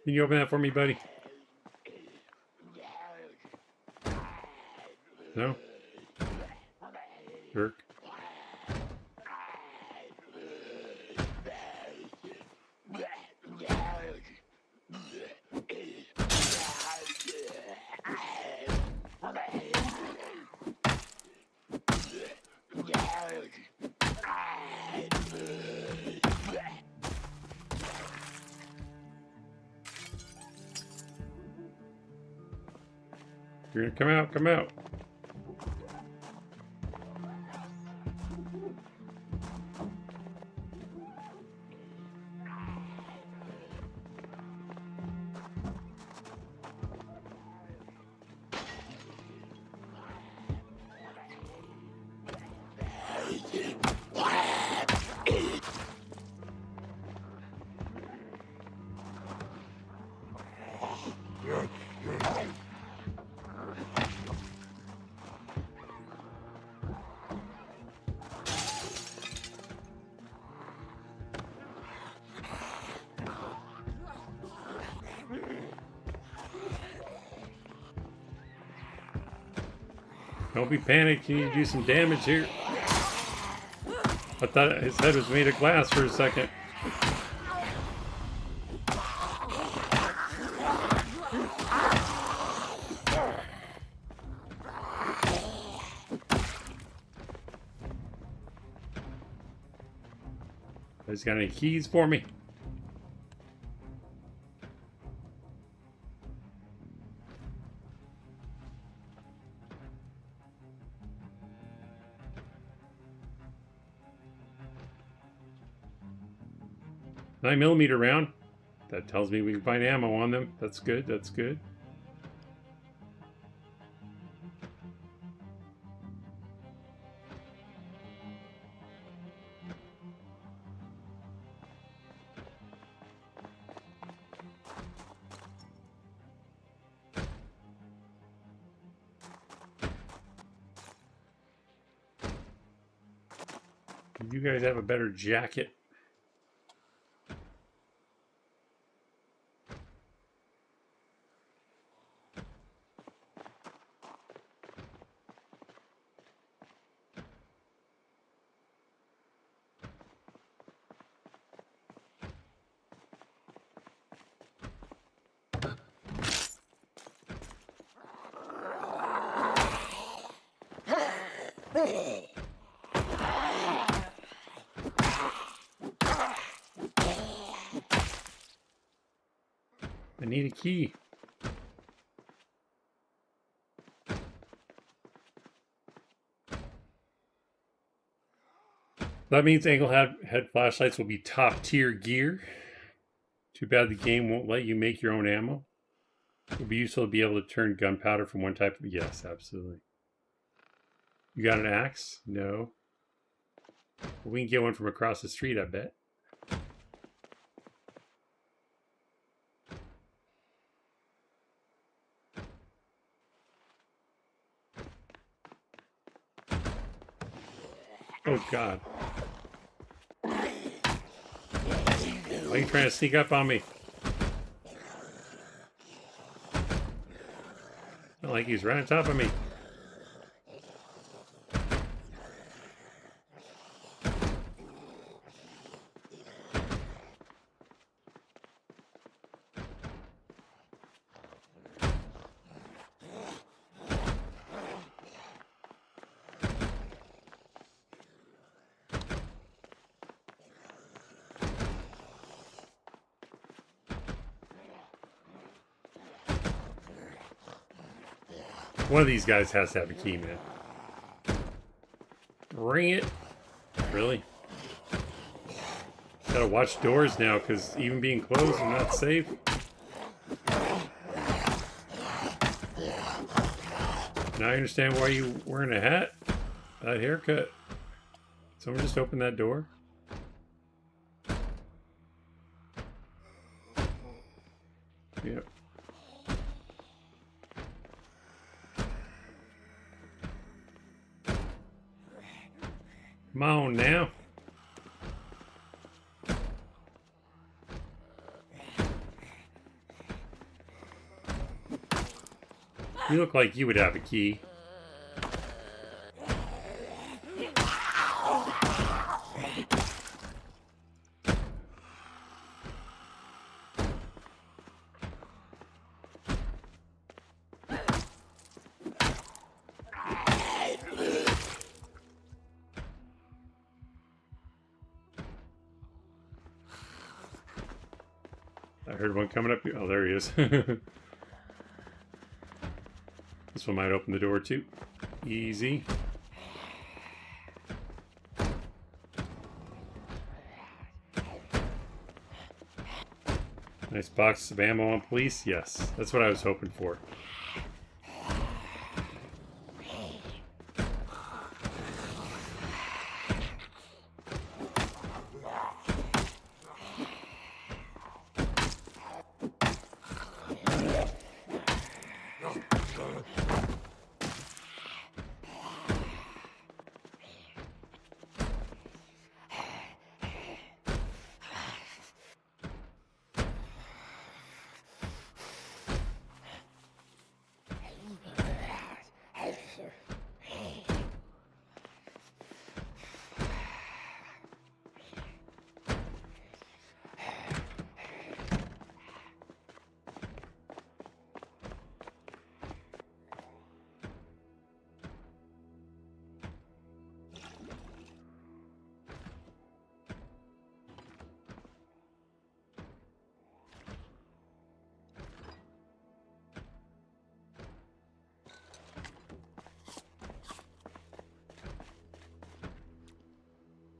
Can you open that for me, buddy? No? Jerk. You're gonna come out, come out. Don't be panicked. You need to do some damage here. I thought his head was made of glass for a second. He's got any keys for me? .9mm round. That tells me we can find ammo on them. That's good. That's good. You guys have a better jacket. I need a key. That means angle head flashlights will be top tier gear. Too bad the game won't let you make your own ammo. It would be useful to be able to turn gunpowder from one type of... Yes, absolutely. You got an axe? No. Well, we can get one from across the street, I bet. Oh, God. Why are you trying to sneak up on me? Not like he's right on top of me. One of these guys has to have a key, man. Ring it. Really? Gotta watch doors now, because even being closed, I'm not safe. Now I understand why you wearing a hat. That haircut. Someone just opened that door. Yep. Come on now. You look like you would have a key. I heard one coming up. Oh, there he is. This one might open the door too. Easy. Nice box of ammo on police. Yes, that's what I was hoping for.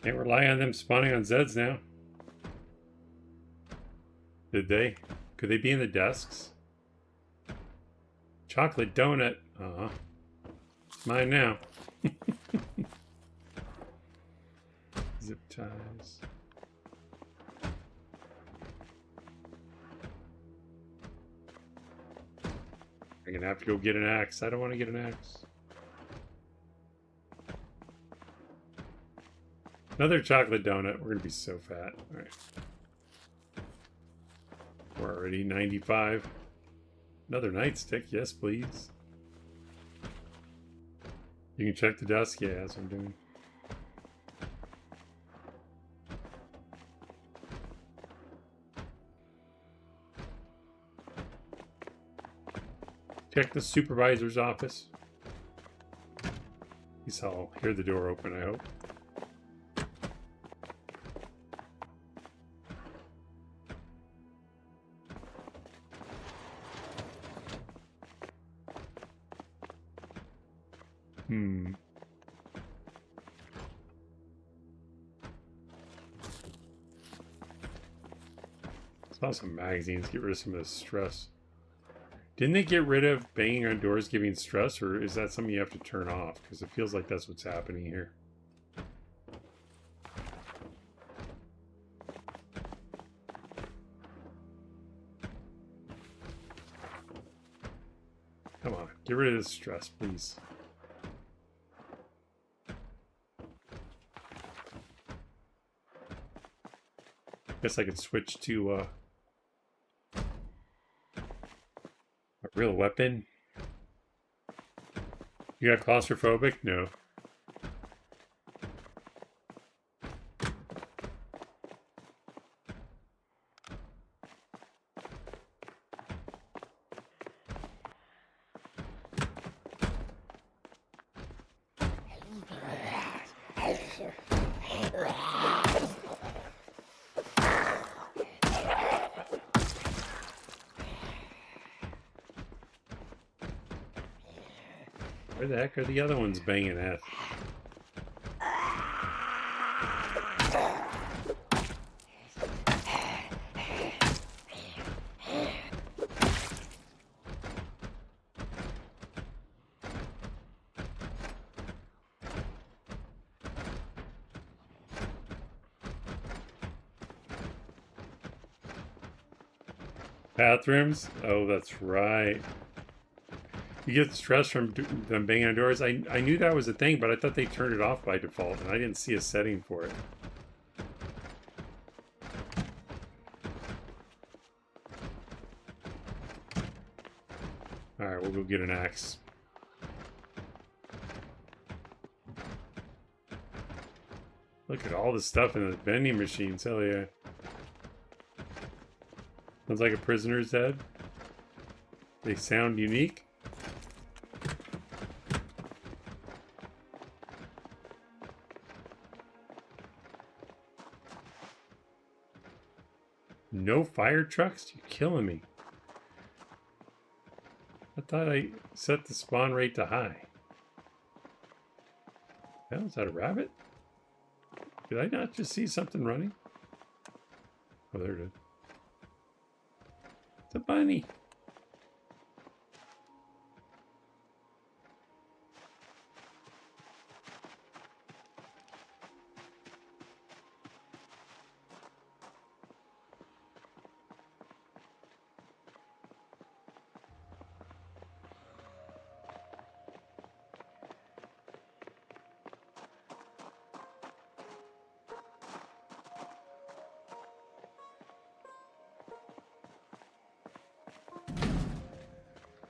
Can't rely on them spawning on Zeds now. Did they? Could they be in the desks? Chocolate donut. Uh-huh. It's mine now. Zip ties. I'm gonna have to go get an axe. I don't want to get an axe. Another chocolate donut. We're gonna be so fat. All right. We're already 95. Another nightstick. Yes, please. You can check the desk. Yeah, that's what I'm doing. Check the supervisor's office. At least I'll hear the door open, I hope. Saw some magazines, get rid of some of the stress. Didn't they get rid of banging on doors giving stress, or is that something you have to turn off? Because it feels like that's what's happening here. Come on, get rid of this stress, please. Guess I could switch to a real weapon. You got claustrophobic? No. Where the heck are the other ones banging at? Bathrooms? Oh, that's right. You get stress from them banging on doors. I knew that was a thing, but I thought they turned it off by default, and I didn't see a setting for it. Alright, we'll go get an axe. Look at all the stuff in the vending machines. Hell yeah. Sounds like a prisoner's head. They sound unique. No fire trucks? You're killing me. I thought I set the spawn rate to high. Hell, is that a rabbit? Did I not just see something running? Oh, there it is. It's a bunny.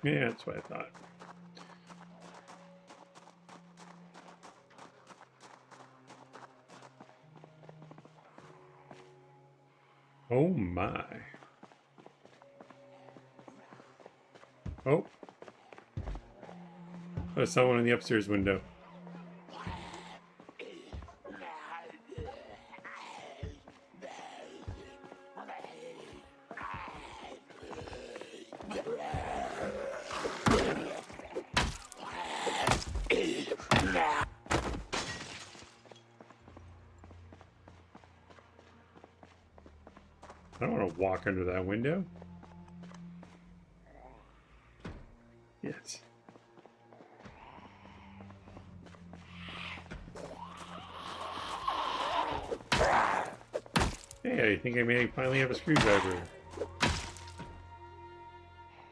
Yeah, that's what I thought. Oh my. Oh. There's someone in the upstairs window. I don't want to walk under that window. Yes. Hey, I think I may finally have a screwdriver.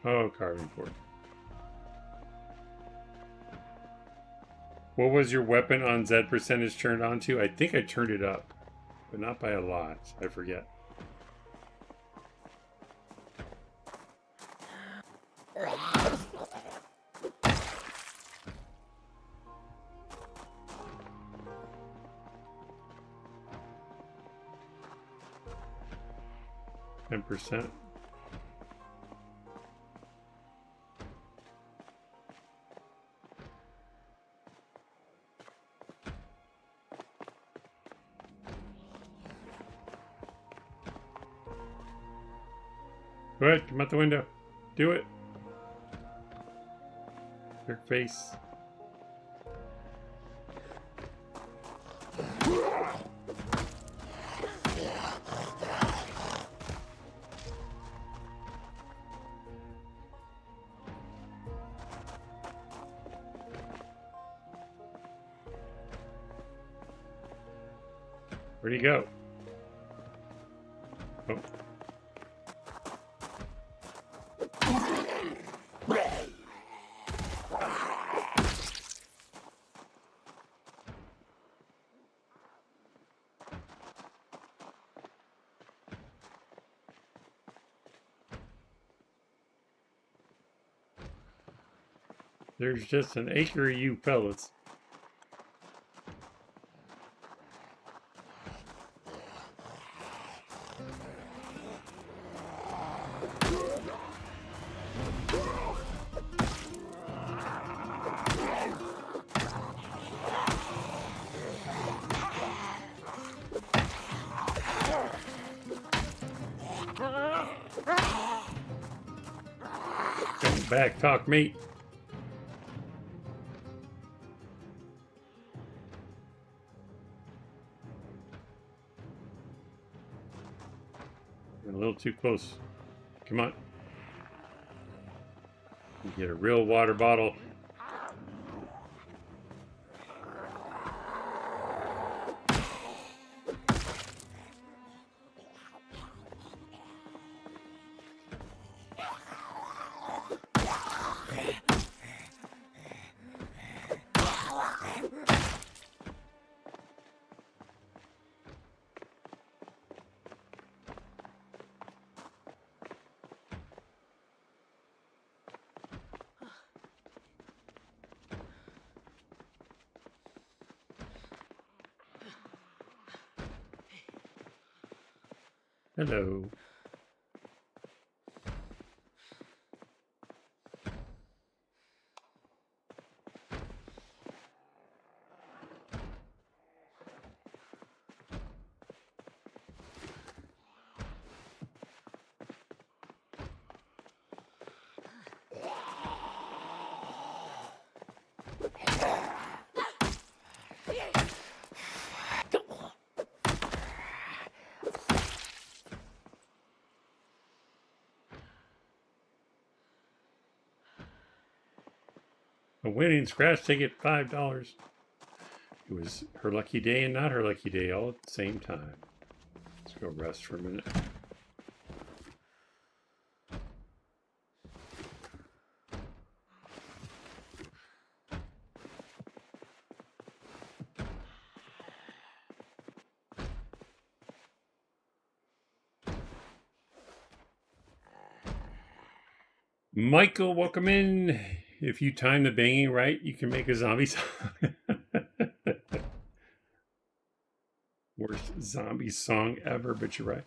Oh, carving board. What was your weapon on Z percentage turned on to? I think I turned it up, but not by a lot. I forget. %. Go ahead, come out the window. Do it. Your face. Where'd he go? Oh. There's just an acre of you fellas. Come back, talk meat. You're a little too close. Come on. You get a real water bottle. Hello. A winning scratch ticket, $5. It was her lucky day and not her lucky day all at the same time. Let's go rest for a minute. Michael, welcome in. If you time the banging right, you can make a zombie song. Worst zombie song ever, but you're right.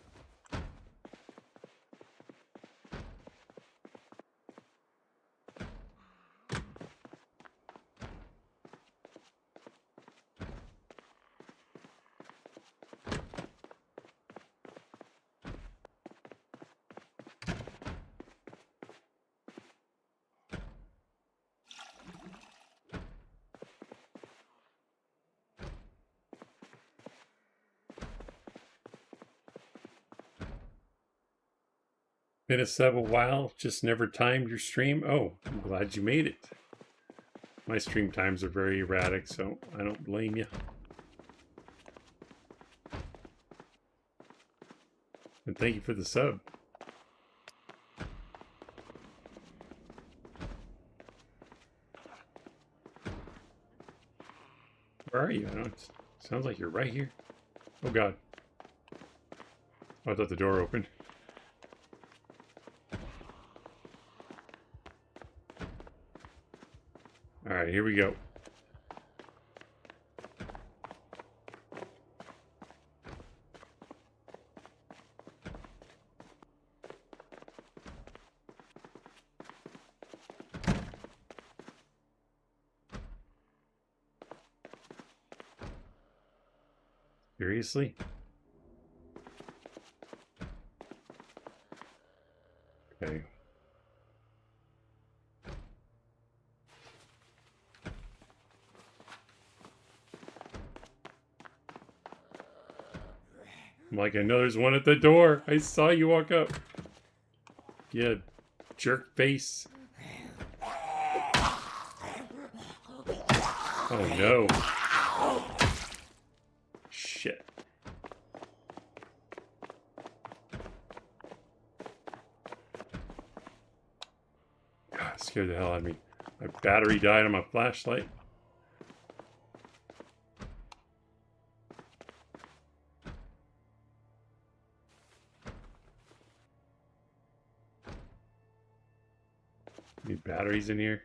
been a sub a while, just never timed your stream. Oh, I'm glad you made it. My stream times are very erratic, so I don't blame you. And thank you for the sub. Where are you? I don't, it sounds like you're right here. Oh God. Oh, I thought the door opened. Alright, here we go. Seriously? Okay. I'm like, I know there's one at the door. I saw you walk up. Yeah, jerk face. Oh no. Shit. God, it scared the hell out of me. My battery died on my flashlight. Need batteries in here.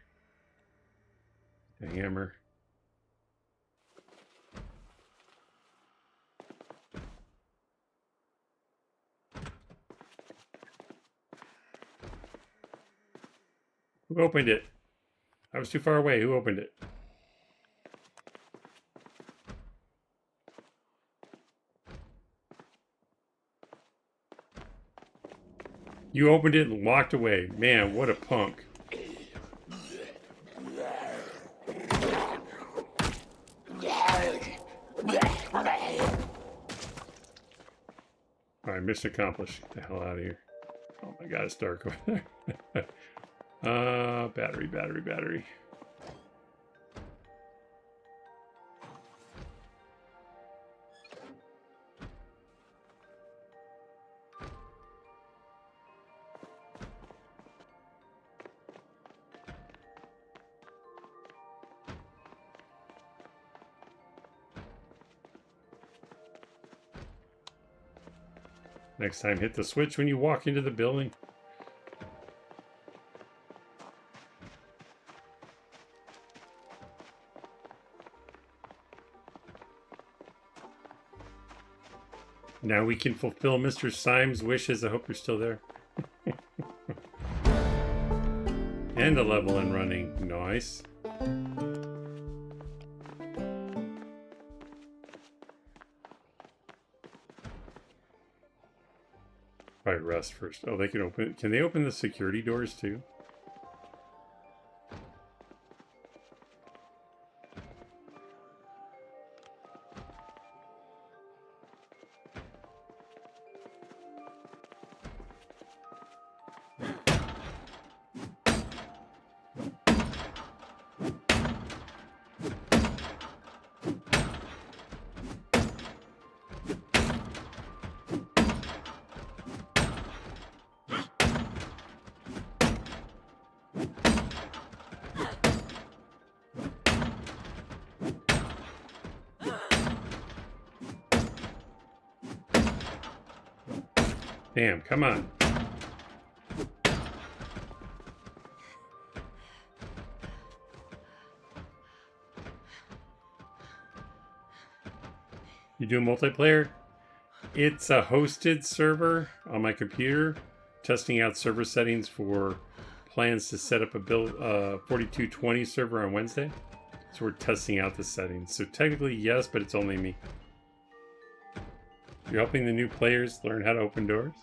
A hammer. Who opened it? I was too far away. Who opened it? You opened it and walked away. Man, what a punk. Alright, mission accomplished. Get the hell out of here. Oh my God, it's dark over there. Battery. Next time, hit the switch when you walk into the building. Now we can fulfill Mr. Symes' wishes. I hope you're still there. And a level and running. Nice. Probably rest first. Oh, they can open. Can they open the security doors too? Damn, come on. You do multiplayer? It's a hosted server on my computer, testing out server settings for plans to set up a 4220 server on Wednesday. So we're testing out the settings. So technically, yes, but it's only me. You're helping the new players learn how to open doors?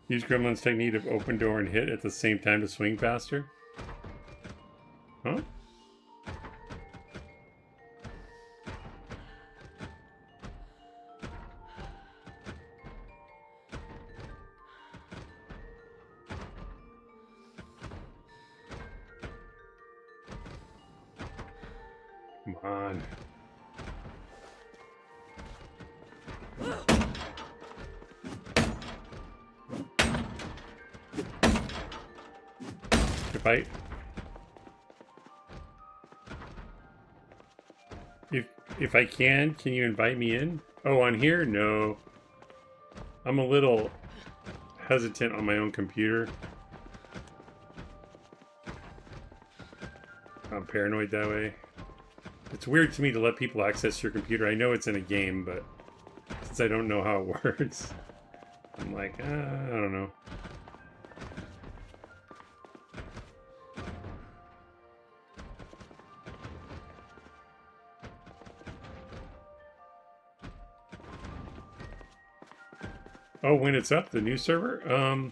Use Gremlin's technique of open door and hit at the same time to swing faster? Huh? Come on. If if I can you invite me in? Oh, on here? No. I'm a little hesitant on my own computer. I'm paranoid that way. It's weird to me to let people access your computer. I know it's in a game, but since I don't know how it works, I'm like, I don't know. Oh, when it's up, the new server?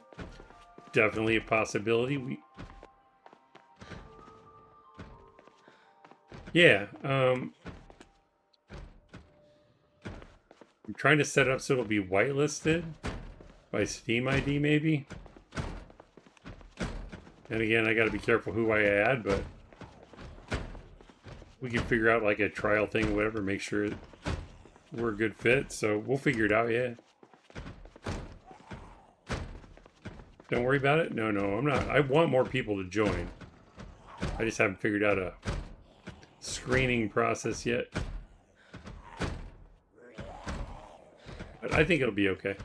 Definitely a possibility. Yeah, I'm trying to set it up so it'll be whitelisted by Steam ID, maybe. And again, I gotta be careful who I add, but we can figure out like a trial thing or whatever, make sure we're a good fit, so we'll figure it out, yeah. Don't worry about it? No, I'm not. I want more people to join. I just haven't figured out a screening process yet. But I think it'll be okay.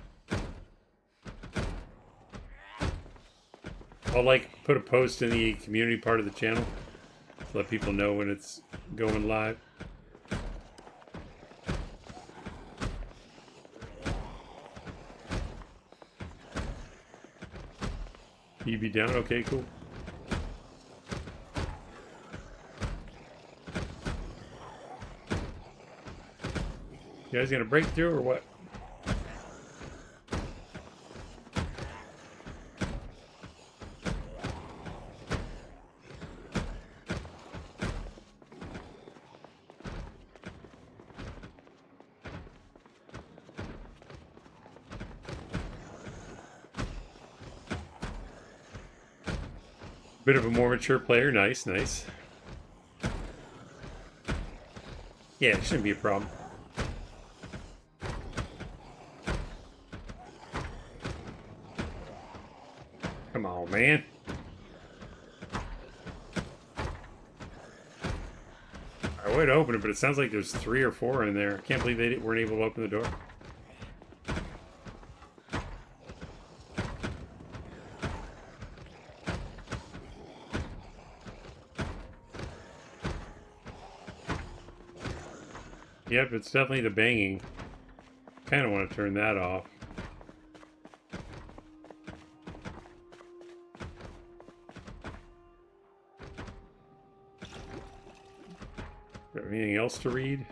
I'll like put a post in the community part of the channel to let people know when it's going live. You be down? Okay, cool. You guys gonna break through or what? Bit of a more mature player. Nice, nice. Yeah, it shouldn't be a problem. Come on, man. I would open it, but it sounds like there's 3 or 4 in there. I can't believe they weren't able to open the door. Yep, it's definitely the banging. Kind of want to turn that off. Anything else to read?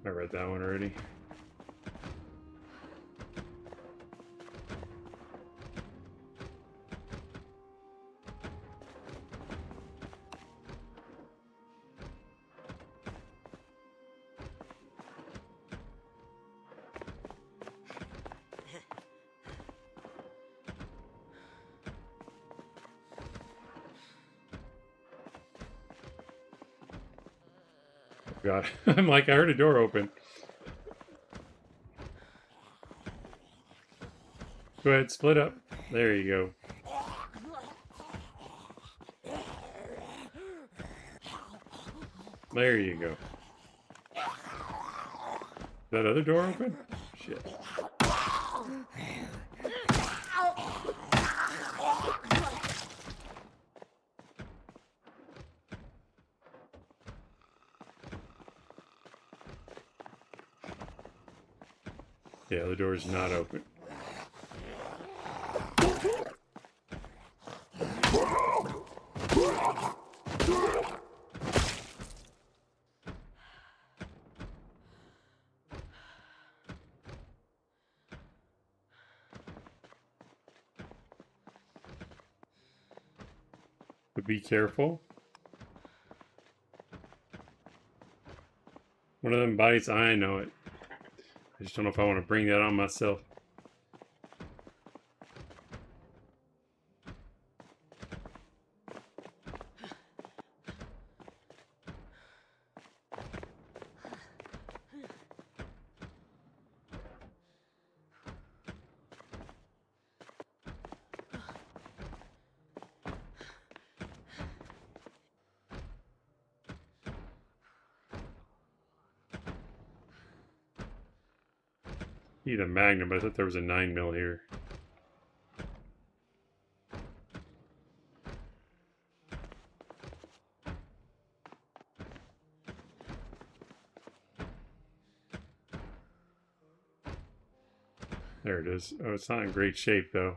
I read that one already. God, I'm like, I heard a door open. Go ahead, split up. There you go. There you go. That other door open? Shit. Yeah, the door is not open. But be careful. One of them bites, I know it. I just don't know if I want to bring that on myself. Need a Magnum, but I thought there was a 9mm here. There it is. Oh, it's not in great shape, though.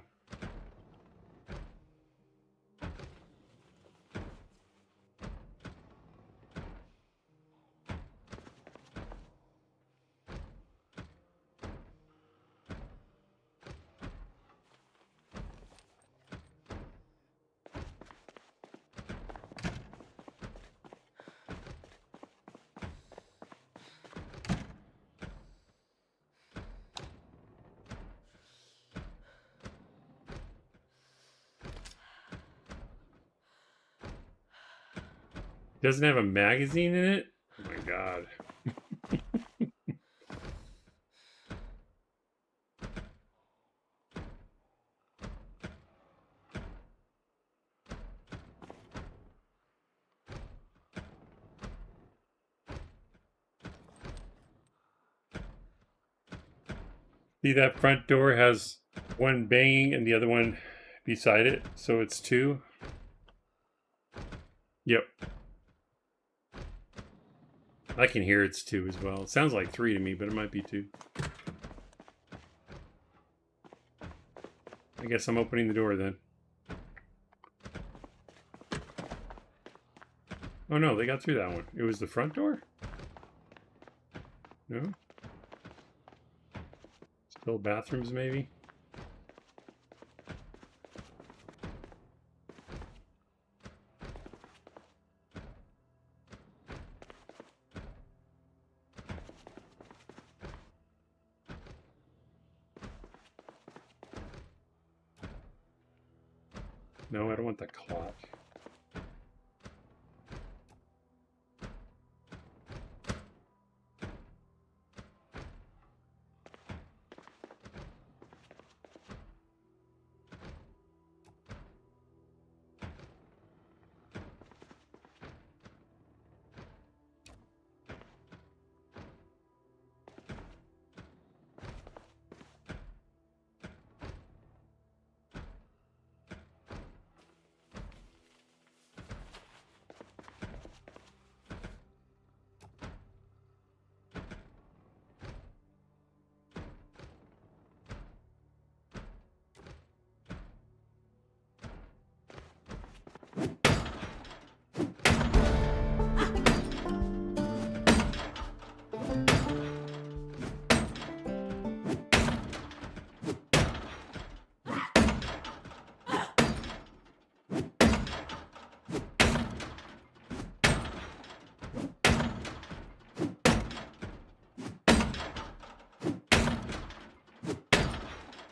Doesn't have a magazine in it? Oh my god. See, that front door has one banging and the other one beside it, so it's 2. Yep. I can hear it's 2 as well. It sounds like 3 to me, but it might be 2. I guess I'm opening the door then. Oh no, they got through that one. It was the front door? No? Still bathrooms, maybe? No, I don't want the clock.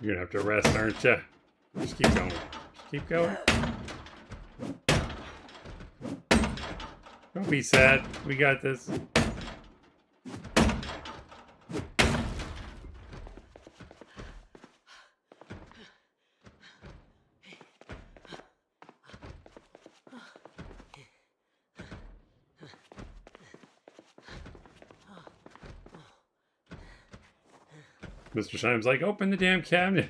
You're gonna have to rest, aren't you? Just keep going. Just keep going. Don't be sad. We got this. Mr. Shime's like, open the damn cabinet.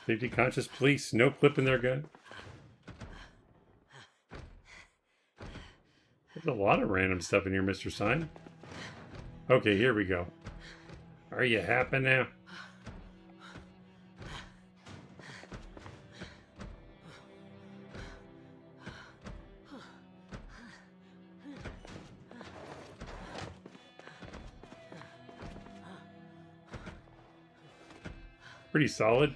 Safety conscious police, no clip in their gun. There's a lot of random stuff in here, Mr. Sign. Okay, here we go. Are you happy now? Pretty solid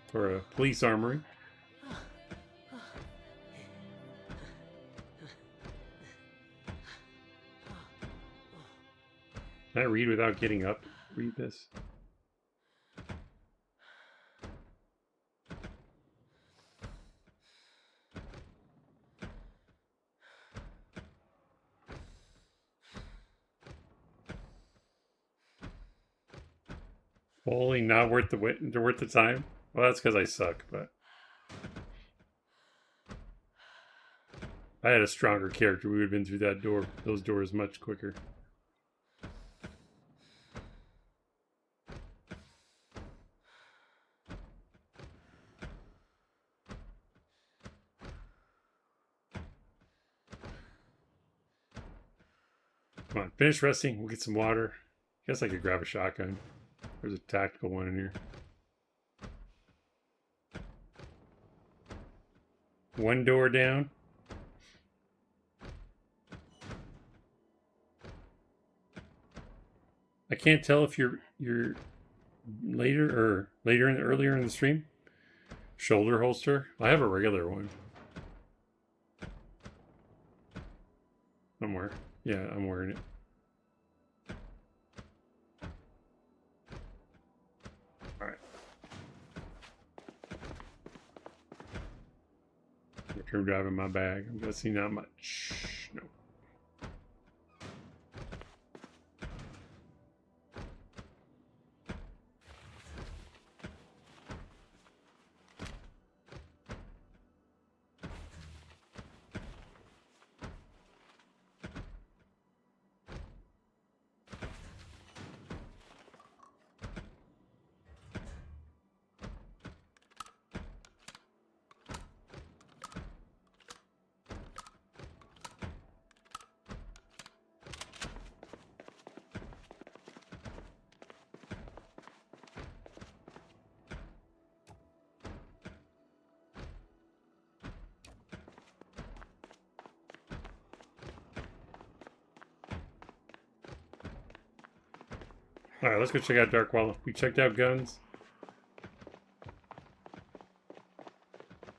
for a police armory. Can I read without getting up? Read this. Holy, not worth the wait, worth the time. Well, that's because I suck, but if I had a stronger character, we would have been through that door, those doors much quicker. Come on, finish resting. We'll get some water. Guess I could grab a shotgun. There's a tactical one in here. One door down. I can't tell if you're earlier in the stream. Shoulder holster. I have a regular one. Somewhere. Yeah, I'm wearing it. Alright. Return driving my bag. I'm guessing not much. No. Alright, let's go check out Darkwall. We checked out guns.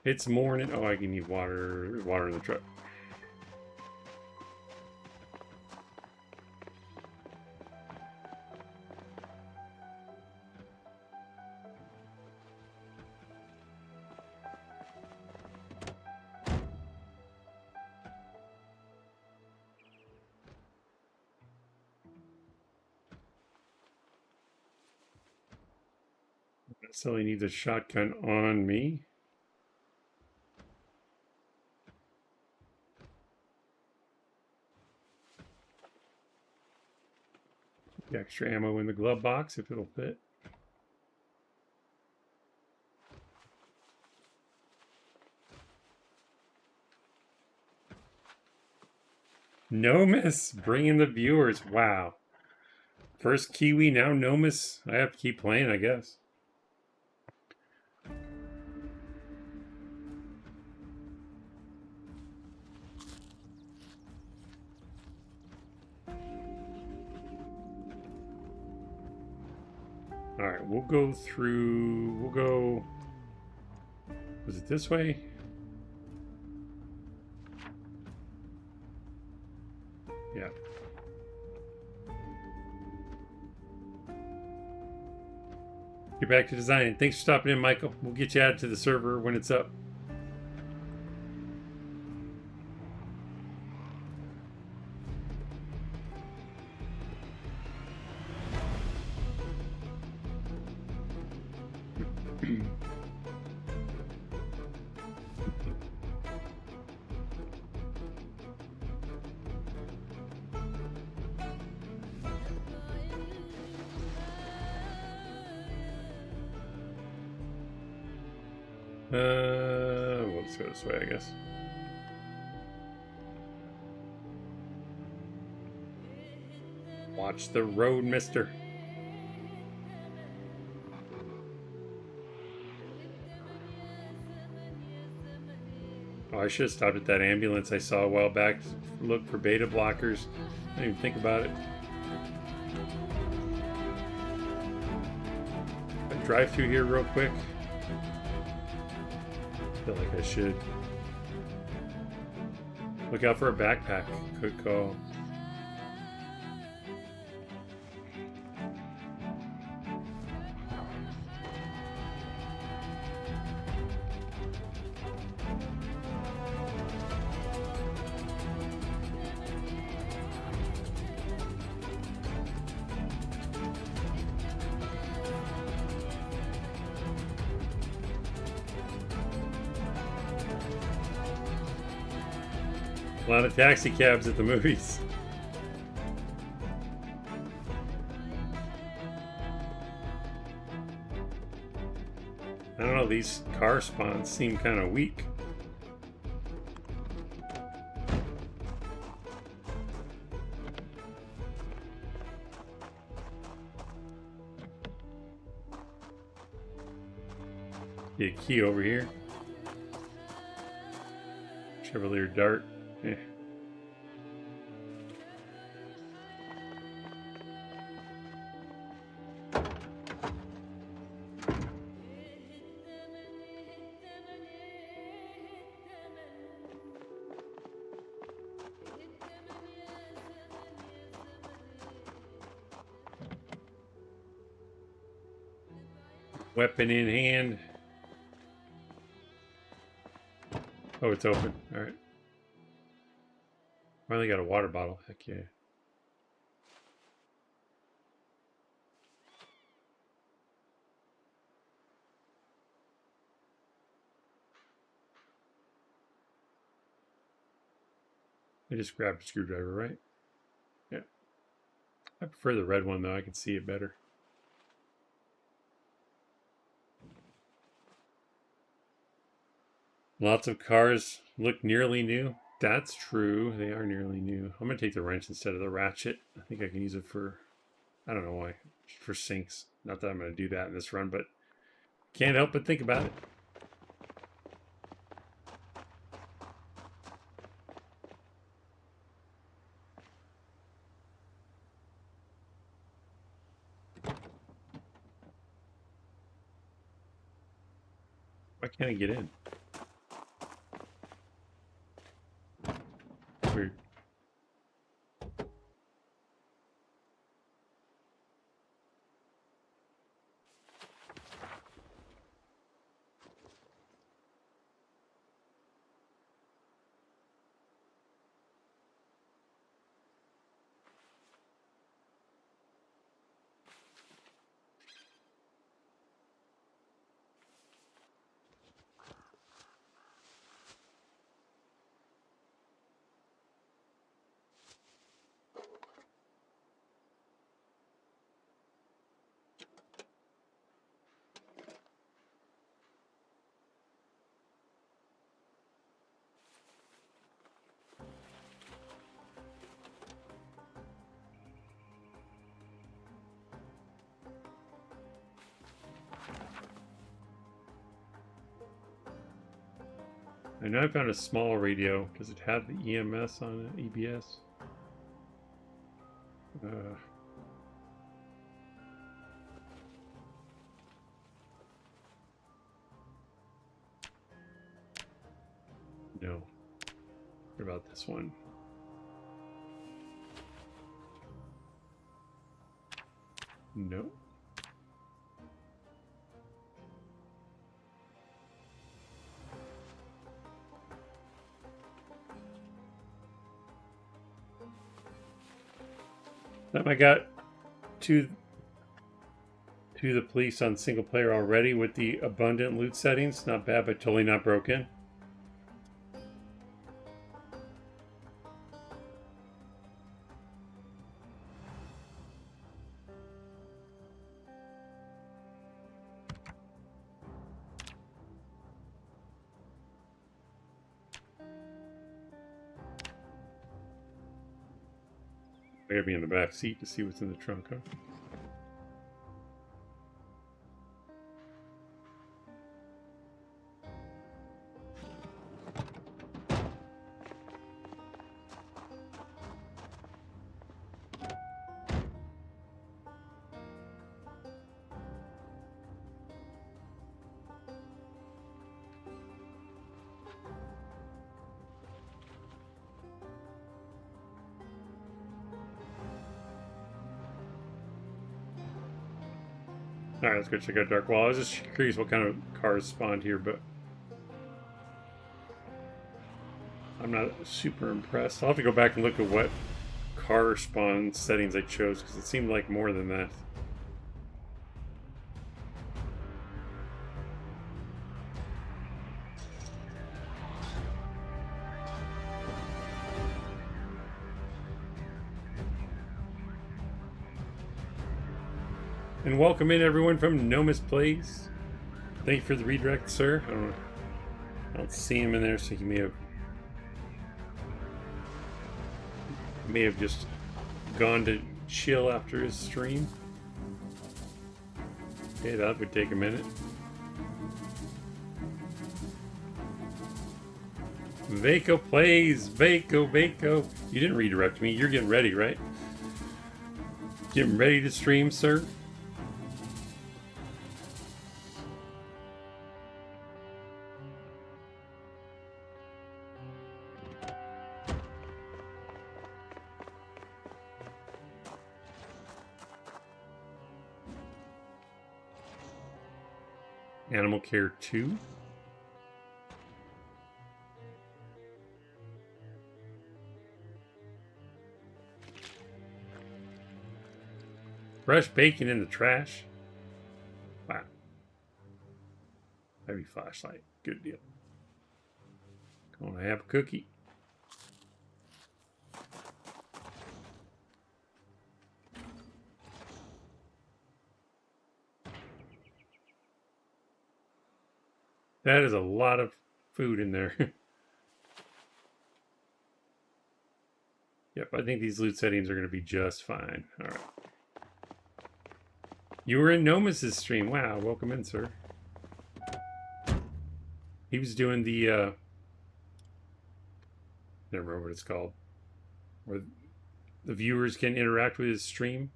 It's morning. Oh, I can need water. There's water in the truck. So he needs a shotgun on me. The extra ammo in the glove box if it'll fit. Nomus, bringing the viewers. Wow. First Kiwi, now Nomus. I have to keep playing, I guess. Alright, we'll go through... We'll go... Was it this way? Yeah. Get back to designing. Thanks for stopping in, Michael. We'll get you added to the server when it's up. Let's go this way, I guess. Watch the road, mister. Oh, I should have stopped at that ambulance I saw a while back to look for beta blockers. I didn't even think about it. I drive through here real quick. I feel like I should. Look out for a backpack. Good call. A lot of taxi cabs at the movies. I don't know, these car spawns seem kind of weak. Get a key over here. Chevrolet Dart. Eh. Weapon in hand. Oh, it's open. All right. Finally got a water bottle. Heck yeah. I just grabbed a screwdriver, right? Yeah. I prefer the red one though. I can see it better. Lots of cars look nearly new. That's true. They are nearly new. I'm going to take the wrench instead of the ratchet. I think I can use it for, I don't know why, for sinks. Not that I'm going to do that in this run, but can't help but think about it. Why can't I get in? Weird. I know I found a small radio. Does it have the EMS on it? EBS? No. What about this one? No. I got to the police on single player already with the abundant loot settings. Not bad, but totally not broken. I gotta be in the back seat to see what's in the trunk, huh? Alright, let's go check out Dark Wall. I was just curious what kind of cars spawned here, but I'm not super impressed. I'll have to go back and look at what car spawn settings I chose, because it seemed like more than that. And welcome in everyone from Nomus Plays. Thank you for the redirect, sir. I don't see him in there, so he may have just gone to chill after his stream. Okay, that would take a minute. Vaco plays. Vaco. You didn't redirect me. You're getting ready, right? Getting ready to stream, sir? Animal Care 2. Fresh bacon in the trash. Wow. Heavy flashlight. Good deal. Gonna have a cookie. That is a lot of food in there. Yep, I think these loot settings are going to be just fine. All right. You were in Nomus's stream. Wow, welcome in, sir. He was doing the, never remember what it's called, where the viewers can interact with his stream.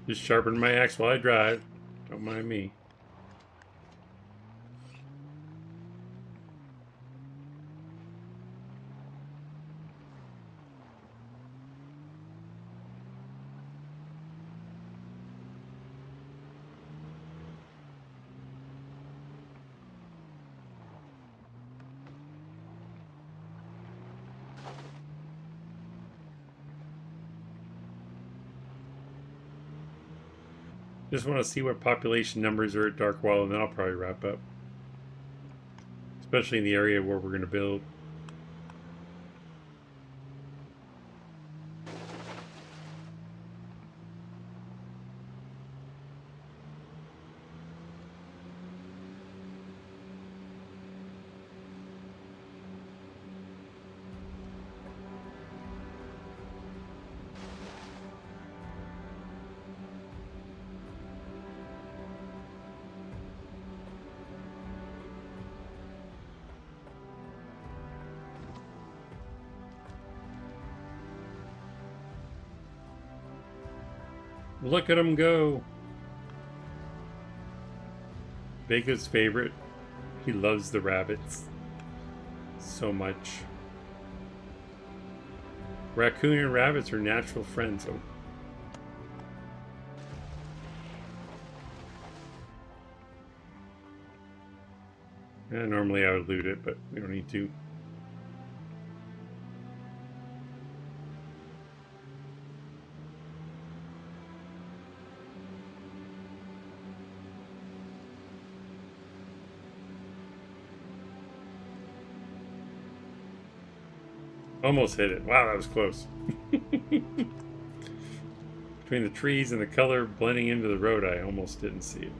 Just sharpen my axe while I drive. Don't mind me. Just want to see what population numbers are at Darkwall, and then I'll probably wrap up. Especially in the area where we're going to build. Look at him go. Baker's favorite. He loves the rabbits so much. Raccoon and rabbits are natural friends. Oh. Yeah, normally I would loot it, but we don't need to. Almost hit it. Wow, that was close. Between the trees and the color blending into the road, I almost didn't see it.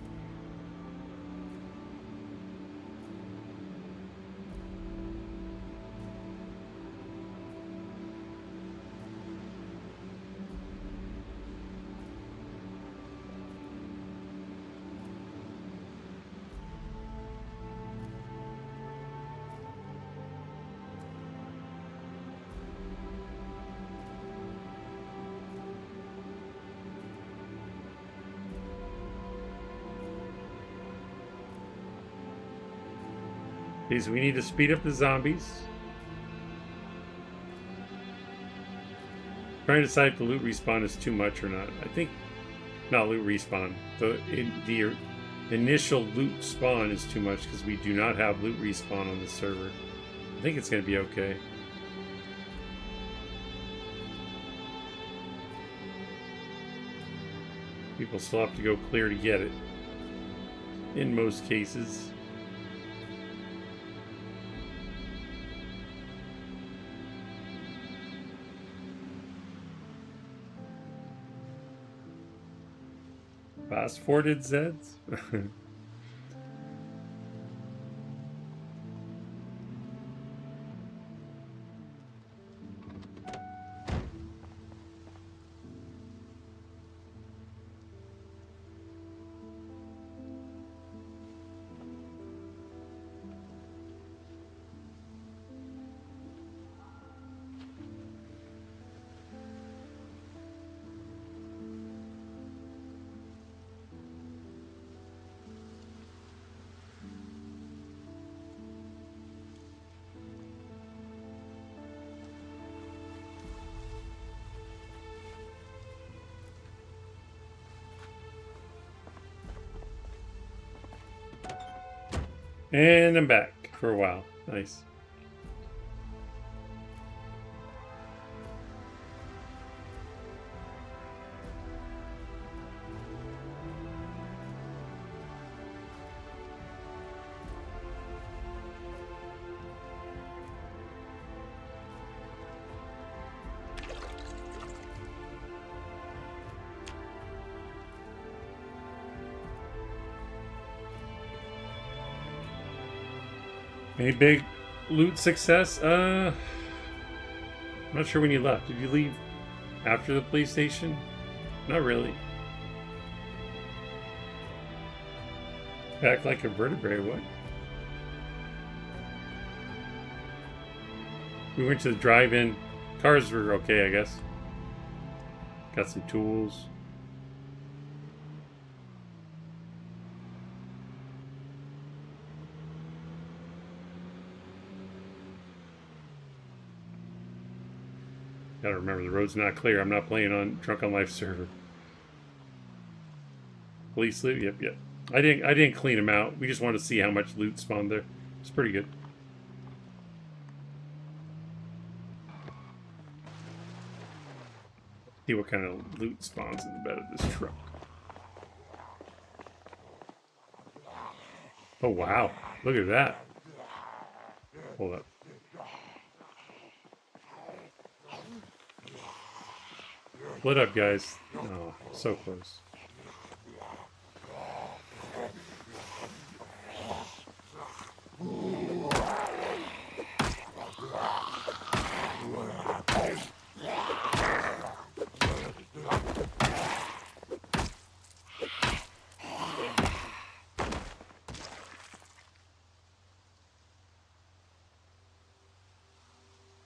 So we need to speed up the zombies. Trying to decide if the loot respawn is too much or not. I think not loot respawn. The initial loot spawn is too much because we do not have loot respawn on the server. I think it's going to be okay. People still have to go clear to get it. In most cases. Fast forwarded Zeds. And I'm back for a while. Nice. Any big loot success? I'm not sure when you left. Did you leave after the police station? Not really. Act like a vertebrae, what? We went to the drive-in. Cars were okay, I guess. Got some tools. Gotta remember, the road's not clear. I'm not playing on Drunk on Life server. Police loot? Yep. I didn't clean them out. We just wanted to see how much loot spawned there. It's pretty good. See what kind of loot spawns in the bed of this truck. Oh wow. Look at that. Hold up. Split up, guys. Oh, so close.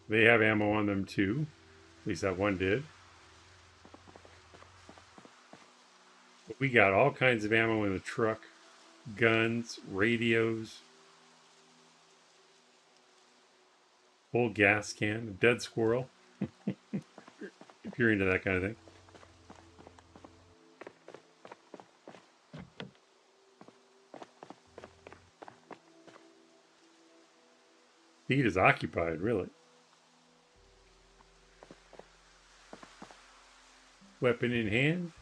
They have ammo on them too. At least that one did. But we got all kinds of ammo in the truck. Guns, radios. Full gas can, a dead squirrel. If you're into that kind of thing. Seat is occupied, really. Weapon in hand.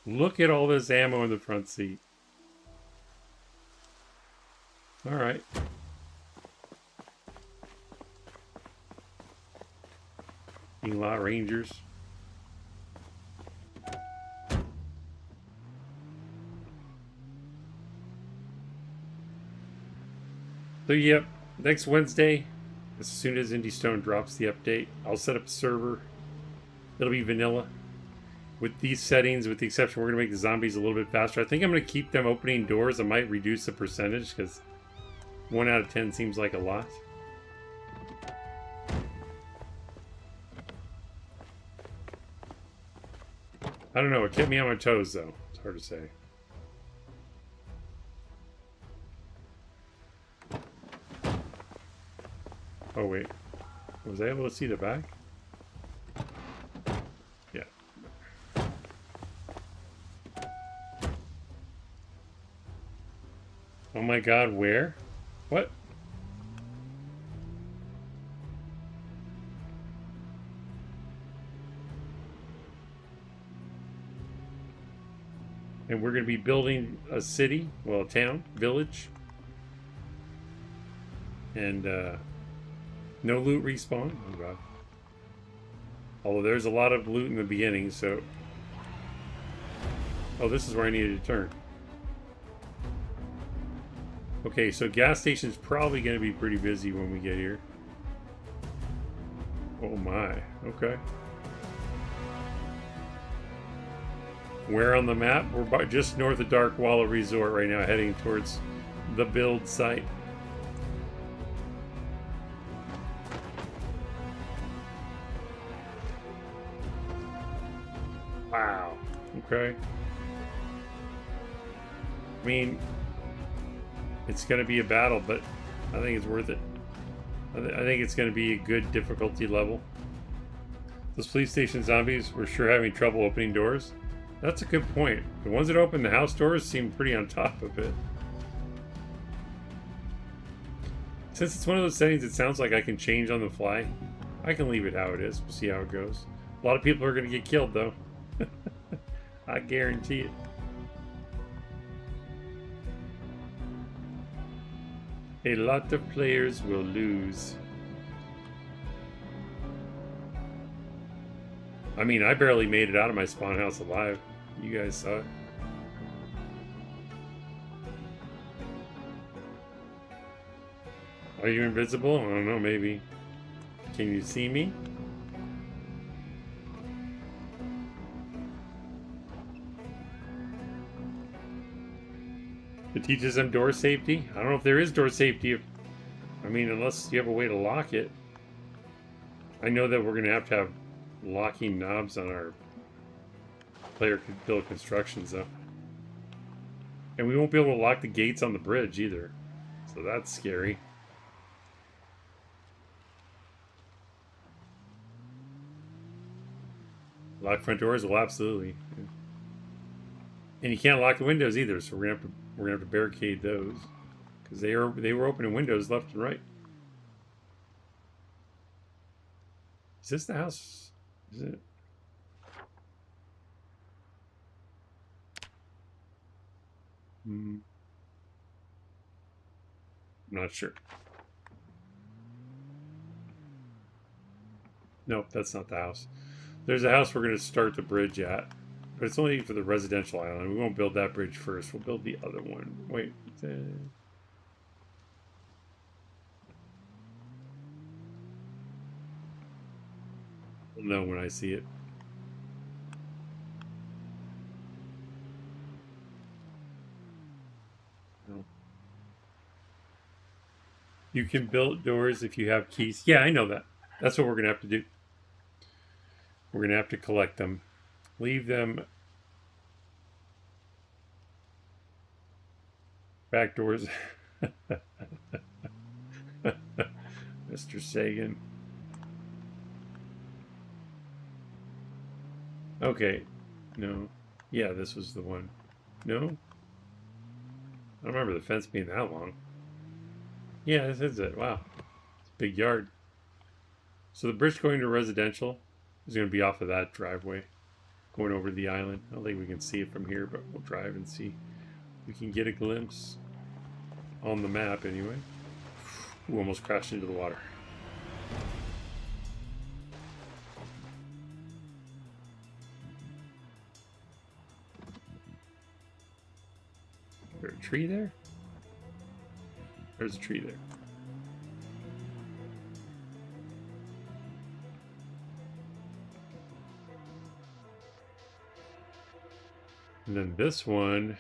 Look at all this ammo in the front seat. All right. Lot Rangers. So yep, next Wednesday, as soon as IndieStone drops the update, I'll set up a server. It'll be vanilla. With these settings, with the exception, we're going to make the zombies a little bit faster. I think I'm going to keep them opening doors. I might reduce the percentage because 1 out of 10 seems like a lot. I don't know. It kept me on my toes, though. It's hard to say. Oh, wait. Was I able to see the back? Yeah. my god, where? What? And we're going to be building a city, well, a town, village. And no loot respawn. Oh god. Although there's a lot of loot in the beginning, so... Oh, this is where I needed to turn. Okay, so gas station's probably going to be pretty busy when we get here. Oh my, okay. Where on the map? We're just north of Dark Wallow Resort right now, heading towards the build site. Wow, okay. I mean, it's going to be a battle, but I think it's worth it. I think it's going to be a good difficulty level. Those police station zombies were sure having trouble opening doors. That's a good point. The ones that open the house doors seem pretty on top of it. Since it's one of those settings it sounds like I can change on the fly, I can leave it how it is. We'll see how it goes. A lot of people are going to get killed, though. I guarantee it. A lot of players will lose. I mean, I barely made it out of my spawn house alive. You guys saw it. Are you invisible? I don't know, maybe. Can you see me? It teaches them door safety? I don't know if there is door safety. I mean, unless you have a way to lock it. I know that we're going to have locking knobs on our player build constructions, though. And we won't be able to lock the gates on the bridge, either. So that's scary. Lock front doors? Well, absolutely. Yeah. And you can't lock the windows either, so we're gonna have to barricade those because they were opening windows left and right. Is this the house? Is it? I'm not sure. Nope, that's not the house. There's a house we're going to start the bridge at, but it's only for the residential island. We won't build that bridge first. We'll build the other one. Wait. We'll know when I see it. No. You can build doors if you have keys. Yeah, I know that. That's what we're going to have to do. We're going to have to collect them. Leave them back doors. Mr. Sagan. Okay. No. Yeah, this was the one. No? I don't remember the fence being that long. Yeah, this is it. Wow. It's a big yard. So the bridge going to residential is going to be off of that driveway. Going over the island. I don't think we can see it from here, but we'll drive and see. We can get a glimpse on the map anyway. We almost crashed into the water. Is there a tree there? There's a tree there. And then this one...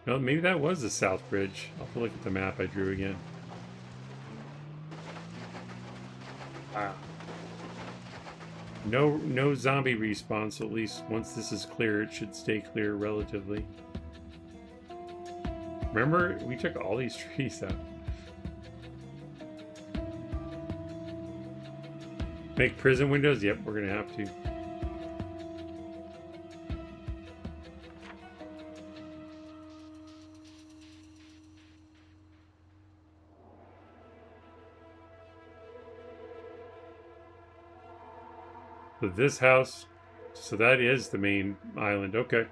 No, maybe that was the South Bridge. I'll have to look at the map I drew again. Wow. No zombie respawn, so at least once this is clear, it should stay clear relatively. Remember, we took all these trees out. Make prison windows? Yep, we're gonna have to. So this house, so that is the main island. Okay.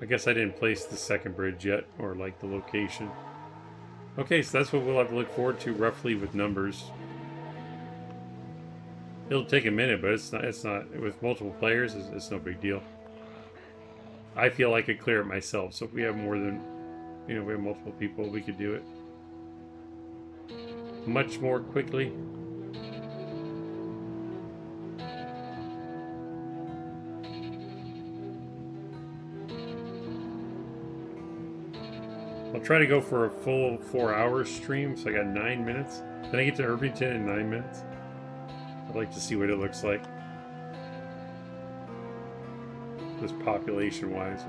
I guess I didn't place the second bridge yet, or like the location. Okay, so that's what we'll have to look forward to roughly with numbers. It'll take a minute, but it's not with multiple players, it's no big deal. I feel I could clear it myself, so if we have more than, we have multiple people, we could do it much more quickly. I'll try to go for a full 4-hour stream, so I got 9 minutes. Then I get to Irvington in 9 minutes. I'd like to see what it looks like. Just population-wise.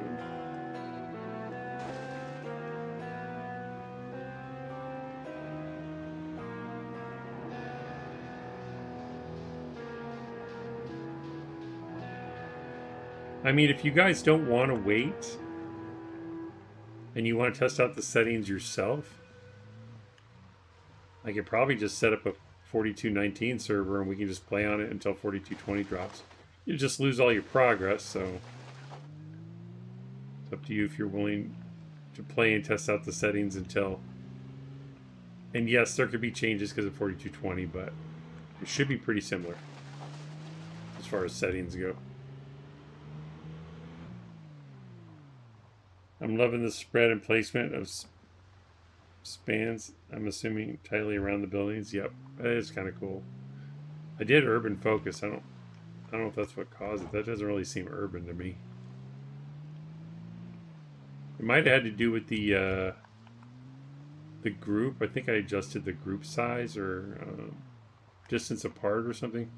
I mean, if you guys don't want to wait and you want to test out the settings yourself, I could probably just set up a 4219 server and we can just play on it until 4220 drops. You just lose all your progress, so it's up to you if you're willing to play and test out the settings until. And yes, there could be changes because of 4220, but it should be pretty similar as far as settings go. I'm loving the spread and placement of spans. I'm assuming tightly around the buildings. Yep, that is kind of cool. I did urban focus. I don't know if that's what caused it. That doesn't really seem urban to me. It might have had to do with the group. I think I adjusted the group size or distance apart or something.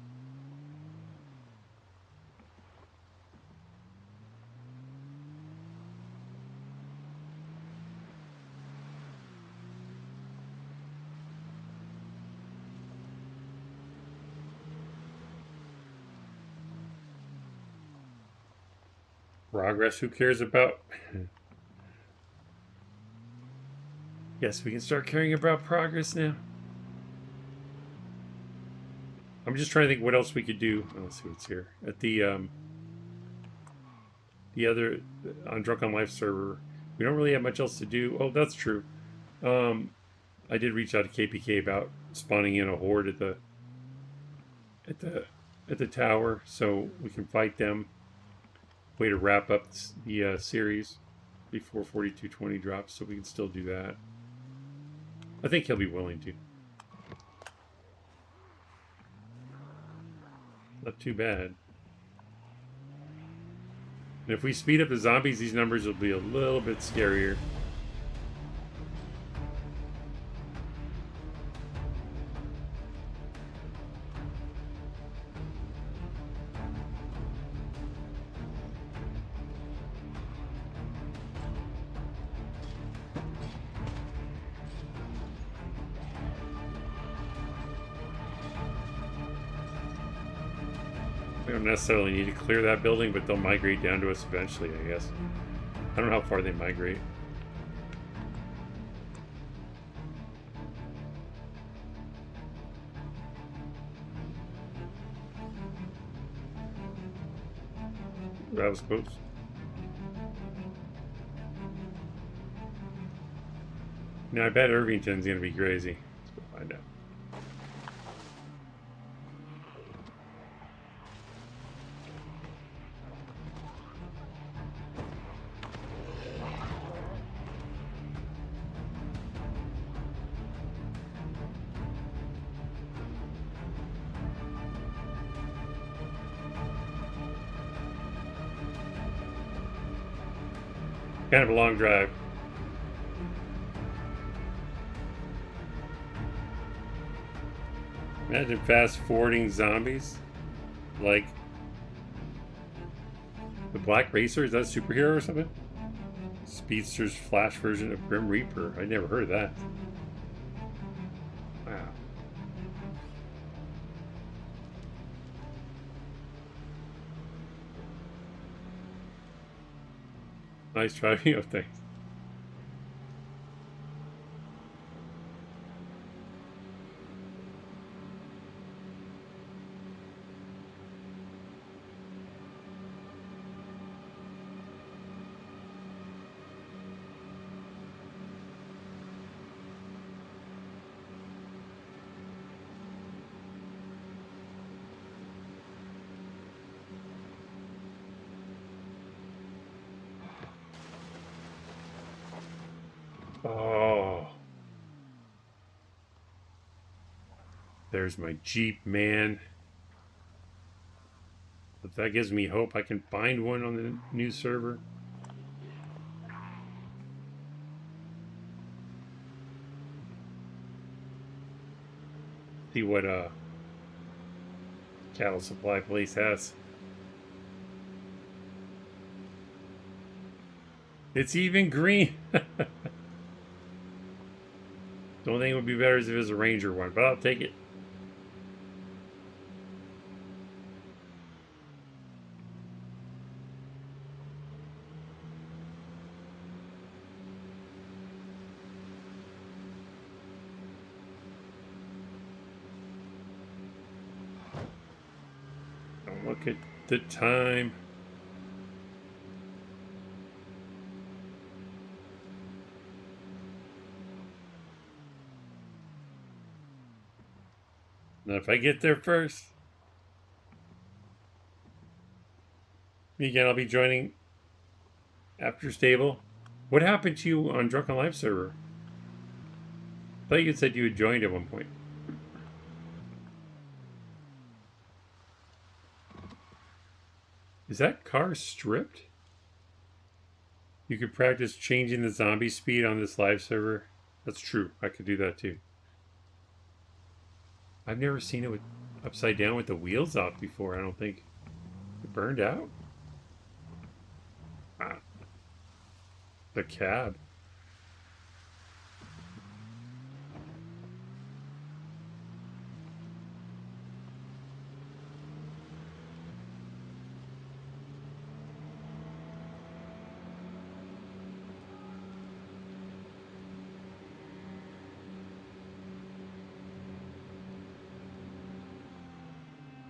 Progress, who cares about? Yes, we can start caring about progress now. I'm just trying to think what else we could do. Oh, let's see what's here. At the other, on Drunk on Life server, we don't really have much else to do. Oh, that's true. I did reach out to KPK about spawning in a horde at the tower so we can fight them. Way to wrap up the series before 4220 drops, so we can still do that. I think he'll be willing to. Not too bad. And if we speed up the zombies, these numbers will be a little bit scarier. We don't necessarily need to clear that building, but they'll migrate down to us eventually, I guess. I don't know how far they migrate. That was close. Now I bet Irvington's gonna be crazy. Let's go find out. Kind of a long drive. Imagine fast forwarding zombies. Like the Black Racer, is that a superhero or something? Speedster's Flash version of Grim Reaper. I never heard of that. Wow. Nice driving. Oh, thanks. Oh. There's my Jeep, man. If that gives me hope, I can find one on the new server. See what cattle supply place has. It's even green. The only thing that would be better is if it was a Ranger one, but I'll take it. Don't look at the time. Now, if I get there first, again, I'll be joining after stable. What happened to you on Drunken Life server? I thought you said you had joined at one point. Is that car stripped? You could practice changing the zombie speed on this live server. That's true. I could do that too. I've never seen it with upside down with the wheels off before, I don't think. It burned out? Ah. The cab.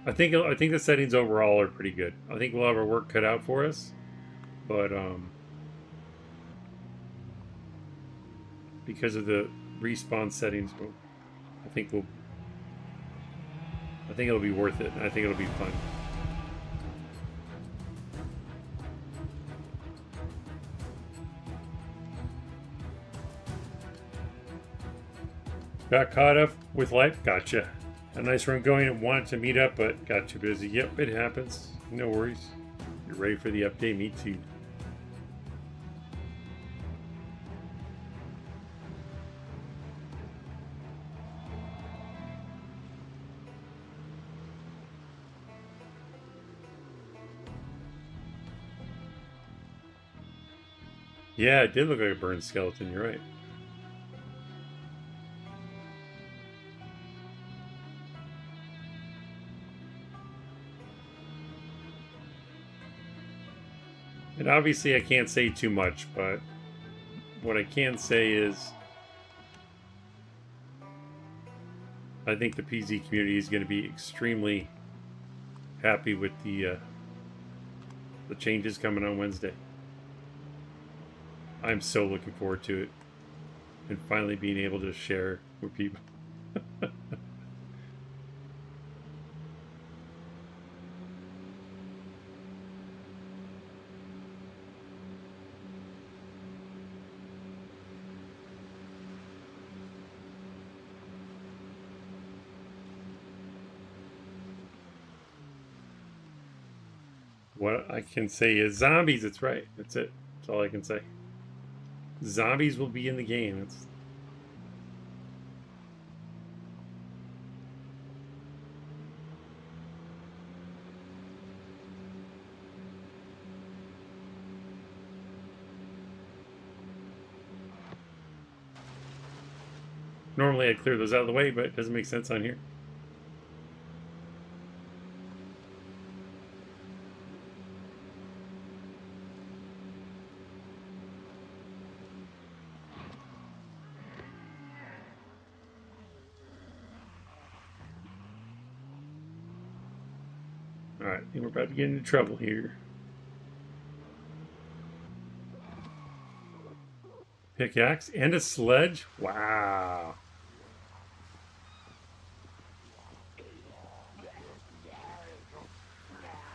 I think the settings overall are pretty good. I think we'll have our work cut out for us, but because of the respawn settings, I think it'll be worth it. I think it'll be fun. Got caught up with life? Gotcha. A nice run going and wanted to meet up, but got too busy. Yep, it happens. No worries. You're ready for the update? Me too. Yeah, it did look like a burned skeleton. You're right. And obviously I can't say too much, but what I can say is I think the PZ community is going to be extremely happy with the changes coming on Wednesday. I'm so looking forward to it and finally being able to share with people. What I can say is zombies. That's right. That's it. That's all I can say. Zombies will be in the game. It's... Normally I'd clear those out of the way, but it doesn't make sense on here. Alright, I think we're about to get into trouble here. Pickaxe and a sledge? Wow.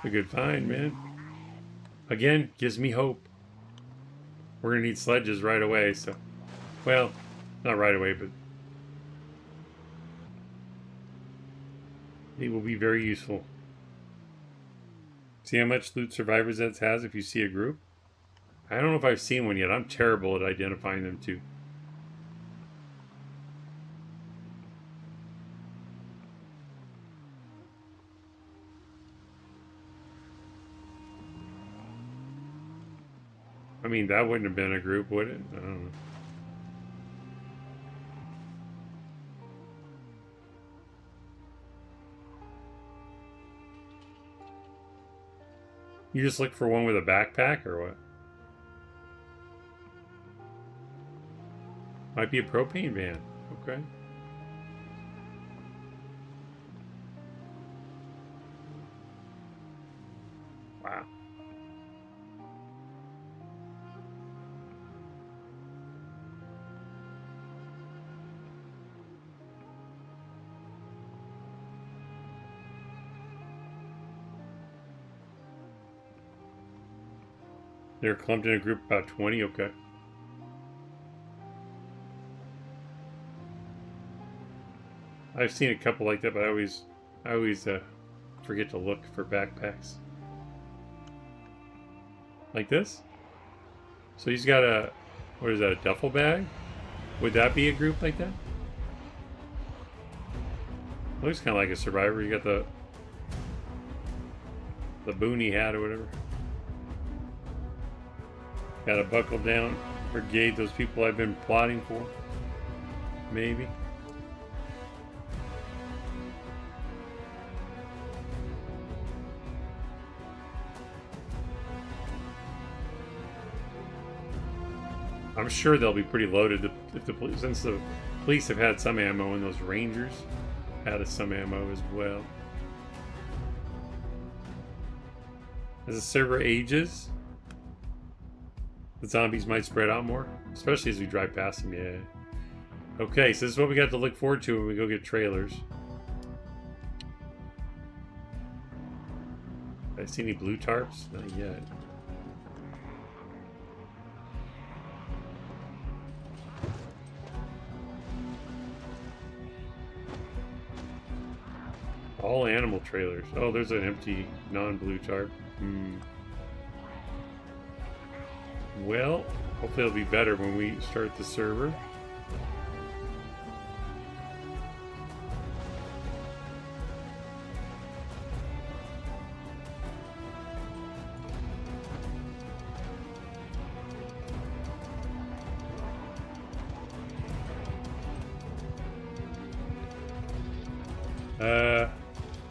A good find, man. Again, gives me hope. We're gonna need sledges right away, so Well, not right away, but they will be very useful. See how much loot Survivors Eds has if you see a group? I don't know if I've seen one yet. I'm terrible at identifying them too. I mean, that wouldn't have been a group, would it? I don't know. You just look for one with a backpack or what? Might be a propane van. Okay. Wow. They're clumped in a group about 20, okay. I've seen a couple like that, but I always forget to look for backpacks. Like this? So he's got a, what is that, a duffel bag? Would that be a group like that? Looks kind of like a survivor. You got the boonie hat or whatever. Got a buckle down brigade, those people I've been plotting for. Maybe. I'm sure they'll be pretty loaded if the police, since the police have had some ammo and those rangers had some ammo as well. As the server ages, the zombies might spread out more, especially as we drive past them. Yeah. Okay, so this is what we got to look forward to when we go get trailers. Did I see any blue tarps? Not yet. All animal trailers. Oh, there's an empty non-blue tarp. Well, hopefully it'll be better when we start the server.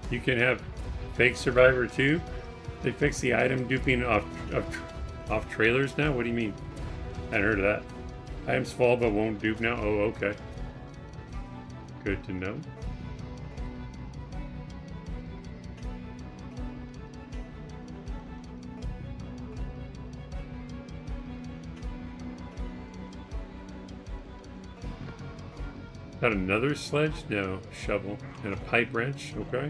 You can have fake survivor too. They fix the item duping off trailers now? What do you mean? I hadn't heard of that. Items fall but won't dupe now? Oh, okay. Good to know. Got another sledge? No. Shovel. And a pipe wrench. Okay.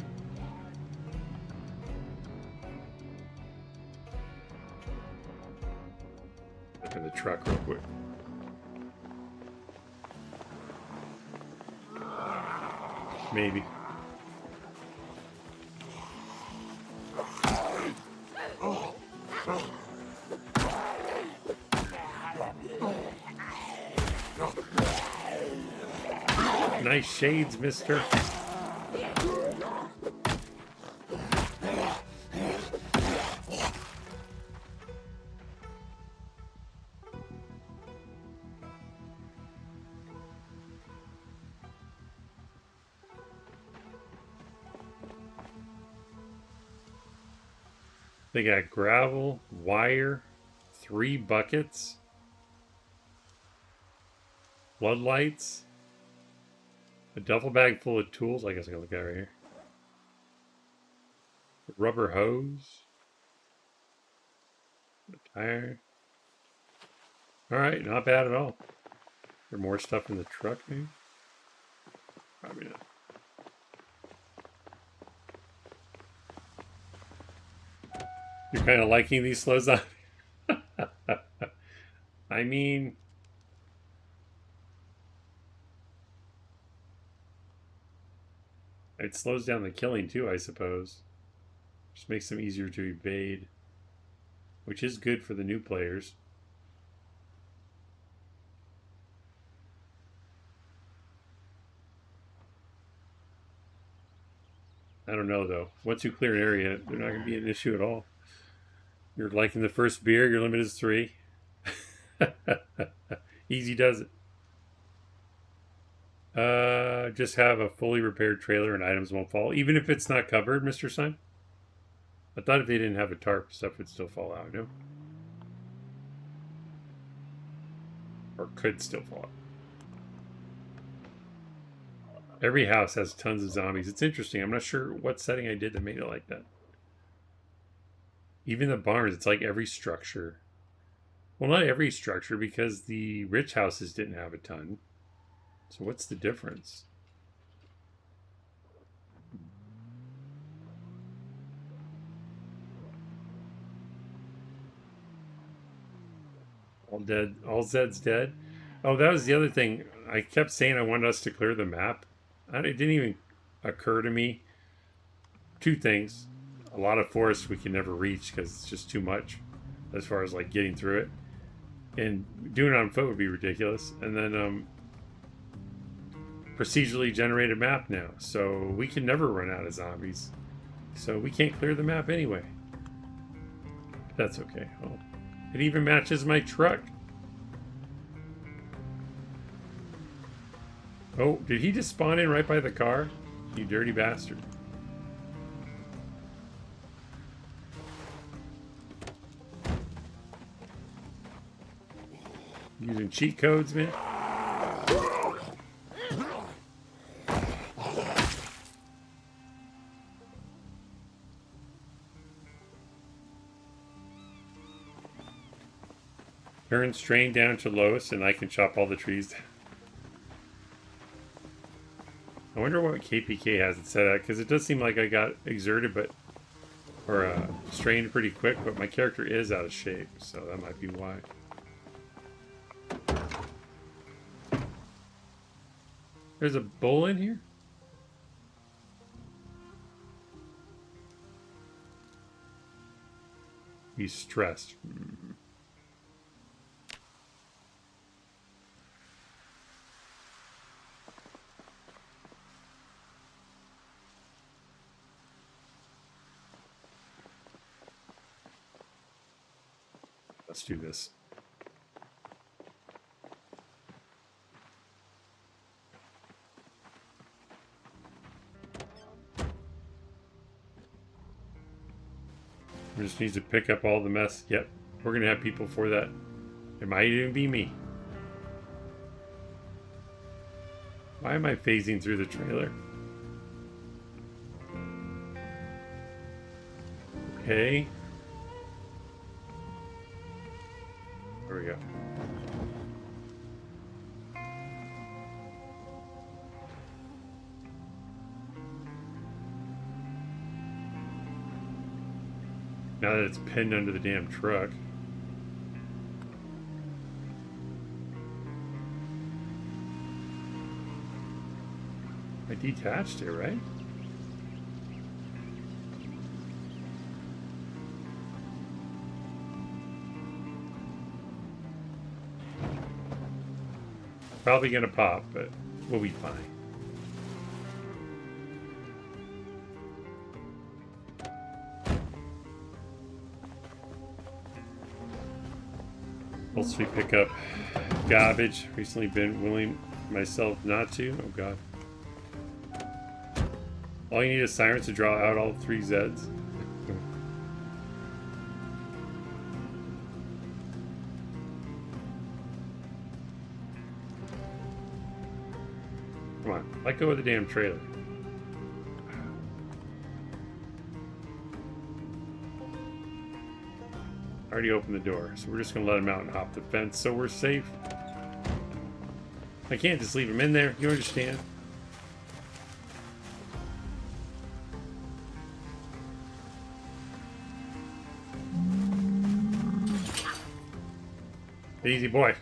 Look at the truck real quick. Maybe. Nice shades, mister. They got gravel, wire, 3 buckets, floodlights, a duffel bag full of tools. I guess I can look at it right here. A rubber hose, a tire. All right, not bad at all. There more stuff in the truck, maybe? Probably not. You're kind of liking these slow zombies? I mean, It slows down the killing too, I suppose. Just makes them easier to evade, which is good for the new players. I don't know though. Once you clear an area, they're not going to be an issue at all. You're liking the first beer, your limit is 3. Easy does it. Just have a fully repaired trailer and items won't fall. Even if it's not covered, Mr. Sun? I thought if they didn't have a tarp, stuff would still fall out, no? Or could still fall out. Every house has tons of zombies. It's interesting. I'm not sure what setting I did that made it like that. Even the barns, it's like every structure. Well, not every structure, because the rich houses didn't have a ton. So what's the difference? All dead. All Zed's dead. Oh, that was the other thing. I kept saying I wanted us to clear the map. It didn't even occur to me. 2 things. A lot of forest we can never reach because it's just too much as far as like getting through it. And doing it on foot would be ridiculous. And then procedurally generated map now. So we can never run out of zombies. So we can't clear the map anyway. That's okay. Oh, it even matches my truck. Oh, did he just spawn in right by the car? You dirty bastard. Using cheat codes, man. Turn strain down to lowest and I can chop all the trees down. I wonder what KPK has it set at, because it does seem like I got exerted, or strained pretty quick, but my character is out of shape, so that might be why. There's a bull in here? He's stressed. Let's do this. We just need to pick up all the mess. Yep, we're gonna have people for that. It might even be me. Why am I phasing through the trailer? Okay. There we go. Now that it's pinned under the damn truck. I detached it, right? Probably gonna pop, but we'll be fine. Also, we pick up garbage. Recently been willing myself not to. Oh god. All you need is sirens to draw out all 3 Zeds. Come on, let go of the damn trailer. I already opened the door, so we're just gonna let him out and hop the fence so we're safe. I can't just leave him in there, you understand? Easy boy.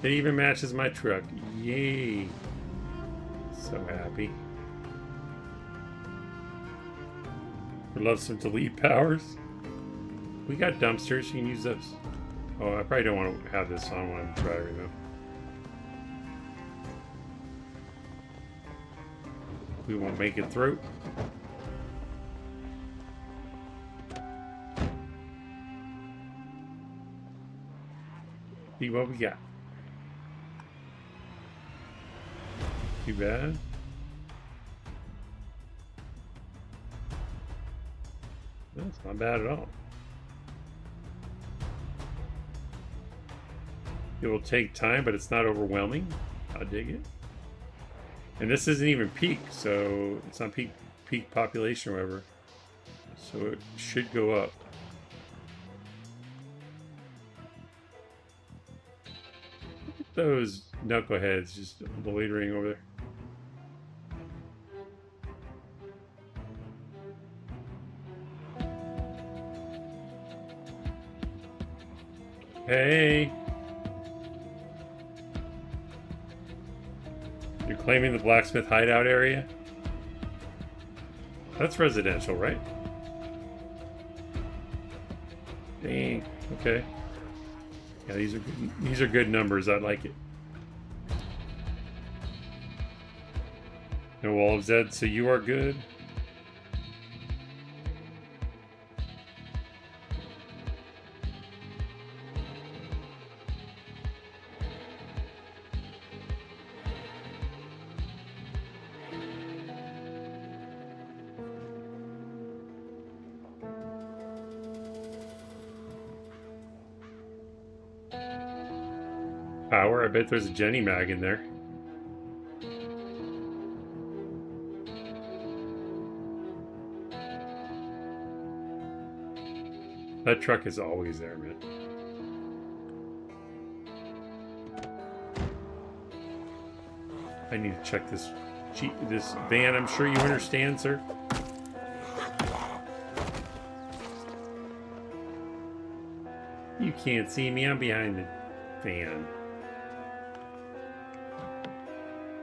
It even matches my truck. Yay. So happy. We love some delete powers. We got dumpsters. You can use those. Oh, I probably don't want to have this on when I'm driving though. We won't make it through. See what we got. Too bad. That's not bad at all. It will take time, but it's not overwhelming. I dig it. And this isn't even peak, so it's not peak population or whatever. So it should go up. Look at those knuckleheads just loitering over there. Hey! You're claiming the blacksmith hideout area? That's residential, right? Dang. Okay. Yeah, these are good numbers. I like it. No wall of Zed, so you are good. Power, I bet there's a Jenny mag in there. That truck is always there, man. I need to check this van. I'm sure you understand, sir. You can't see me. I'm behind the van.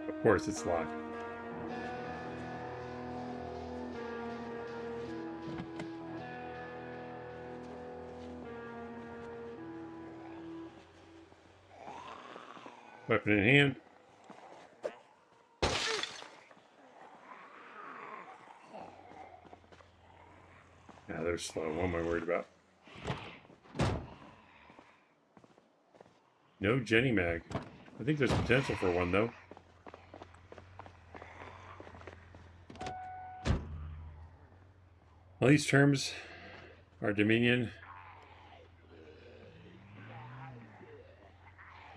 Of course, it's locked. Weapon in hand. Yeah, they're slow. What am I worried about? No Jenny mag. I think there's potential for one, though. All these terms are Dominion.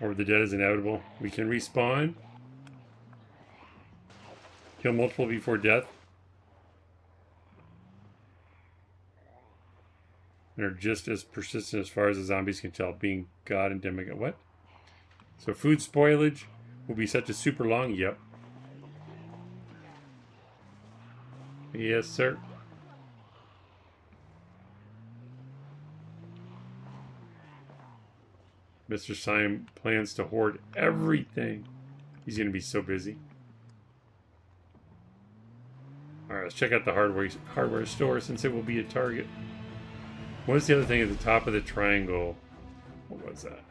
Or the dead is inevitable. We can respawn. Kill multiple before death. And are just as persistent as far as the zombies can tell. Being God and demigod. What? So food spoilage will be set to super long. Yep. Yes, sir. Mr. Syme plans to hoard everything. He's going to be so busy. Alright, let's check out the hardware store since it will be a target. What was the other thing at the top of the triangle? What was that?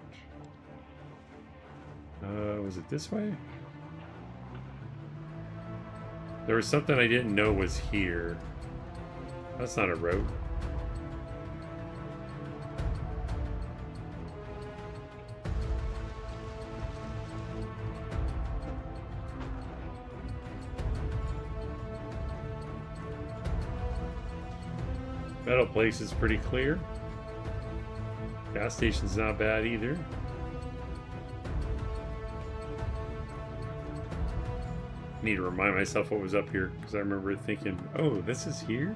Was it this way? There was something I didn't know was here. That's not a road. Metal place is pretty clear. Gas station's not bad either. Need to remind myself what was up here because I remember thinking, oh, this is here?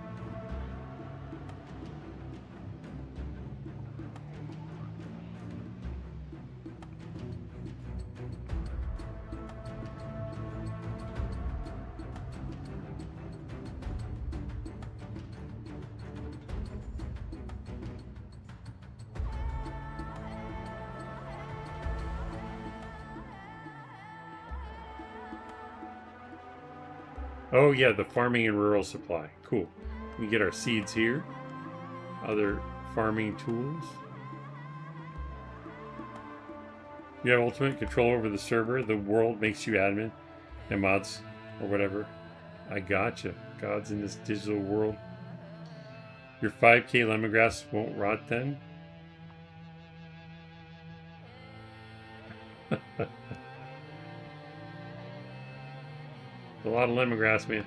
Oh yeah, the farming and rural supply. Cool. We get our seeds here. Other farming tools. You have ultimate control over the server. The world makes you admin and mods or whatever. I gotcha. Gods in this digital world. Your 5k lemongrass won't rot then? A lot of lemongrass, man.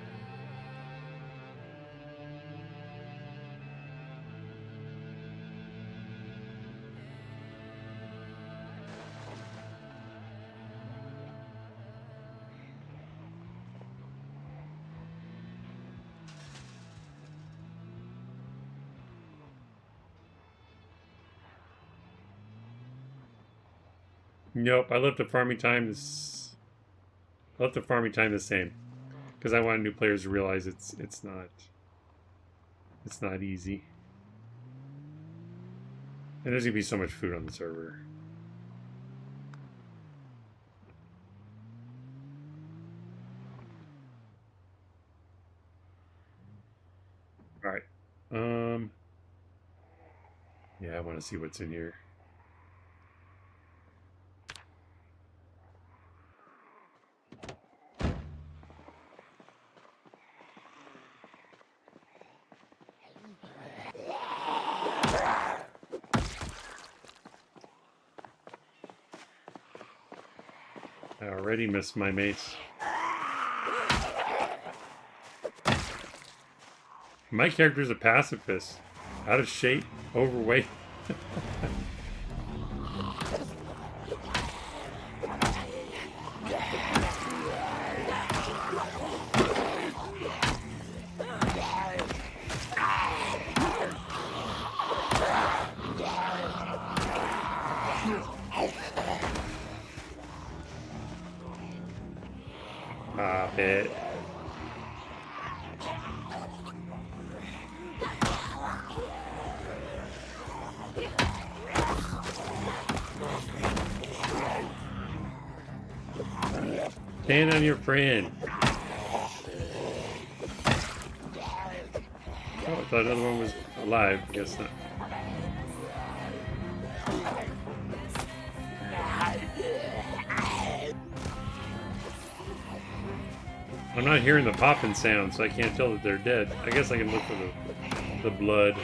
Nope, I left the farming time the same because I wanted new players to realize it's not easy. And there's gonna be so much food on the server. All right. Yeah, I want to see what's in here. I already missed my mates. My character's a pacifist. Out of shape, overweight. Pop it. Stand on your friend. Oh, I thought another one was alive. Guess not. I'm not hearing the popping sound, so I can't tell that they're dead. I guess I can look for the blood.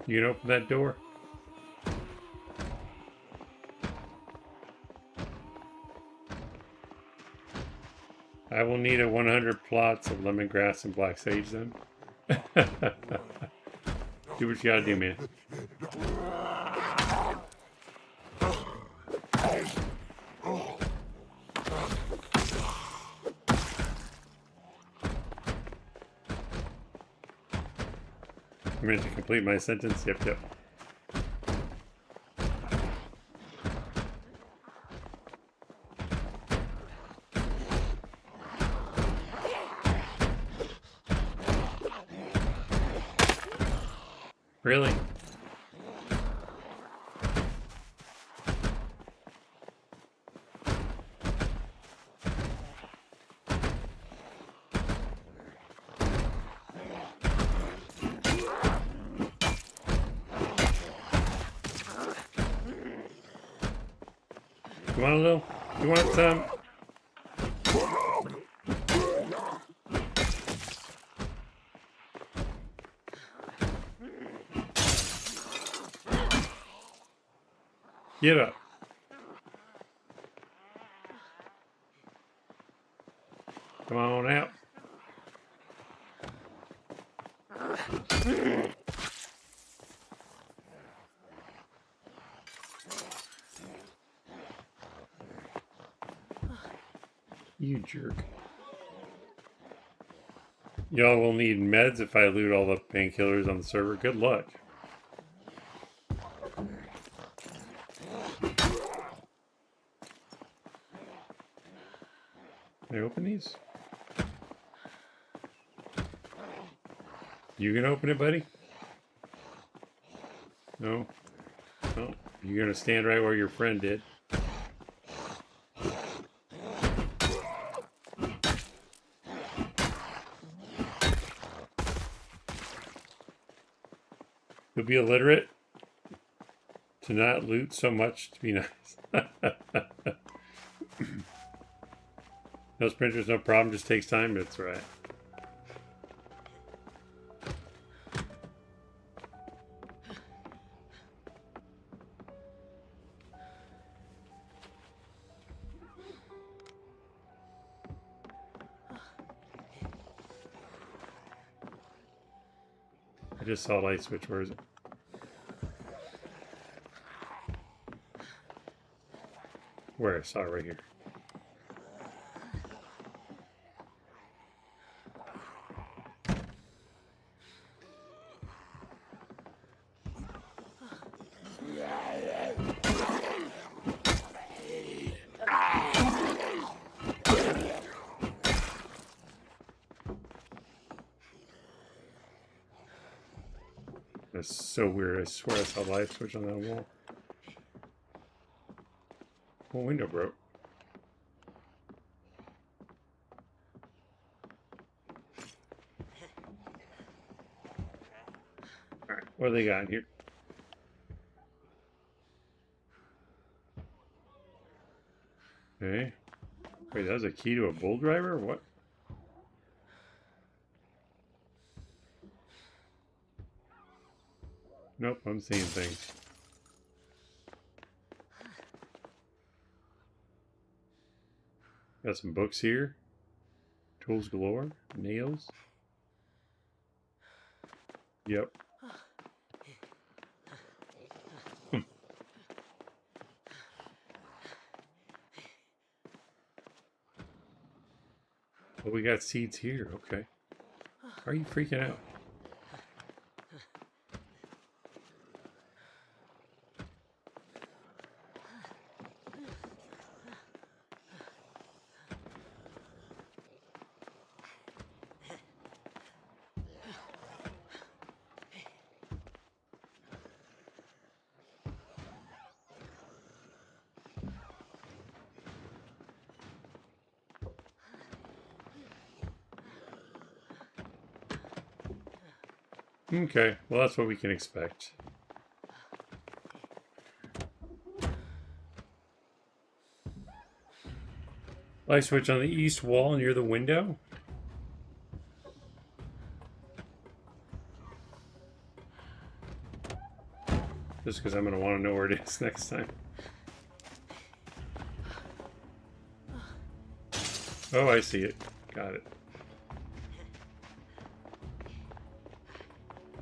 You can open that door? I will need a 100 plots of lemongrass and black sage then. Do what you gotta do, man. I'm going to complete my sentence. Yep. Really? You want a little? You want some? Get up. Come on out. You jerk. Y'all will need meds if I loot all the painkillers on the server. Good luck. Can I open these? You gonna open it, buddy? No? No. You're gonna stand right where your friend did. You'll be illiterate to not loot so much to be nice. Those printers, no problem, just takes time, that's right. I just saw a light switch, where is it? Where? I saw it right here. That's so weird. I swear I saw a light switch on that wall. Whole window broke. Alright, what do they got in here? Okay. Wait, that was a key to a bull driver? What? Nope, I'm seeing things. Got some books here. Tools galore. Nails. Yep. Oh, we got seeds here. Okay. Why are you freaking out? Okay, well that's what we can expect. Light switch on the east wall near the window. Just because I'm going to want to know where it is next time. Oh, I see it. Got it.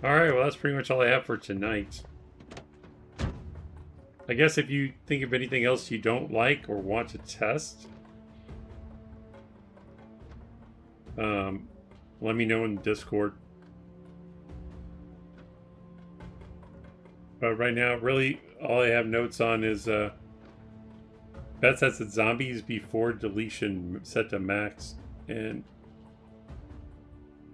Alright, well that's pretty much all I have for tonight. I guess if you think of anything else you don't like or want to test, let me know in Discord. But right now, really, all I have notes on is Beth says that zombies before deletion set to max, and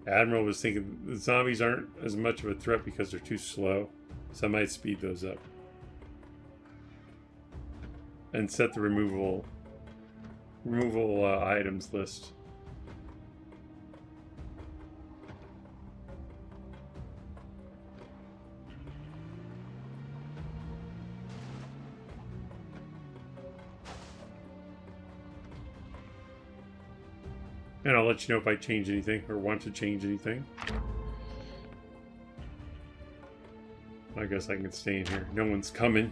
Admiral was thinking the zombies aren't as much of a threat because they're too slow, so I might speed those up and set the removal items list. And I'll let you know if I change anything or want to change anything. I guess I can stay in here. No one's coming.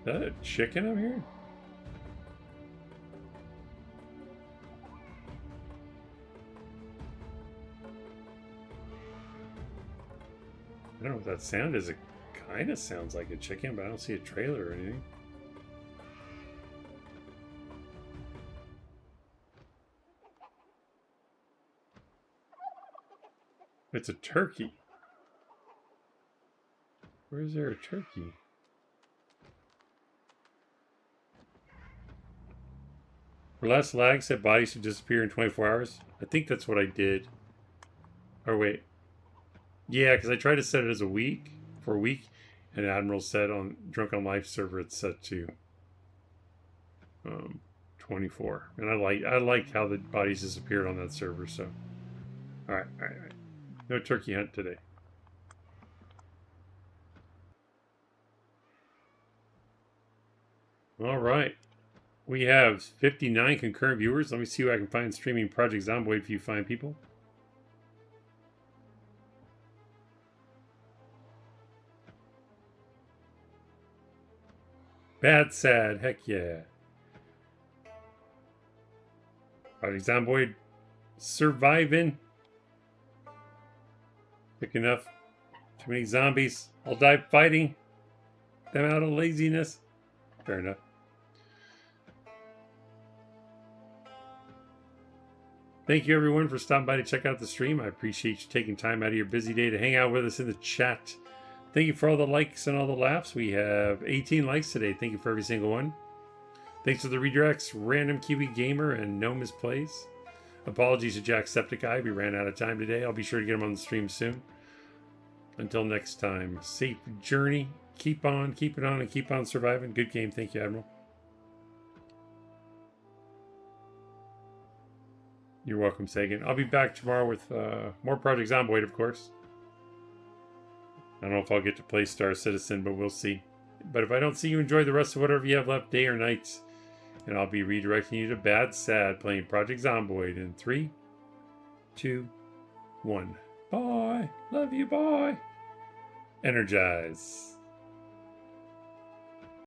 Is that a chicken up here? I don't know what that sound is. It kind of sounds like a chicken, but I don't see a trailer or anything. It's a turkey. Where is there a turkey? For less lag, set bodies to disappear in 24 hours. I think that's what I did. Or wait. Yeah, because I tried to set it as a week. For a week. And Admiral said on Drunk on Life server it's set to 24. And I liked how the bodies disappeared on that server, so. Alright. No turkey hunt today. Alright. We have 59 concurrent viewers. Let me see who I can find streaming Project Zomboid if you find people. Bad sad, heck yeah. Project Zomboid surviving. Quick enough. Too many zombies. I'll die fighting them out of laziness. Fair enough. Thank you everyone for stopping by to check out the stream. I appreciate you taking time out of your busy day to hang out with us in the chat. Thank you for all the likes and all the laughs. We have 18 likes today. Thank you for every single one. Thanks to the redirects, Random Kiwi Gamer and No Misplays. Apologies to Jacksepticeye. We ran out of time today. I'll be sure to get them on the stream soon. Until next time, safe journey. Keep on, keep it on, and keep on surviving. Good game. Thank you, Admiral. You're welcome, Sagan. I'll be back tomorrow with more Project Zomboid, of course. I don't know if I'll get to play Star Citizen, but we'll see. But if I don't see you, enjoy the rest of whatever you have left, day or night. And I'll be redirecting you to Bad Sad, playing Project Zomboid in 3, 2, 1. Bye. Love you. Bye. Energize.